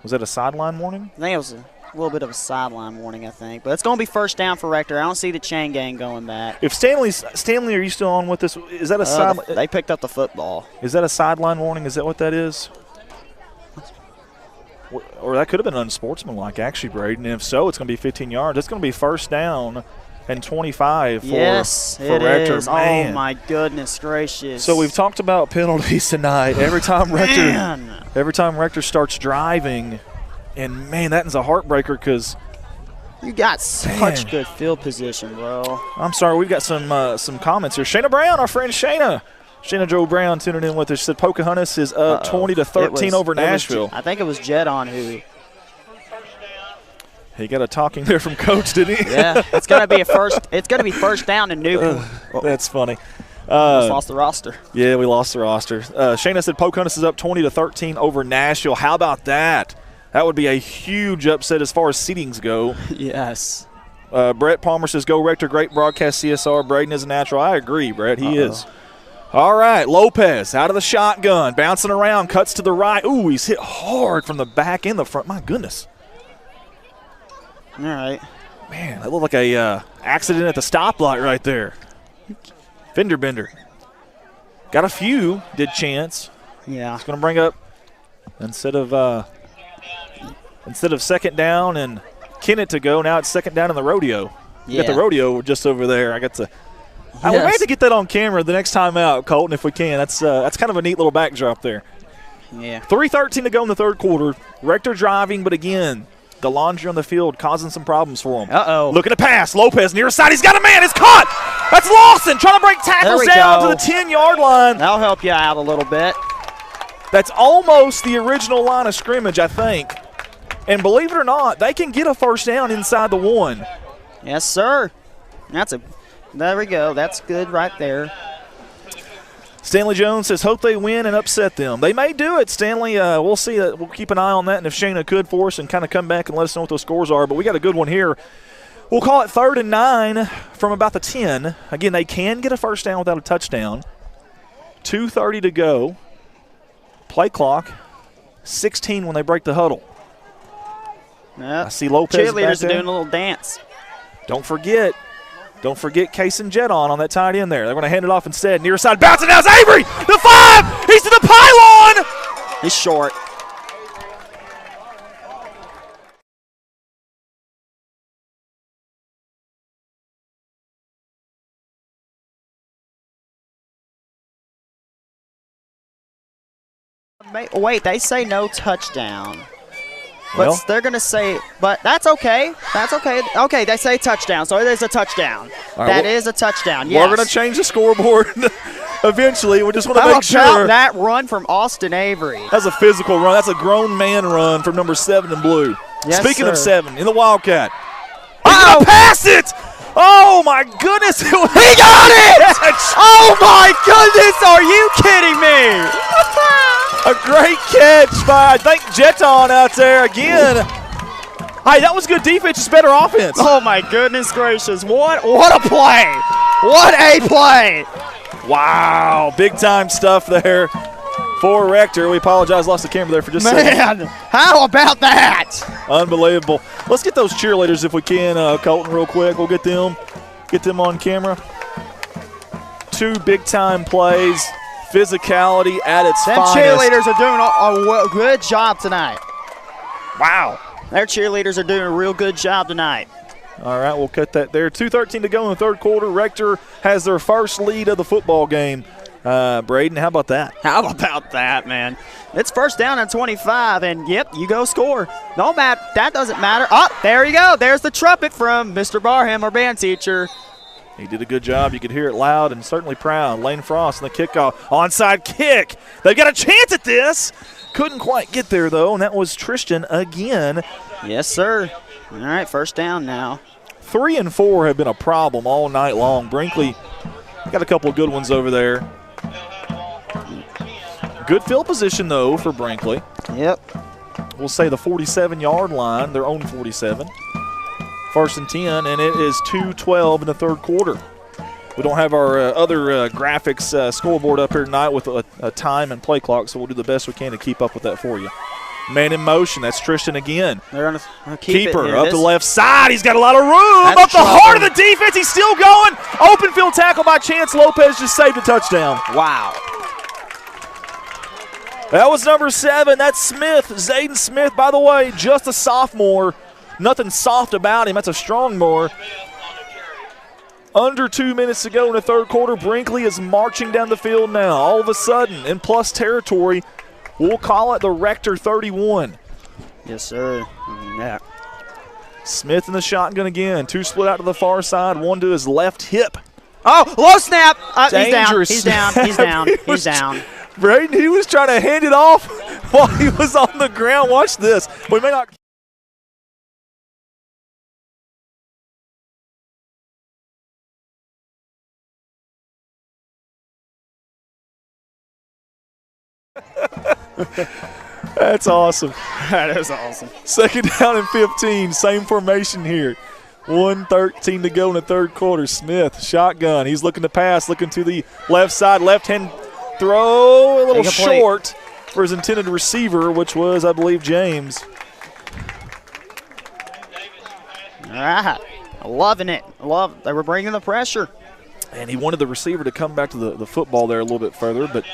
Was that a sideline warning? I think it was a little bit of a sideline warning, I think. But it's going to be first down for Rector. I don't see the chain gang going back. If Stanley, are you still on with us? Is that a sideline? They picked up the football. Is that a sideline warning? Is that what that is? Or that could have been unsportsmanlike, actually, Braden. And if so, it's going to be 15 yards. It's going to be first down and 25 for Rector. Is. Man. Oh, my goodness gracious. So we've talked about penalties tonight. Every time Rector starts driving, and, man, that is a heartbreaker because you got such good field position, bro. I'm sorry. We've got some comments here. Shayna Brown, our friend Shayna Joe Brown tuning in with us, said Pocahontas is up 20-13 over Nashville. I think it was Jedon who. He got a talking there from Coach, didn't he? Yeah, it's gonna be first down in Newport. That's funny. Lost the roster. Yeah, we lost the roster. Shayna said Pocahontas is up 20-13 over Nashville. How about that? That would be a huge upset as far as seedings go. Yes. Brett Palmer says, go Rector, great broadcast CSR. Braden is a natural. I agree, Brett. He is. All right, Lopez out of the shotgun, bouncing around, cuts to the right. Ooh, he's hit hard from the back and the front. My goodness. All right. Man, that looked like a accident at the stoplight right there. Fender bender. Got a few, did Chance. Yeah. It's going to bring up, instead of second down and Kennett to go, now it's second down in the rodeo. Yeah. Got the rodeo just over there. We may have to get that on camera the next time out, Colton, if we can. That's kind of a neat little backdrop there. Yeah. 3:13 to go in the third quarter. Rector driving, but again, the laundry on the field causing some problems for him. Uh-oh. Looking to pass. Lopez near side. He's got a man. It's caught. That's Lawson trying to break tackles down to the 10-yard line. That'll help you out a little bit. That's almost the original line of scrimmage, I think. And believe it or not, they can get a first down inside the 1. Yes, sir. There we go. That's good right there. Stanley Jones says, hope they win and upset them. They may do it, Stanley. We'll see. We'll keep an eye on that, and if Shayna could for us and kind of come back and let us know what those scores are. But we got a good one here. We'll call it 3rd and 9 from about the 10. Again, they can get a first down without a touchdown. 2:30 to go. Play clock. 16 when they break the huddle. Yep. I see Lopez cheerleaders back are there. doing a little dance. Don't forget Case and Jet on that tight end there. They're going to hand it off instead. Near side, bouncing now. It's Avery, the 5. He's to the pylon. He's short. Wait, they say no touchdown. But Well, they're going to say, but that's okay. That's okay. Okay, they say touchdown, so it is a touchdown. All right, That is a touchdown, yes. We're going to change the scoreboard eventually. We just want to How make about sure. that run from Austin Avery? That's a physical run. That's a grown man run from number 7 in blue. Yes, Speaking of sir. 7, in the Wildcat. He's going to pass it. Oh, my goodness. He got it! Oh, my goodness. Are you kidding me? A great catch by, I think, Jeton out there again. Hey, that was good defense. It's better offense. Oh, my goodness gracious. What a play. What a play. Wow, big-time stuff there for Rector. We apologize, lost the camera there for just a second. Man, how about that? Unbelievable. Let's get those cheerleaders if we can, Colton, real quick. We'll get them on camera. 2 big-time plays. Physicality at its finest. Them cheerleaders are doing a good job tonight. Wow. Their cheerleaders are doing a real good job tonight. All right, we'll cut that there. 2:13 to go in the third quarter. Rector has their first lead of the football game. Braden, how about that? How about that, man? It's first down and 25, and, yep, you go score. No matter, that doesn't matter. Oh, there you go. There's the trumpet from Mr. Barham, our band teacher. He did a good job. You could hear it loud and certainly proud. Lane Frost on the kickoff. Onside kick. They've got a chance at this. Couldn't quite get there, though, and that was Tristan again. Yes, sir. All right, first down now. 3 and 4 have been a problem all night long. Brinkley got a couple of good ones over there. Good field position, though, for Brinkley. Yep. We'll say the 47-yard line, their own 47. First and 10, and it is 2:12 in the third quarter. We don't have our other graphics scoreboard up here tonight with a time and play clock, so we'll do the best we can to keep up with that for you. Man in motion. That's Tristan again. They're going to keep Keeper it. up the left side. He's got a lot of room. That's Up the trouble. heart of the defense. He's still going. Open field tackle by Chance Lopez just saved a touchdown. Wow. That was number 7. That's Smith. Zayden Smith, by the way, just a sophomore. Nothing soft about him. That's a strong more. Under 2 minutes to go in the third quarter. Brinkley is marching down the field now. All of a sudden, in plus territory, we'll call it the Rector 31. Yes, sir. Yeah. Smith in the shotgun again. 2 split out to the far side. 1 to his left hip. Oh, low snap. Dangerous He's down. He's down. He's down. Braden, he was trying to hand it off while he was on the ground. Watch this. We may not. That's awesome. That is awesome. Second down and 15. Same formation here. 1:13 to go in the third quarter. Smith, shotgun. He's looking to pass, looking to the left side. Left hand throw, a little Incomplete. short for his intended receiver, which was, I believe, James. All right. Loving it. They were bringing the pressure. And he wanted the receiver to come back to the football there a little bit further, but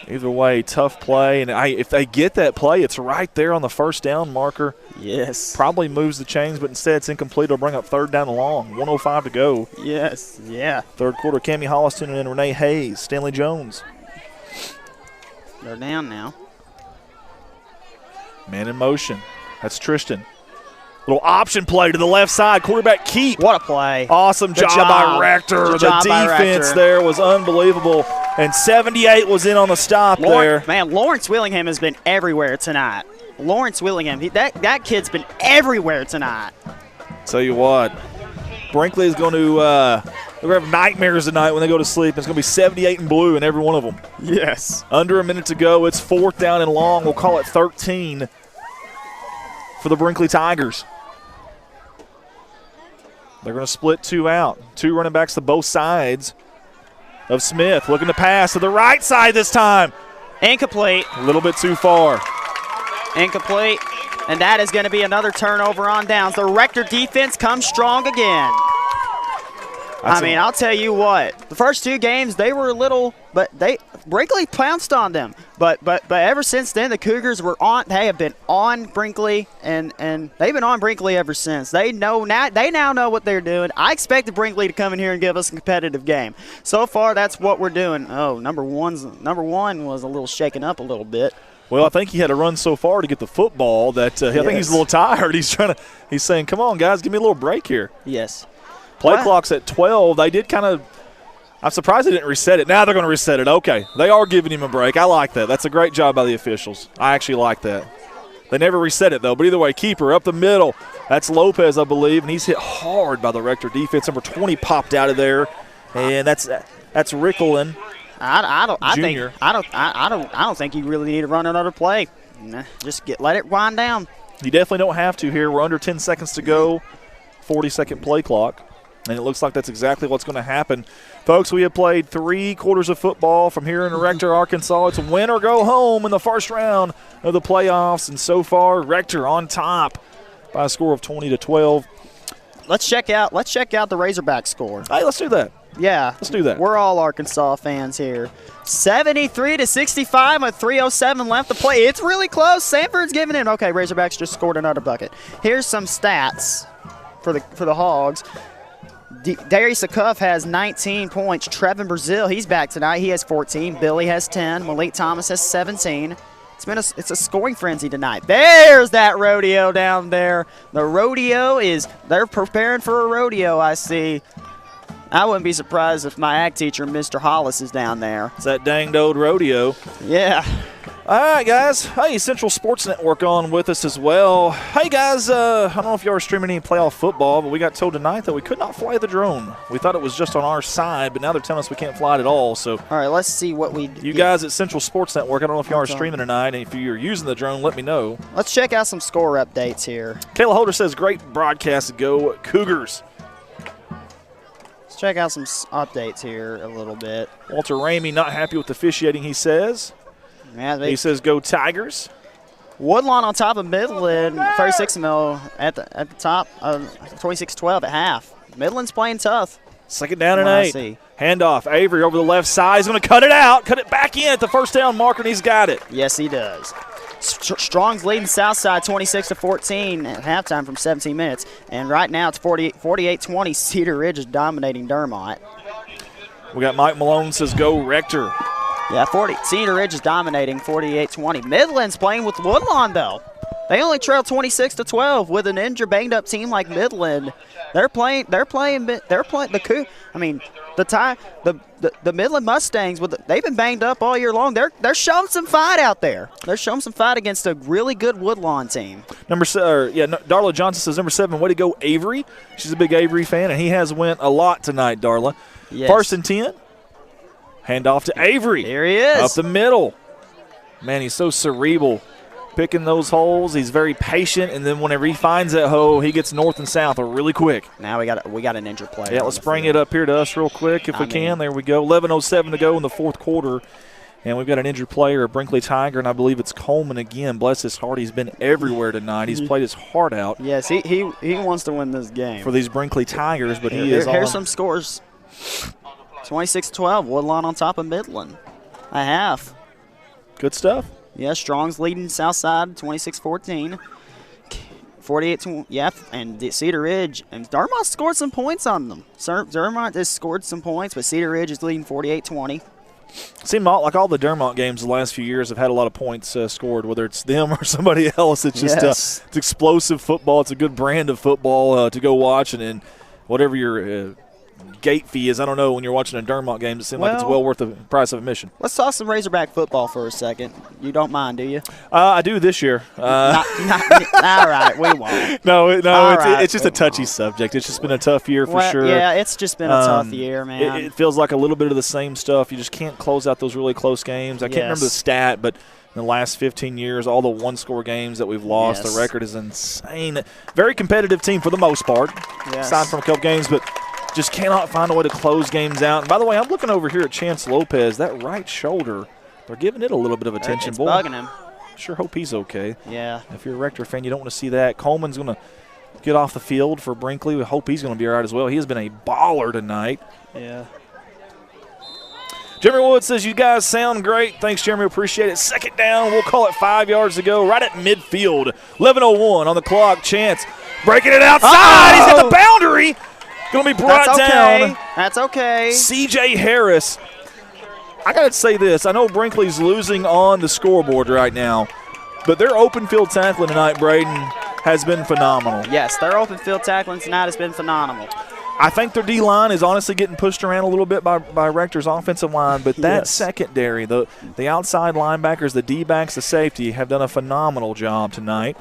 either way, tough play. And if they get that play, it's right there on the first down marker. Yes. Probably moves the chains, but instead it's incomplete. It'll bring up third down and long. 1:05 to go. Yes. Yeah. Third quarter, Cammie Holliston and Renee Hayes. Stanley Jones. They're down now. Man in motion. That's Tristan. Little option play to the left side. Quarterback keep. What a play. Awesome Good job by job. Rector. Good The job by defense Rector. there was unbelievable. And 78 was in on the stop there. Man, Lawrence Willingham has been everywhere tonight. Lawrence Willingham, that kid's been everywhere tonight. Tell you what, Brinkley is going to have nightmares tonight when they go to sleep. It's going to be 78 and blue in every one of them. Yes. Under a minute to go. It's fourth down and long. We'll call it 13 for the Brinkley Tigers. They're going to split 2 out. 2 running backs to both sides of Smith. Looking to pass to the right side this time. Incomplete. A little bit too far. Incomplete. And that is going to be another turnover on downs. The Rector defense comes strong again. I'll tell you what. The first 2 games, they were a little, but Brinkley pounced on them. But ever since then, the Cougars were on. They have been on Brinkley, and they've been on Brinkley ever since. They now know what they're doing. I expected Brinkley to come in here and give us a competitive game. So far, that's what we're doing. Oh, number one was a little shaken up a little bit. Well, I think he had to run so far to get the football that I think he's a little tired. He's saying, "Come on, guys, give me a little break here." Yes. Play clock's at 12. They did I'm surprised they didn't reset it. Now they're going to reset it. Okay. They are giving him a break. I like that. That's a great job by the officials. I actually like that. They never reset it, though. But either way, keeper up the middle. That's Lopez, I believe, and he's hit hard by the Rector defense. Number 20 popped out of there, and that's Ricklin. I don't think you really need to run another play. Just let it wind down. You definitely don't have to here. We're under 10 seconds to go. 40-second play clock. And it looks like that's exactly what's going to happen. Folks, we have played 3 quarters of football from here in Rector, Arkansas. It's a win or go home in the first round of the playoffs. And so far, Rector on top by a score of 20-12. Let's check out the Razorback score. Hey, let's do that. Yeah. Let's do that. We're all Arkansas fans here. 73-65 with 3:07 left to play. It's really close. Sanford's giving in. Okay, Razorbacks just scored another bucket. Here's some stats for the Hogs. Darius Acuff has 19 points. Trevin Brazil, he's back tonight. He has 14. Billy has 10. Malik Thomas has 17. It's a scoring frenzy tonight. There's that rodeo down there. The rodeo they're preparing for a rodeo, I see. I wouldn't be surprised if my ag teacher, Mr. Hollis, is down there. It's that danged old rodeo. Yeah. All right, guys. Hey, Central Sports Network on with us as well. Hey, guys, I don't know if you are streaming any playoff football, but we got told tonight that we could not fly the drone. We thought it was just on our side, but now they're telling us we can't fly it at all. So, all right, let's see what we you guys at Central Sports Network, I don't know if you are streaming tonight, and if you're using the drone, let me know. Let's check out some score updates here. Kayla Holder says, great broadcast. Go Cougars. check out some updates here a little bit. Walter Ramey not happy with the officiating, he says. Yeah, He says go Tigers. Woodlawn on top of Midland, 36 mil at the top, 26-12 at half. Midland's playing tough. Second down and What I 8. see. Handoff. Avery over the left side. He's going to cut it out. Cut it back in at the first down marker, and he's got it. Yes, he does. Strong's leading Southside 26-14 at halftime from 17 minutes. And right now it's 48-20. Cedar Ridge is dominating Dermott. We got Mike Malone says go Rector. Yeah, Cedar Ridge is dominating 48-20. Midland's playing with Woodlawn, though. They only trail 26-12 with an injured, banged-up team like Midland. The Midland Mustangs, they've been banged up all year long. They're showing some fight out there. They're showing some fight against a really good Woodlawn team. Darla Johnson says number 7, way to go Avery. She's a big Avery fan, and he has went a lot tonight, Darla. Yes. First and 10. Handoff to Avery. Here he is. Up the middle. Man, he's so cerebral. Picking those holes. He's very patient, and then whenever he finds that hole, he gets north and south really quick. Now we got an injured player. Yeah, let's bring it up here to us real quick if we can. There we go. 11:07 to go in the fourth quarter, and we've got an injured player, a Brinkley Tiger, and I believe it's Coleman again. Bless his heart. He's been everywhere tonight. He's played his heart out. Yes, he wants to win this game. For these Brinkley Tigers, but Here's some scores. 26-12, Woodlawn on top of Midland. A half. Good stuff. Yeah, Strong's leading Southside 26-14. 48 and Cedar Ridge. And Dermott scored some points on them. Dermott has scored some points, but Cedar Ridge is leading 48-20. Seemed like all the Dermott games the last few years have had a lot of points scored, whether it's them or somebody else. It's just it's explosive football. It's a good brand of football to go watch, and whatever your gate fee is, I don't know, when you're watching a Dermott game, it seems like it's well worth the price of admission. Let's talk some Razorback football for a second. You don't mind, do you? I do this year. All right, we won't. It's just a touchy subject. It's just been a tough year for sure. Yeah, it's just been a tough year, man. It feels like a little bit of the same stuff. You just can't close out those really close games. I can't remember the stat, but in the last 15 years, all the one-score games that we've lost, the record is insane. Very competitive team for the most part, aside from a couple games, but just cannot find a way to close games out. And by the way, I'm looking over here at Chance Lopez. That right shoulder, they're giving it a little bit of attention. It's bugging him. Sure hope he's okay. Yeah. If you're a Rector fan, you don't want to see that. Coleman's going to get off the field for Brinkley. We hope he's going to be all right as well. He has been a baller tonight. Yeah. Jeremy Wood says, you guys sound great. Thanks, Jeremy. Appreciate it. Second down. We'll call it 5 yards to go, right at midfield. 11:01 on the clock. Chance breaking it outside. He's at the boundary. Going to be brought down. That's okay. C.J. Harris. I got to say this. I know Brinkley's losing on the scoreboard right now, but their open field tackling tonight, Braden, has been phenomenal. Yes, their open field tackling tonight has been phenomenal. I think their D-line is honestly getting pushed around a little bit by Rector's offensive line, but that secondary, the outside linebackers, the D-backs, the safety, have done a phenomenal job tonight.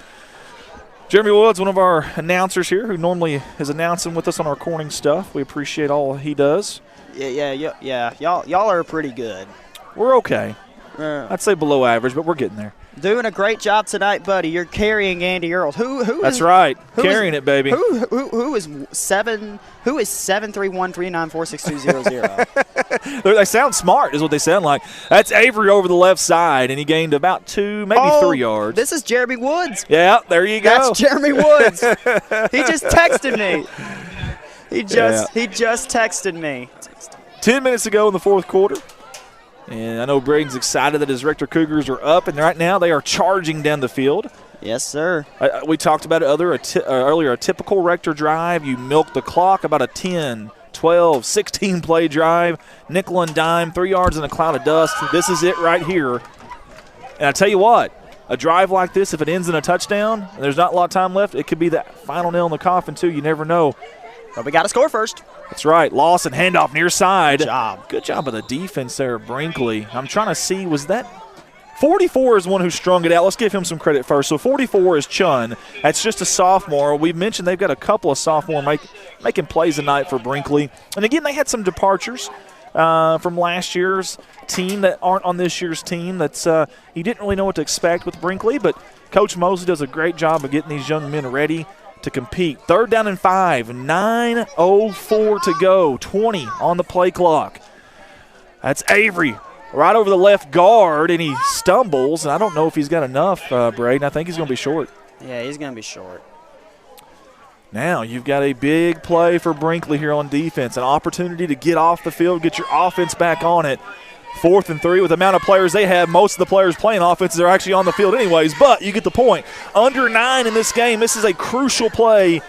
Jeremy Woods, one of our announcers here, who normally is announcing with us on our Corning stuff. We appreciate all he does. Yeah. Y'all are pretty good. We're okay. I'd say below average, but we're getting there. Doing a great job tonight, buddy. You're carrying Andy Earls. That's right. Carrying it, baby. Who is 73139462000? They sound smart, is what they sound like. That's Avery over the left side, and he gained about 2, maybe 3 yards. This is Jeremy Woods. Yeah, there you go. That's Jeremy Woods. He just texted me. He just texted me. 10 minutes ago in the fourth quarter. And I know Braden's excited that his Rector Cougars are up, and right now they are charging down the field. Yes, sir. We talked about it earlier, a typical Rector drive. You milk the clock, about a 10, 12, 16-play drive, nickel and dime, 3 yards in a cloud of dust. This is it right here. And I tell you what, a drive like this, if it ends in a touchdown and there's not a lot of time left, it could be that final nail in the coffin, too. You never know. But we got to score first. That's right. Lawson, handoff near side. Good job of the defense there, Brinkley. I'm trying to see, was that 44 is one who strung it out. Let's give him some credit first. So 44 is Chun. That's just a sophomore. We mentioned they've got a couple of sophomore making plays tonight for Brinkley. And again, they had some departures from last year's team that aren't on this year's team. That's you didn't really know what to expect with Brinkley, but Coach Mosley does a great job of getting these young men ready. to compete. 3rd down and 5, 9:04 to go, 20 on the play clock. That's Avery right over the left guard, and he stumbles. And I don't know if he's got enough, Braden. I think he's going to be short. Yeah, he's going to be short. Now you've got a big play for Brinkley here on defense, an opportunity to get off the field, get your offense back on it. 4th and 3 with the amount of players they have. Most of the players playing offenses are actually on the field anyways, but you get the point. Under 9 in this game. This is a crucial play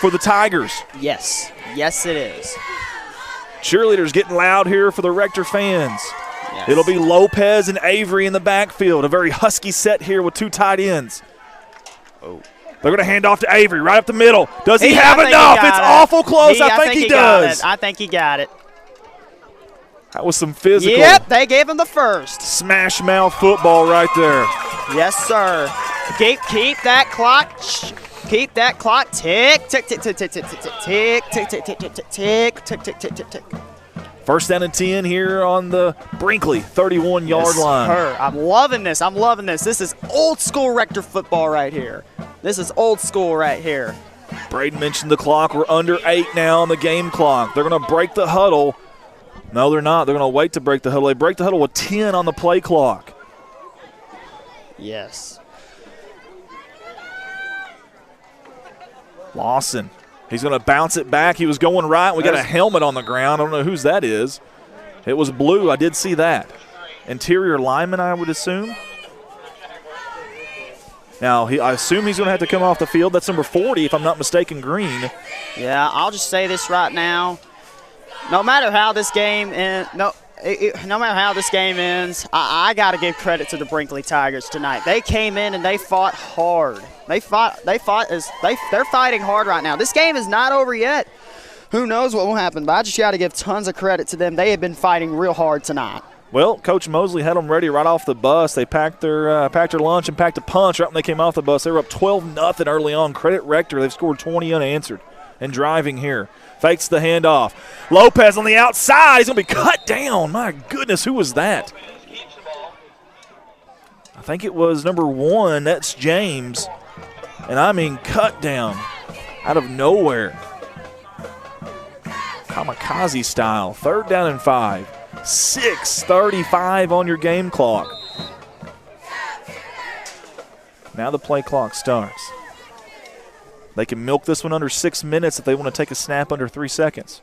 for the Tigers. Yes. Yes, it is. Cheerleaders getting loud here for the Rector fans. Yes. It'll be Lopez and Avery in the backfield. A very husky set here with 2 tight ends. Oh. They're going to hand off to Avery right up the middle. Does he have enough? It's awful close. I think he does. I think he got it. That was some physical. Yep, they gave him the first. Smash mouth football right there. Yes, sir. Keep that clock. Keep that clock. Tick, tick, tick, tick, tick, tick, tick, tick, tick, tick, tick, tick, tick, tick, tick, tick, tick, tick. 1st down and 10 here on the Brinkley 31-yard line. Sir, I'm loving this. I'm loving this. This is old school Rector football right here. This is old school right here. Braden mentioned the clock. We're under 8 now on the game clock. They're going to break the huddle. No, they're not. They're going to wait to break the huddle. They break the huddle with 10 on the play clock. Yes. Lawson. He's going to bounce it back. He was going right. We got a helmet on the ground. I don't know whose that is. It was blue. I did see that. Interior lineman, I would assume. Now, I assume he's going to have to come off the field. That's number 40, if I'm not mistaken, Green. Yeah, I'll just say this right now. No matter how this game ends, no matter how this game ends, I got to give credit to the Brinkley Tigers tonight. They came in and they fought hard. They're fighting hard right now. This game is not over yet. Who knows what will happen, but I just got to give tons of credit to them. They have been fighting real hard tonight. Well, Coach Mosley had them ready right off the bus. They packed their lunch and packed a punch right when they came off the bus. They were up 12-0 early on. Credit Rector. They've scored 20 unanswered and driving here. Fakes the handoff. Lopez on the outside. He's going to be cut down. My goodness, who was that? I think it was number 1. That's James. And I mean cut down out of nowhere. Kamikaze style. 3rd down and 5. 6:35 on your game clock. Now the play clock starts. They can milk this one under 6 minutes if they want to take a snap under 3 seconds.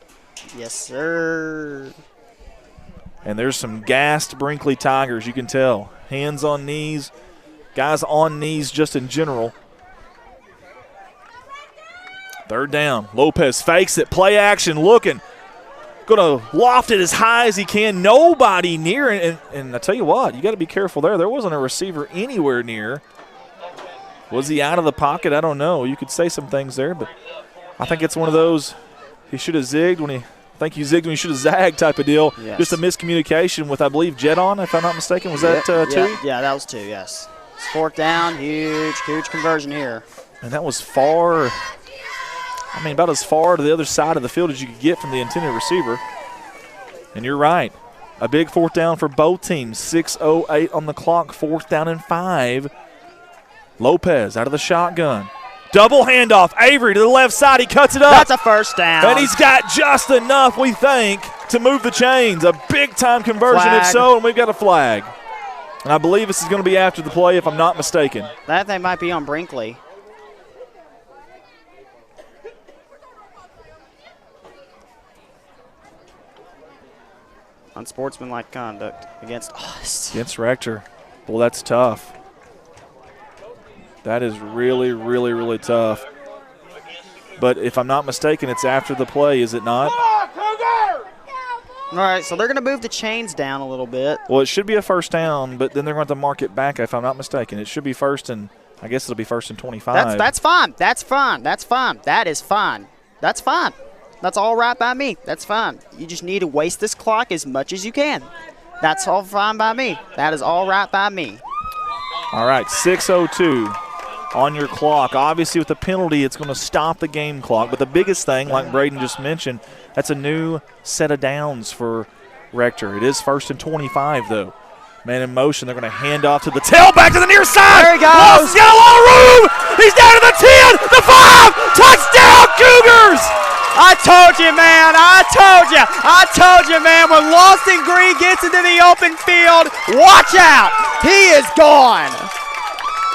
Yes, sir. And there's some gassed Brinkley Tigers, you can tell. Hands on knees, guys on knees just in general. 3rd down. Lopez fakes it. Play action looking. Going to loft it as high as he can. Nobody near it. And I tell you what, you got to be careful there. There wasn't a receiver anywhere near. Was he out of the pocket? I don't know. You could say some things there, but I think it's one of those he should have zigged when he – I think he zigged when he should have zagged type of deal. Yes. Just a miscommunication with, I believe, Jedon, if I'm not mistaken. Was that 2? Yeah, that was 2, yes. It's 4th down. Huge conversion here. And that was far – I mean, about as far to the other side of the field as you could get from the intended receiver. And you're right. A big 4th down for both teams. 6:08 on the clock, 4th down and 5. Lopez out of the shotgun. Double handoff. Avery to the left side. He cuts it up. That's a 1st down. And he's got just enough, we think, to move the chains. A big-time conversion, Flag. if so, and we've got a flag. And I believe this is going to be after the play, if I'm not mistaken. That thing might be on Brinkley. Unsportsmanlike conduct against us. Against Rector. Well, that's tough. That is really, really, really tough. But if I'm not mistaken, it's after the play, is it not? All right, so they're going to move the chains down a little bit. Well, it should be a 1st down, but then they're going to have to mark it back if I'm not mistaken. It should be 1st and I guess it'll be 1st and 25. That's fine. That's fine. That's fine. That is fine. That's fine. That's all right by me. That's fine. You just need to waste this clock as much as you can. That's all fine by me. That is all right by me. All right, 6:02 on your clock. Obviously, with the penalty, it's going to stop the game clock. But the biggest thing, like Braden just mentioned, that's a new set of downs for Rector. It is 1st and 25, though. Man in motion. They're going to hand off to the tailback to the near side. There he goes. Lawson's got a lot of room. He's down to the 10, the 5. Touchdown, Cougars. I told you, man. I told you, man. When Lawson Green gets into the open field, watch out. He is gone.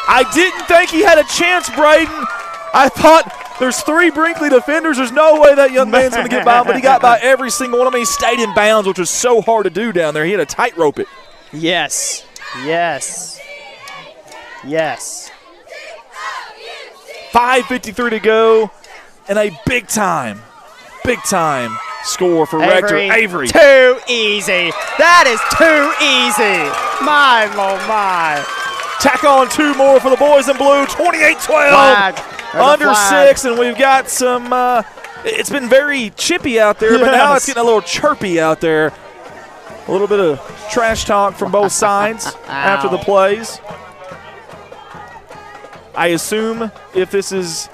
I didn't think he had a chance, Braden. I thought there's 3 Brinkley defenders. There's no way that young man's going to get by him, but he got by every single one of them. He stayed in bounds, which was so hard to do down there. He had to tightrope it. Yes. 5:53 to go, and a big time score for Rector Avery. Too easy. That is too easy. My, oh my. Tack on 2 more for the boys in blue. 28-12. Under 6, and we've got some. It's been very chippy out there, but now it's getting a little chirpy out there. A little bit of trash talk from both sides after the plays. I assume if this is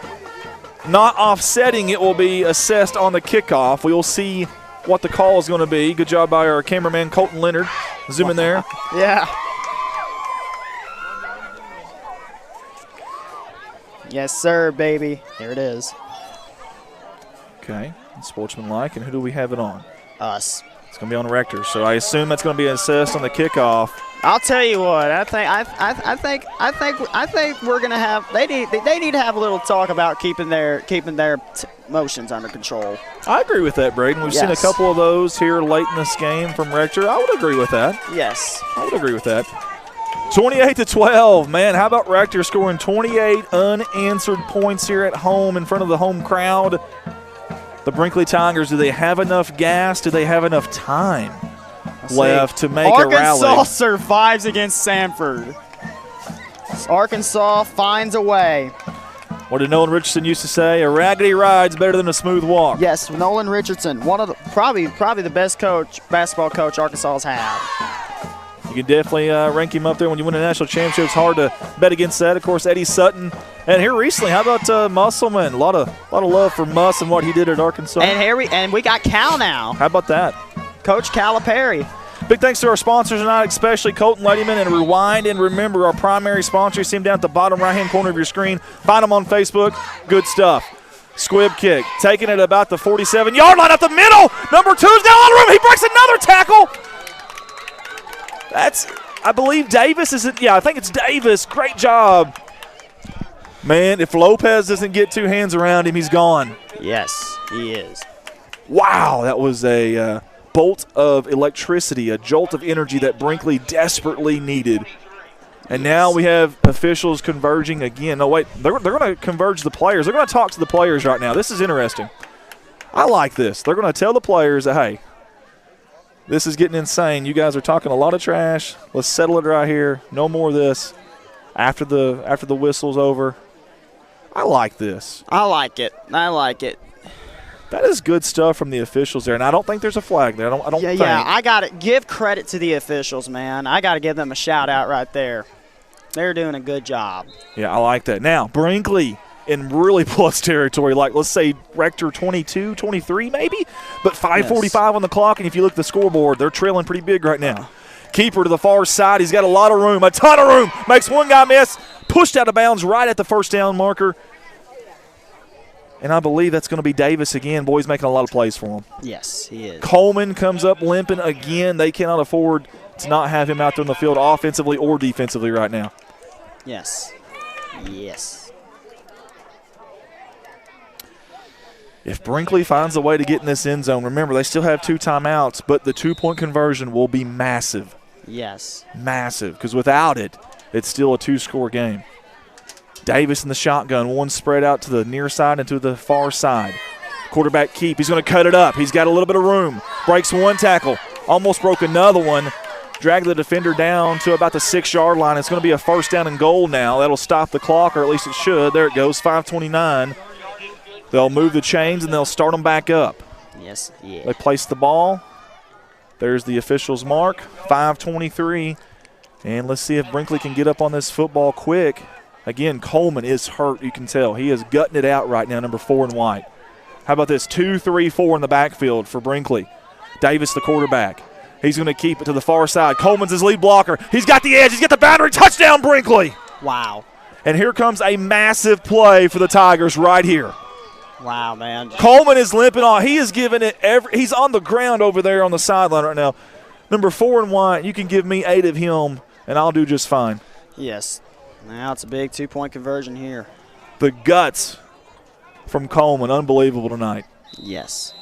not offsetting, it will be assessed on the kickoff. We will see what the call is going to be. Good job by our cameraman, Colton Leonard. Zoom in there. Yeah. Yes, sir, baby. Here it is. Okay, sportsmanlike. And who do we have it on? Us. It's going to be on Rector, so I assume that's going to be assessed on the kickoff. I'll tell you what. I think we're gonna have. They need to have a little talk about keeping their motions under control. I agree with that, Braden. We've seen a couple of those here late in this game from Rector. I would agree with that. Yes, I would agree with that. 28-12, man. How about Rector scoring 28 unanswered points here at home in front of the home crowd? The Brinkley Tigers, do they have enough gas? Do they have enough time left to make a rally? Arkansas survives against Sanford. Arkansas finds a way. What did Nolan Richardson used to say? A raggedy ride's better than a smooth walk. Yes, Nolan Richardson, one of the probably the best basketball coach Arkansas has had. You can definitely rank him up there when you win a national championship. It's hard to bet against that. Of course, Eddie Sutton. And here recently, how about Musselman? A lot of love for Muss and what he did at Arkansas. And we got Cal now. How about that? Coach Calipari. Big thanks to our sponsors tonight, especially Colton Ladyman and Rewind. And remember, our primary sponsor, you see them down at the bottom right-hand corner of your screen. Find them on Facebook. Good stuff. Squib kick, taking it about the 47-yard line up the middle. Number 2's down on the room. He breaks another tackle. That's, I believe Davis is it. Yeah, I think it's Davis. Great job. Man, if Lopez doesn't get 2 hands around him, he's gone. Yes, he is. Wow, that was a bolt of electricity, a jolt of energy that Brinkley desperately needed. And now we have officials converging again. No, wait, they're going to converge the players. They're going to talk to the players right now. This is interesting. I like this. They're going to tell the players that, hey, this is getting insane. You guys are talking a lot of trash. Let's settle it right here. No more of this after the whistle's over. I like this. I like it. That is good stuff from the officials there, and I don't think there's a flag there. I don't think. Yeah, I got to give credit to the officials, man. I got to give them a shout-out right there. They're doing a good job. Yeah, I like that. Now, Brinkley in really plus territory, like let's say Rector 22, 23 maybe, but 5:45 on the clock, and if you look at the scoreboard, they're trailing pretty big right now. Keeper to the far side. He's got a lot of room, a ton of room. Makes one guy miss, pushed out of bounds right at the first down marker. And I believe that's going to be Davis again. Boy's making a lot of plays for him. Yes, he is. Coleman comes up limping again. They cannot afford to not have him out there on the field offensively or defensively right now. Yes. If Brinkley finds a way to get in this end zone, remember they still have 2 timeouts, but the 2-point conversion will be massive. Yes. Massive, because without it, it's still a 2-score game. Davis in the shotgun, one spread out to the near side and to the far side. Quarterback keep, he's going to cut it up. He's got a little bit of room. Breaks one tackle, almost broke another one. Dragged the defender down to about the 6-yard line. It's going to be a first down and goal now. That'll stop the clock, or at least it should. There it goes, 5:29. They'll move the chains and they'll start them back up. Yes, yeah. They place the ball. There's the official's mark, 5:23. And let's see if Brinkley can get up on this football quick. Again, Coleman is hurt, you can tell. He is gutting it out right now, number 4 in white. How about this? 2-3-4 in the backfield for Brinkley. Davis, the quarterback. He's going to keep it to the far side. Coleman's his lead blocker. He's got the edge. He's got the boundary. Touchdown, Brinkley. Wow. And here comes a massive play for the Tigers right here. Wow, man. Coleman is limping on. He is giving it he's on the ground over there on the sideline right now. Number 4 and white, you can give me 8 of him, and I'll do just fine. Yes. Now it's a big 2-point conversion here. The guts from Coleman, unbelievable tonight. Yes.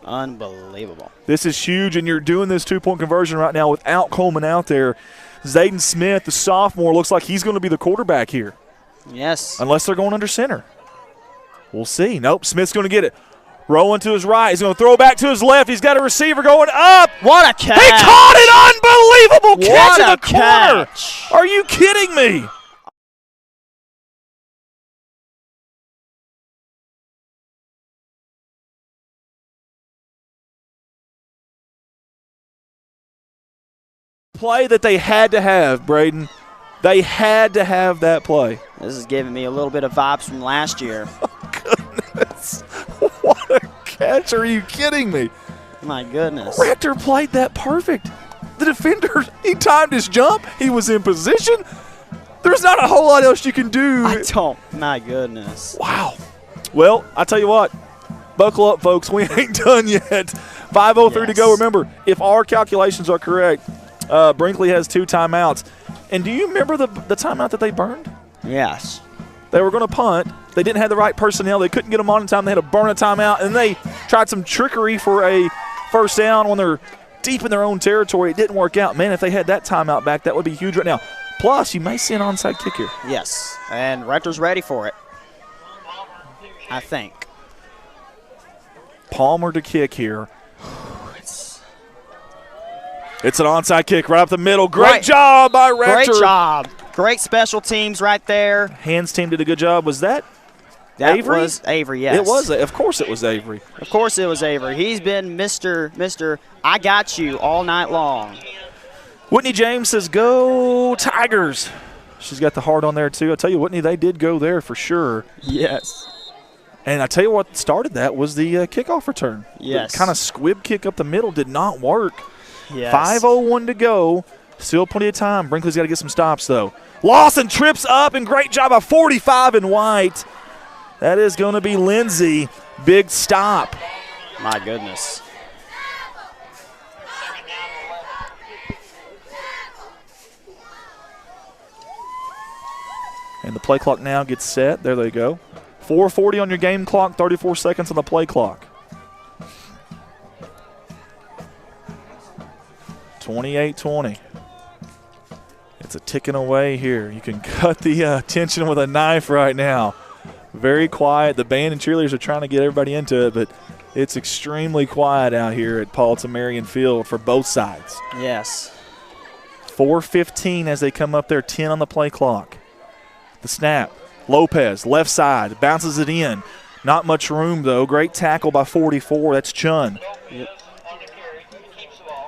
Unbelievable. This is huge, and you're doing this 2-point conversion right now without Coleman out there. Zayden Smith, the sophomore, looks like he's going to be the quarterback here. Yes. Unless they're going under center. We'll see. Nope, Smith's going to get it. Rolling to his right. He's going to throw back to his left. He's got a receiver going up. What a catch. He caught it. Unbelievable catch in the corner. Catch. Are you kidding me? Play that they had to have, Braden. They had to have that play. This is giving me a little bit of vibes from last year. Goodness. What a catch. Are you kidding me? My goodness. Rector played that perfect. The defender, he timed his jump. He was in position. There's not a whole lot else you can do. My goodness. Wow. Well, I tell you what. Buckle up, folks. We ain't done yet. 5:03 to go. Remember, if our calculations are correct, Brinkley has 2 timeouts. And do you remember the timeout that they burned? Yes. They were going to punt. They didn't have the right personnel. They couldn't get them on in time. They had to burn a timeout. And they tried some trickery for a first down when they're deep in their own territory. It didn't work out. Man, if they had that timeout back, that would be huge right now. Plus, you may see an onside kick here. Yes. And Rector's ready for it, I think. Palmer to kick here. It's an onside kick right up the middle. Great job by Rector. Great job. Great special teams right there. Hands team did a good job. Was that That Avery? was Avery, yes. It was. Of course it was Avery. Of course it was Avery. He's been Mr. I got you all night long. Whitney James says, go Tigers. She's got the heart on there, too. I tell you, Whitney, they did go there for sure. Yes. And I tell you what started that was the kickoff return. Yes. The kind of squib kick up the middle did not work. Yes. 5:01 to go. Still plenty of time. Brinkley's got to get some stops, though. Lawson trips up, and great job by 45 and white. That is going to be Lindsay. Big stop. My goodness. And the play clock now gets set. There they go. 4:40 on your game clock, 34 seconds on the play clock. 28-20. It's a ticking away here. You can cut the tension with a knife right now. Very quiet. The band and cheerleaders are trying to get everybody into it, but it's extremely quiet out here at Paul Tamarian Field for both sides. Yes. 4:15 as they come up there, 10 on the play clock. The snap. Lopez, left side, bounces it in. Not much room, though. Great tackle by 44. That's Chun. Yep.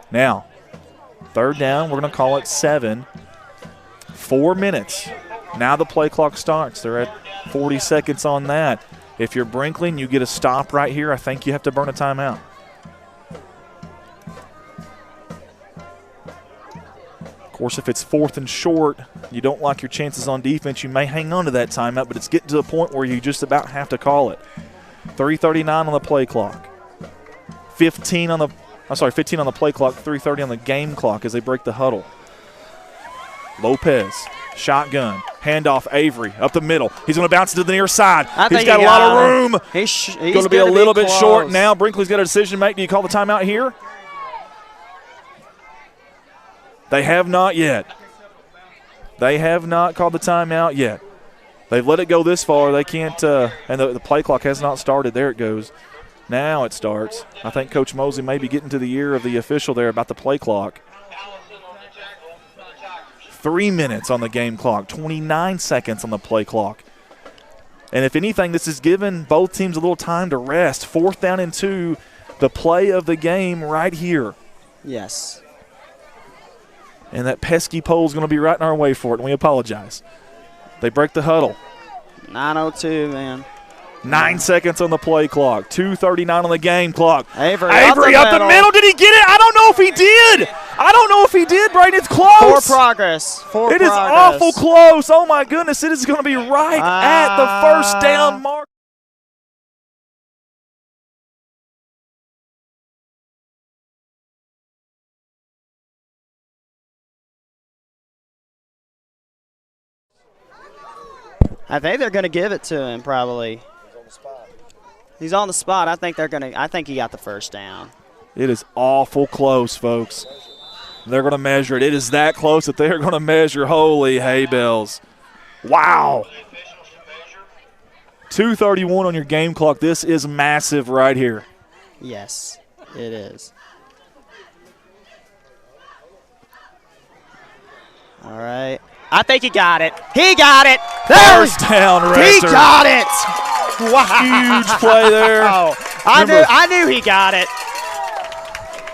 Now, third down, we're going to call it 7. 4 minutes. Now the play clock starts. They're at 40 seconds on that. If you're Brinkley and you get a stop right here, I think you have to burn a timeout. Of course, if it's 4th and short, you don't like your chances on defense, you may hang on to that timeout, but it's getting to the point where you just about have to call it. 3:39 on the play clock. 15 on the play clock, 3:30 on the game clock as they break the huddle. Lopez, shotgun, handoff Avery, up the middle. He's going to bounce it to the near side. He's got a lot of room. He's going to be a little bit short now. Brinkley's got a decision to make. Do you call the timeout here? They have not yet. They have not called the timeout yet. They've let it go this far. They can't, and the play clock has not started. There it goes. Now it starts. I think Coach Mosley may be getting to the ear of the official there about the play clock. 3 minutes on the game clock, 29 seconds on the play clock. And if anything, this has given both teams a little time to rest. 4th down and 2, the play of the game right here. Yes. And that pesky pole is going to be right in our way for it, and we apologize. They break the huddle. 9:02, man. 9 seconds on the play clock. 2:39 on the game clock. Avery up the middle. Did he get it? I don't know if he did. Braden. It's close. Poor progress. It is awful close. Oh, my goodness. It is going to be right at the first down mark. I think they're going to give it to him probably. He's on the spot. I think he got the first down. It is awful close, folks. They're going to measure it. It is that close that they're going to measure. Holy hay bells. Wow. 2:31 on your game clock. This is massive right here. Yes, it is. All right. I think he got it. He got it. First down, Rector. He got it. Wow. Huge play there. I knew he got it.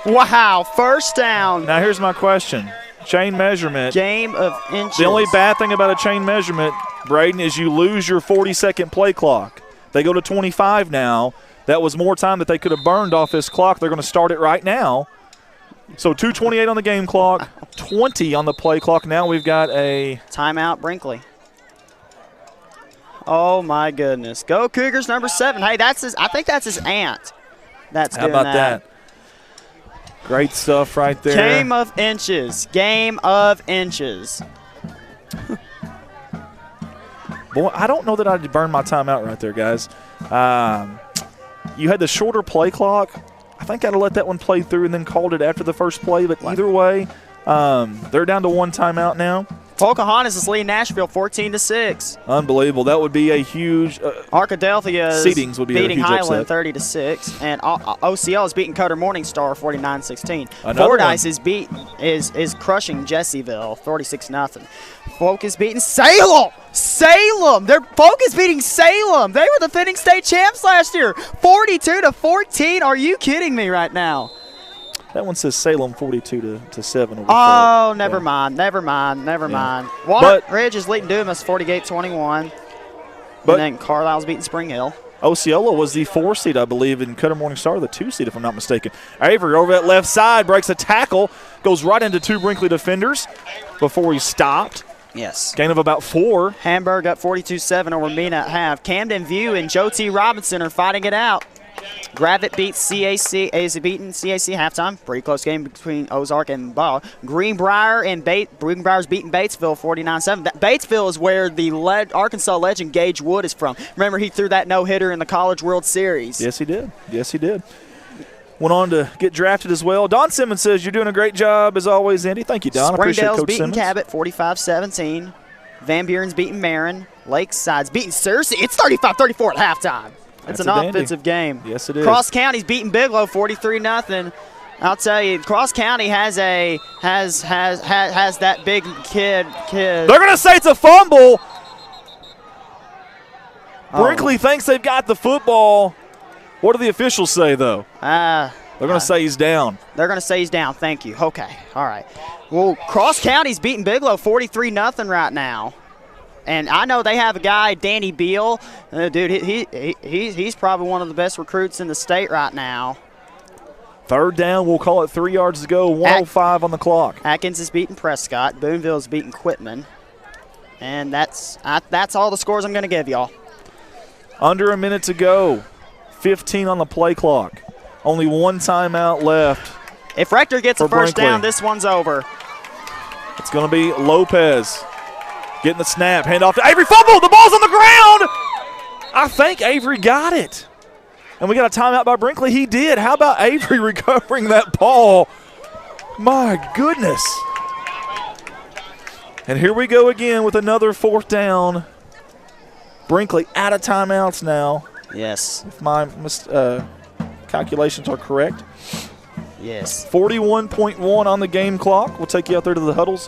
Wow, first down. Now here's my question. Chain measurement. Game of inches. The only bad thing about a chain measurement, Braden, is you lose your 40-second play clock. They go to 25 now. That was more time that they could have burned off this clock. They're going to start it right now. So 2:28 on the game clock, 20 on the play clock. Now we've got a timeout, Brinkley. Oh my goodness! Go Cougars, number 7. Hey, I think that's his aunt. How about that? Great stuff right there. Game of inches. Game of inches. Boy, I don't know that I'd burn my timeout right there, guys. You had the shorter play clock. I think I'd have let that one play through and then called it after the first play. But either way, they're down to one timeout now. Pocahontas is leading Nashville 14-6. Unbelievable. That would be a huge Arkadelphia is seedings would be beating a huge Highland upset. 30-6, and OCL is beating Cutter Morningstar 49-16. Another Fordyce is crushing Jesseville 46-0. Folk is beating Salem. Folk is beating Salem. They were the defending state champs last year, 42-14. Are you kidding me right now? That one says Salem 42-7. Oh, never mind. Walnut Ridge is leading Dumas 48-21. And then Carlisle's beating Spring Hill. Osceola was the 4 seed, I believe, and Cutter Morningstar the 2 seed, if I'm not mistaken. Avery over that left side breaks a tackle, goes right into 2 Brinkley defenders before he stopped. Yes. Gain of about 4. Hamburg up 42-7 over Mina at half. Camden View and Joe T. Robinson are fighting it out. Gravett beats CAC. Is beating CAC halftime. Pretty close game between Ozark and Ball. Greenbrier and Greenbrier's beating Batesville 49-7. Batesville is where the Arkansas legend Gage Wood is from. Remember, he threw that no-hitter in the College World Series. Yes, he did. Went on to get drafted as well. Don Simmons says you're doing a great job as always, Andy. Thank you, Don. Appreciate Springdale's Coach beating Simmons. Cabot 45-17. Van Buren's beating Marin. Lakeside's beating Searcy. It's 35-34 at halftime. It's an offensive game. Yes, it is. Cross County's beating Bigelow 43-0. I'll tell you, Cross County has that big kid. They're going to say it's a fumble. Brinkley thinks they've got the football. What do the officials say, though? They're going to say he's down. They're going to say he's down. Thank you. Okay. All right. Well, Cross County's beating Bigelow 43-0 right now. And I know they have a guy, Danny Beal. Dude, he's probably one of the best recruits in the state right now. Third down, we'll call it 3 yards to go, 1:05 on the clock. Atkins is beating Prescott. Boonville's beating Quitman. And that's all the scores I'm going to give y'all. Under a minute to go, 15 on the play clock. Only one timeout left. If Rector gets a first Brinkley. down, this one's over. It's going to be Lopez. Getting the snap, handoff to Avery, fumble, the ball's on the ground. I think Avery got it. And we got a timeout by Brinkley. He did. How about Avery recovering that ball? My goodness. And here we go again with another 4th down. Brinkley out of timeouts now. Yes. If my calculations are correct. Yes. 41.1 on the game clock. We'll take you out there to the huddles.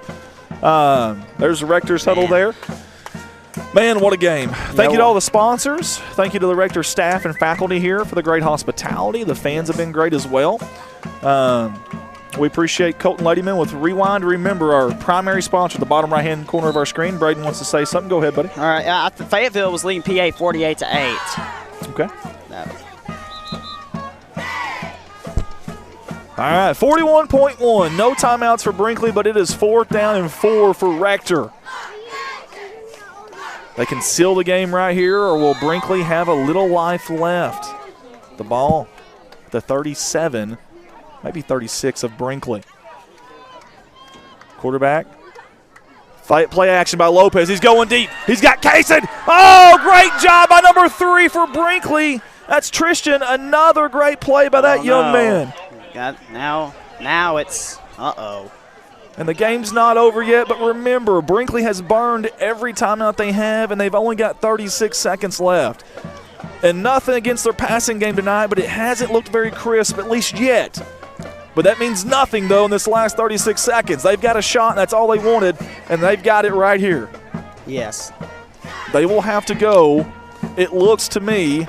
There's the Rector's huddle there. Man, what a game. Thank you to all the sponsors. Thank you to the Rector staff and faculty here for the great hospitality. The fans have been great as well. We appreciate Colton Ladyman with Rewind. Remember, our primary sponsor at the bottom right-hand corner of our screen. Braden wants to say something. Go ahead, buddy. All right. Fayetteville was leading PA 48-8. Okay. No. All right, 41.1. No timeouts for Brinkley, but it is 4th down and 4 for Rector. They can seal the game right here, or will Brinkley have a little life left? The ball, the 37, maybe 36 of Brinkley. Quarterback. Fight play action by Lopez. He's going deep. He's got Kaysen. Oh, great job by number 3 for Brinkley. That's Tristan. Another great play by that young man. Now it's uh-oh. And the game's not over yet, but remember, Brinkley has burned every timeout they have, and they've only got 36 seconds left. And nothing against their passing game tonight, but it hasn't looked very crisp, at least yet. But that means nothing, though, in this last 36 seconds. They've got a shot, and that's all they wanted, and they've got it right here. Yes. They will have to go, it looks to me,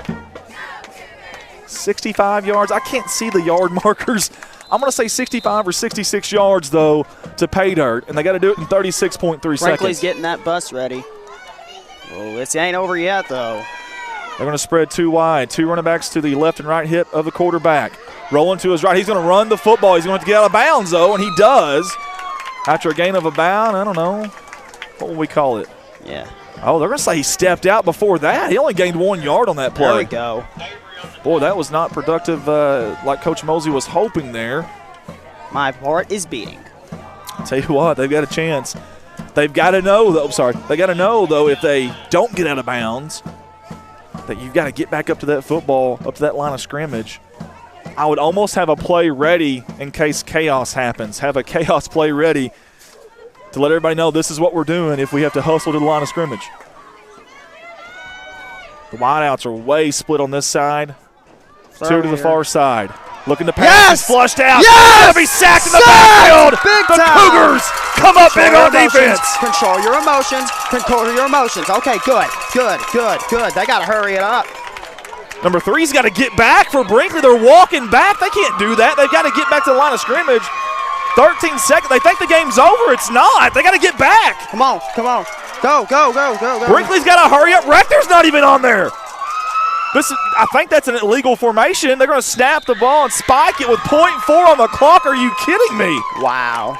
65 yards. I can't see the yard markers. I'm going to say 65 or 66 yards, though, to pay dirt, and they got to do it in 36.3 seconds. Brinkley's getting that bus ready. Oh, this ain't over yet, though. They're going to spread 2 wide. 2 running backs to the left and right hip of the quarterback. Rolling to his right. He's going to run the football. He's going to have to get out of bounds, though, and he does. After a gain of a bound, I don't know. What will we call it? Yeah. Oh, they're going to say he stepped out before that. He only gained 1 yard on that play. There we go. Boy, that was not productive like Coach Mosley was hoping there. My heart is beating. I'll tell you what, they've got a chance. They've got to know, though. They got to know, though, if they don't get out of bounds, that you've got to get back up to that football, up to that line of scrimmage. I would almost have a play ready in case chaos happens. Have a chaos play ready to let everybody know this is what we're doing if we have to hustle to the line of scrimmage. The wideouts are way split on this side. 2 to the far side. Looking to pass. Yes! He's flushed out. Yes! Going to be sacked in the backfield. Big the time. Cougars come up big on defense. Control your emotions. Control your emotions. Okay, good. They got to hurry it up. Number 3's got to get back for Brinkley. They're walking back. They can't do that. They've got to get back to the line of scrimmage. 13 seconds. They think the game's over. It's not. They got to get back. Come on. Go. Brinkley's got to hurry up. Rector's not even on there. I think that's an illegal formation. They're going to snap the ball and spike it with .4 on the clock. Are you kidding me? Wow.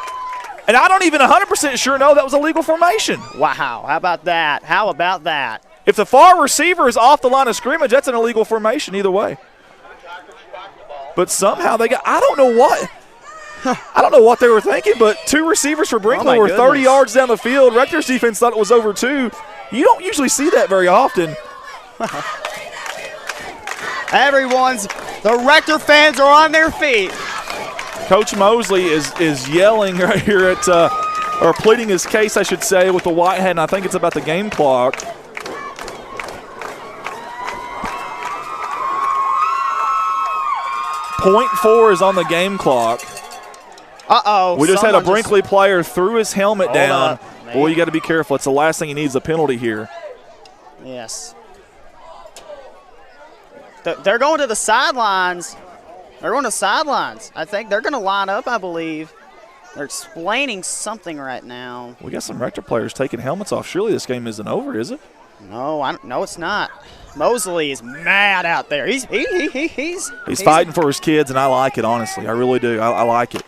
And I don't even 100% sure know that was a legal formation. Wow. How about that? If the far receiver is off the line of scrimmage, that's an illegal formation either way. But somehow they got – I don't know what they were thinking, but 2 receivers for Brinkley were 30 yards down the field. Rector's defense thought it was over 2. You don't usually see that very often. The Rector fans are on their feet. Coach Mosley is yelling right here at or pleading his case, I should say, with the white hat, and I think it's about the game clock. .4 is on the game clock. Uh-oh. We just had a Brinkley player threw his helmet down. Boy, you got to be careful. It's the last thing he needs, a penalty here. Yes. They're going to the sidelines. I think they're going to line up, I believe. They're explaining something right now. We got some Rector players taking helmets off. Surely this game isn't over, is it? No, it's not. Mosley is mad out there. He's fighting for his kids, and I like it, honestly. I really do. I like it.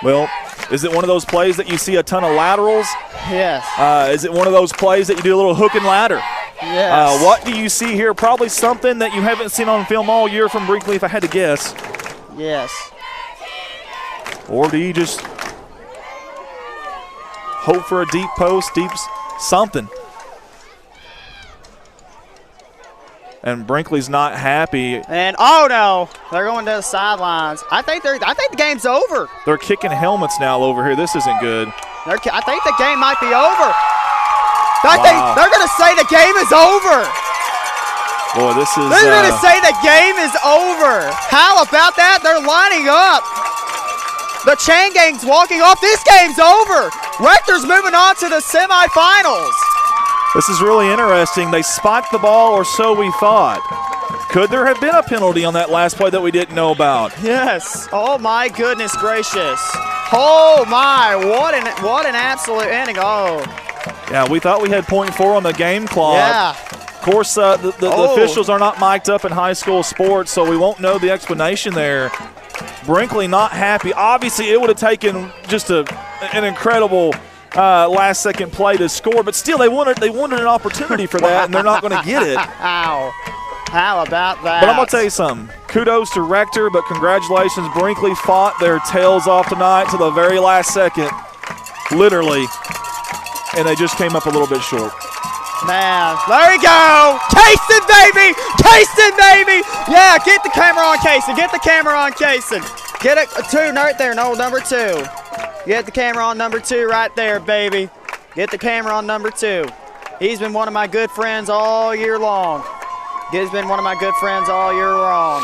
Well, is it one of those plays that you see a ton of laterals? Yes. Is it one of those plays that you do a little hook and ladder? Yes. What do you see here? Probably something that you haven't seen on film all year from Brinkley, if I had to guess. Yes. Or do you just hope for a deep post, something? And Brinkley's not happy. And oh no, they're going to the sidelines. I think the game's over. They're kicking helmets now over here. This isn't good. I think the game might be over. I think they're going to say the game is over. Boy, this is. They're going to say the game is over. How about that? They're lining up. The chain gang's walking off. This game's over. Rector's moving on to the semifinals. This is really interesting. They spiked the ball, or so we thought. Could there have been a penalty on that last play that we didn't know about? Yes. Oh my goodness gracious. Oh my! What an absolute ending. Oh. Yeah, we thought we had .4 on the game clock. Yeah. Of course, the officials are not mic'd up in high school sports, so we won't know the explanation there. Brinkley not happy. Obviously, it would have taken just an incredible last-second play to score, but still they wanted an opportunity for that, and they're not going to get it. How about that? But I'm going to tell you something. Kudos to Rector, but congratulations. Brinkley fought their tails off tonight to the very last second, literally, and they just came up a little bit short. Man, there you go. Kaysen, baby. Kaysen, baby. Yeah, get the camera on Kaysen. Get the camera on Kaysen. Get a 2 right there. No, number 2. Get the camera on number 2 right there, baby. Get the camera on number 2. He's been one of my good friends all year long. He's been one of my good friends all year long.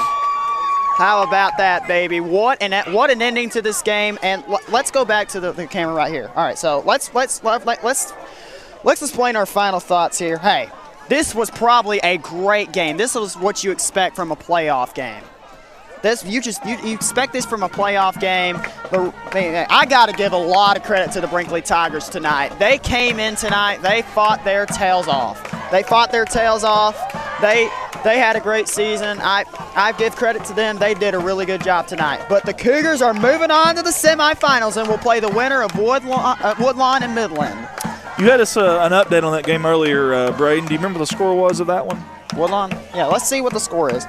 How about that, baby? What an ending to this game. And let's go back to the camera right here. All right, so let's explain our final thoughts here. Hey, this was probably a great game. This is what you expect from a playoff game. You expect this from a playoff game. I got to give a lot of credit to the Brinkley Tigers tonight. They came in tonight. They fought their tails off. They had a gret season. I give credit to them. They did a really good job tonight. But the Cougars are moving on to the semifinals and will play the winner of Woodlawn and Midland. You had us an update on that game earlier, Braden. Do you remember the score was of that one? Woodlawn? Yeah, let's see what the score is.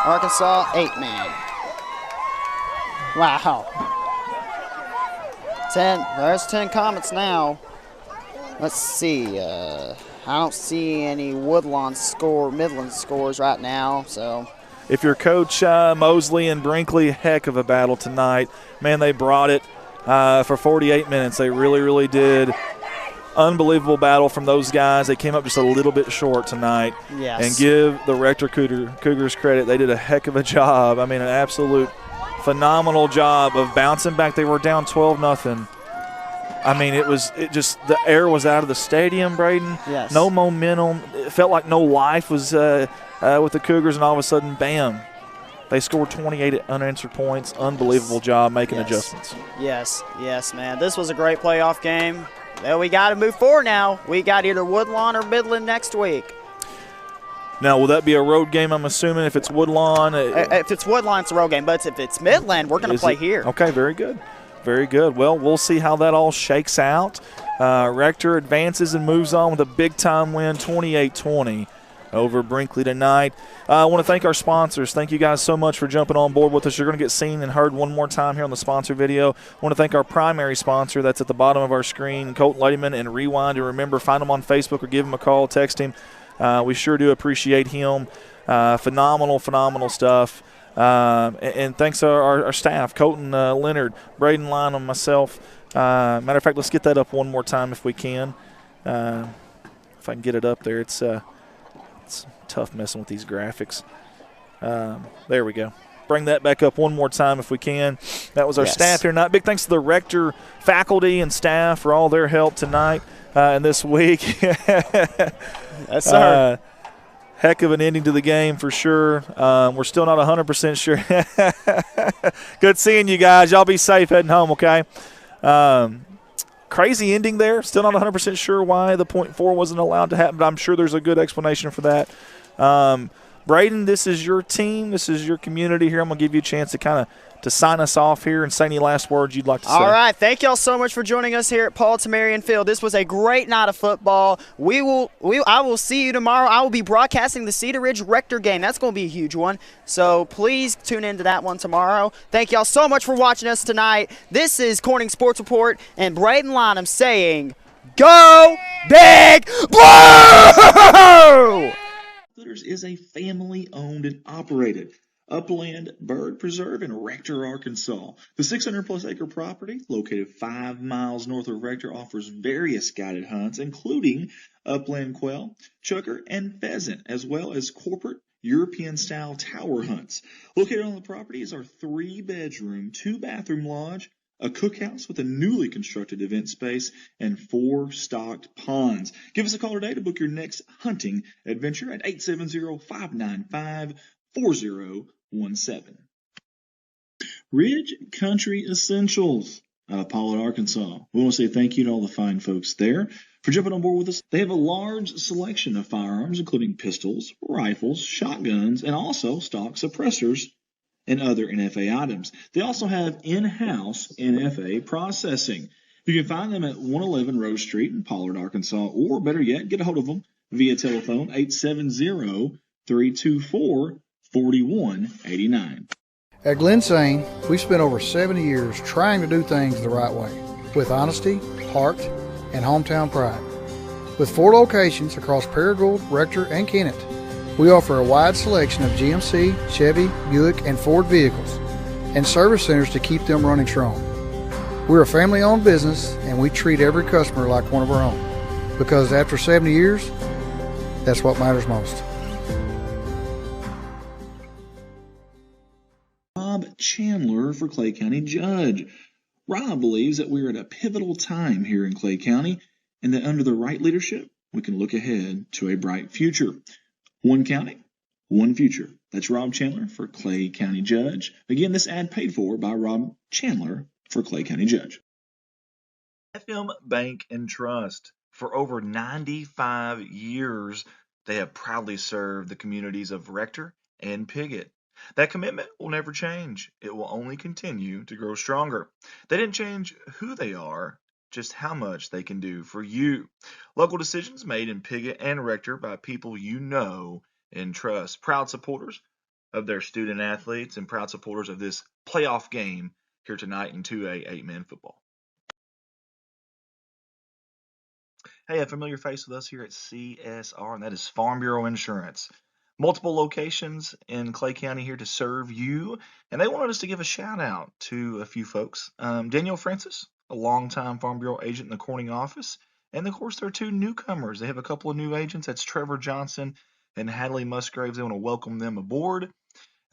Arkansas, 8-man. Wow. 10. There's 10 comments now. Let's see. I don't see any Midland scores right now. So, if you're Coach Mosley and Brinkley, heck of a battle tonight. Man, they brought it for 48 minutes. They really, really did. Unbelievable battle from those guys. They came up just a little bit short tonight. Yes. And give the Rector Cougars credit. They did a heck of a job. I mean, an absolute phenomenal job of bouncing back. They were down 12-0. I mean, the air was out of the stadium, Braden. Yes. No momentum. It felt like no life was with the Cougars, and all of a sudden, bam. They scored 28 unanswered points. Unbelievable job making adjustments. Yes, man. This was a great playoff game. Well, we got to move forward now. We got either Woodlawn or Midland next week. Now, will that be a road game, I'm assuming, if it's Woodlawn? If it's Woodlawn, it's a road game. But if it's Midland, we're going to play here. Okay, very good. Very good. Well, we'll see how that all shakes out. Rector advances and moves on with a big-time win, 28-20 over Brinkley tonight. I want to thank our sponsors. Thank you guys so much for jumping on board with us. You're going to get seen and heard one more time here on the sponsor video. I want to thank our primary sponsor. That's at the bottom of our screen, Colton Ladyman and Rewind. And remember, find him on Facebook or give him a call, text him. We sure do appreciate him. Phenomenal stuff. And thanks to our staff, Colton Leonard, Braden Lynham, myself. Matter of fact, let's get that up one more time if we can. If I can get it up there. It's tough messing with these graphics. There we go. Bring that back up one more time if we can. That was our staff here tonight. Big thanks to the Rector faculty and staff for all their help tonight and this week. Yes, sir. Heck of an ending to the game for sure. We're still not 100% sure. Good seeing you guys. Y'all be safe heading home, okay? Crazy ending there. Still not 100% sure why the .4 wasn't allowed to happen, but I'm sure there's a good explanation for that. Braden, this is your team. This is your community here. I'm going to give you a chance to sign us off here and say any last words you'd like to say. All right. Thank y'all so much for joining us here at Paul Tamarian Field. This was a great night of football. I will see you tomorrow. I will be broadcasting the Cedar Ridge Rector game. That's going to be a huge one. So please tune into that one tomorrow. Thank y'all so much for watching us tonight. This is Corning Sports Report and Braden Lynham saying, Go Big Blue! Is a family-owned and operated upland bird preserve in Rector, Arkansas. The 600-plus acre property, located 5 miles north of Rector, offers various guided hunts, including upland quail, chukar, and pheasant, as well as corporate European-style tower hunts. Located on the property is our 3-bedroom, 2-bathroom lodge, a cookhouse with a newly constructed event space, and 4 stocked ponds. Give us a call today to book your next hunting adventure at 870-595-4017. Ridge Country Essentials. out of Pollard, Arkansas. We want to say thank you to all the fine folks there for jumping on board with us. They have a large selection of firearms, including pistols, rifles, shotguns, and also stock suppressors and other NFA items. They also have in-house NFA processing. You can find them at 111 Rose Street in Pollard, Arkansas, or better yet, get a hold of them via telephone 870-324-4189. At Glensane, we spent over 70 years trying to do things the right way, with honesty, heart, and hometown pride. With 4 locations across Paragould, Rector, and Kennett, we offer a wide selection of GMC, Chevy, Buick, and Ford vehicles, and service centers to keep them running strong. We're a family-owned business, and we treat every customer like one of our own, because after 70 years, that's what matters most. Rob Chandler for Clay County Judge. Rob believes that we're at a pivotal time here in Clay County and that under the right leadership, we can look ahead to a bright future. One county, one future. That's Rob Chandler for Clay County Judge. Again, this ad paid for by Rob Chandler for Clay County Judge. FM Bank and Trust. For over 95 years, they have proudly served the communities of Rector and Piggott. That commitment will never change. It will only continue to grow stronger. They didn't change who they are, just how much they can do for you. Local decisions made in Piggott and Rector by people you know and trust. Proud supporters of their student athletes and proud supporters of this playoff game here tonight in 2A 8-man football. Hey, a familiar face with us here at CSR, and that is Farm Bureau Insurance. Multiple locations in Clay County here to serve you, and they wanted us to give a shout out to a few folks. Daniel Francis, a longtime Farm Bureau agent in the Corning office, and of course there are 2 newcomers. They have a couple of new agents. That's Trevor Johnson and Hadley Musgraves. They want to welcome them aboard, and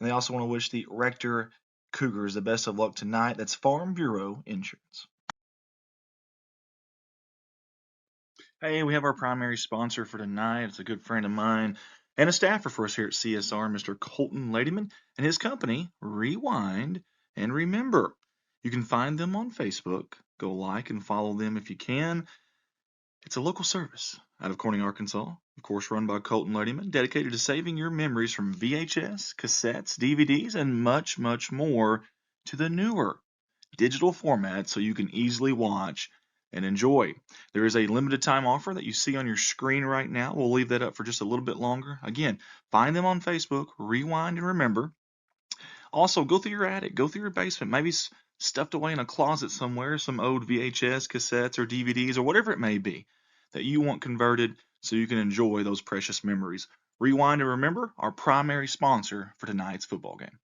they also want to wish the Rector Cougars the best of luck tonight. That's Farm Bureau Insurance. Hey, we have our primary sponsor for tonight. It's a good friend of mine and a staffer for us here at CSR, Mr. Colton Ladyman, and his company, Rewind and Remember. You can find them on Facebook. Go like and follow them if you can. It's a local service out of Corning, Arkansas, of course run by Colton Ladyman, dedicated to saving your memories from VHS, cassettes, DVDs, and much, much more to the newer digital format so you can easily watch and enjoy. There is a limited time offer that you see on your screen right now. We'll leave that up for just a little bit longer. Again, find them on Facebook, Rewind and Remember. Also, go through your attic, go through your basement, maybe stuffed away in a closet somewhere, some old VHS, cassettes, or DVDs, or whatever it may be that you want converted so you can enjoy those precious memories. Rewind and Remember, our primary sponsor for tonight's football game.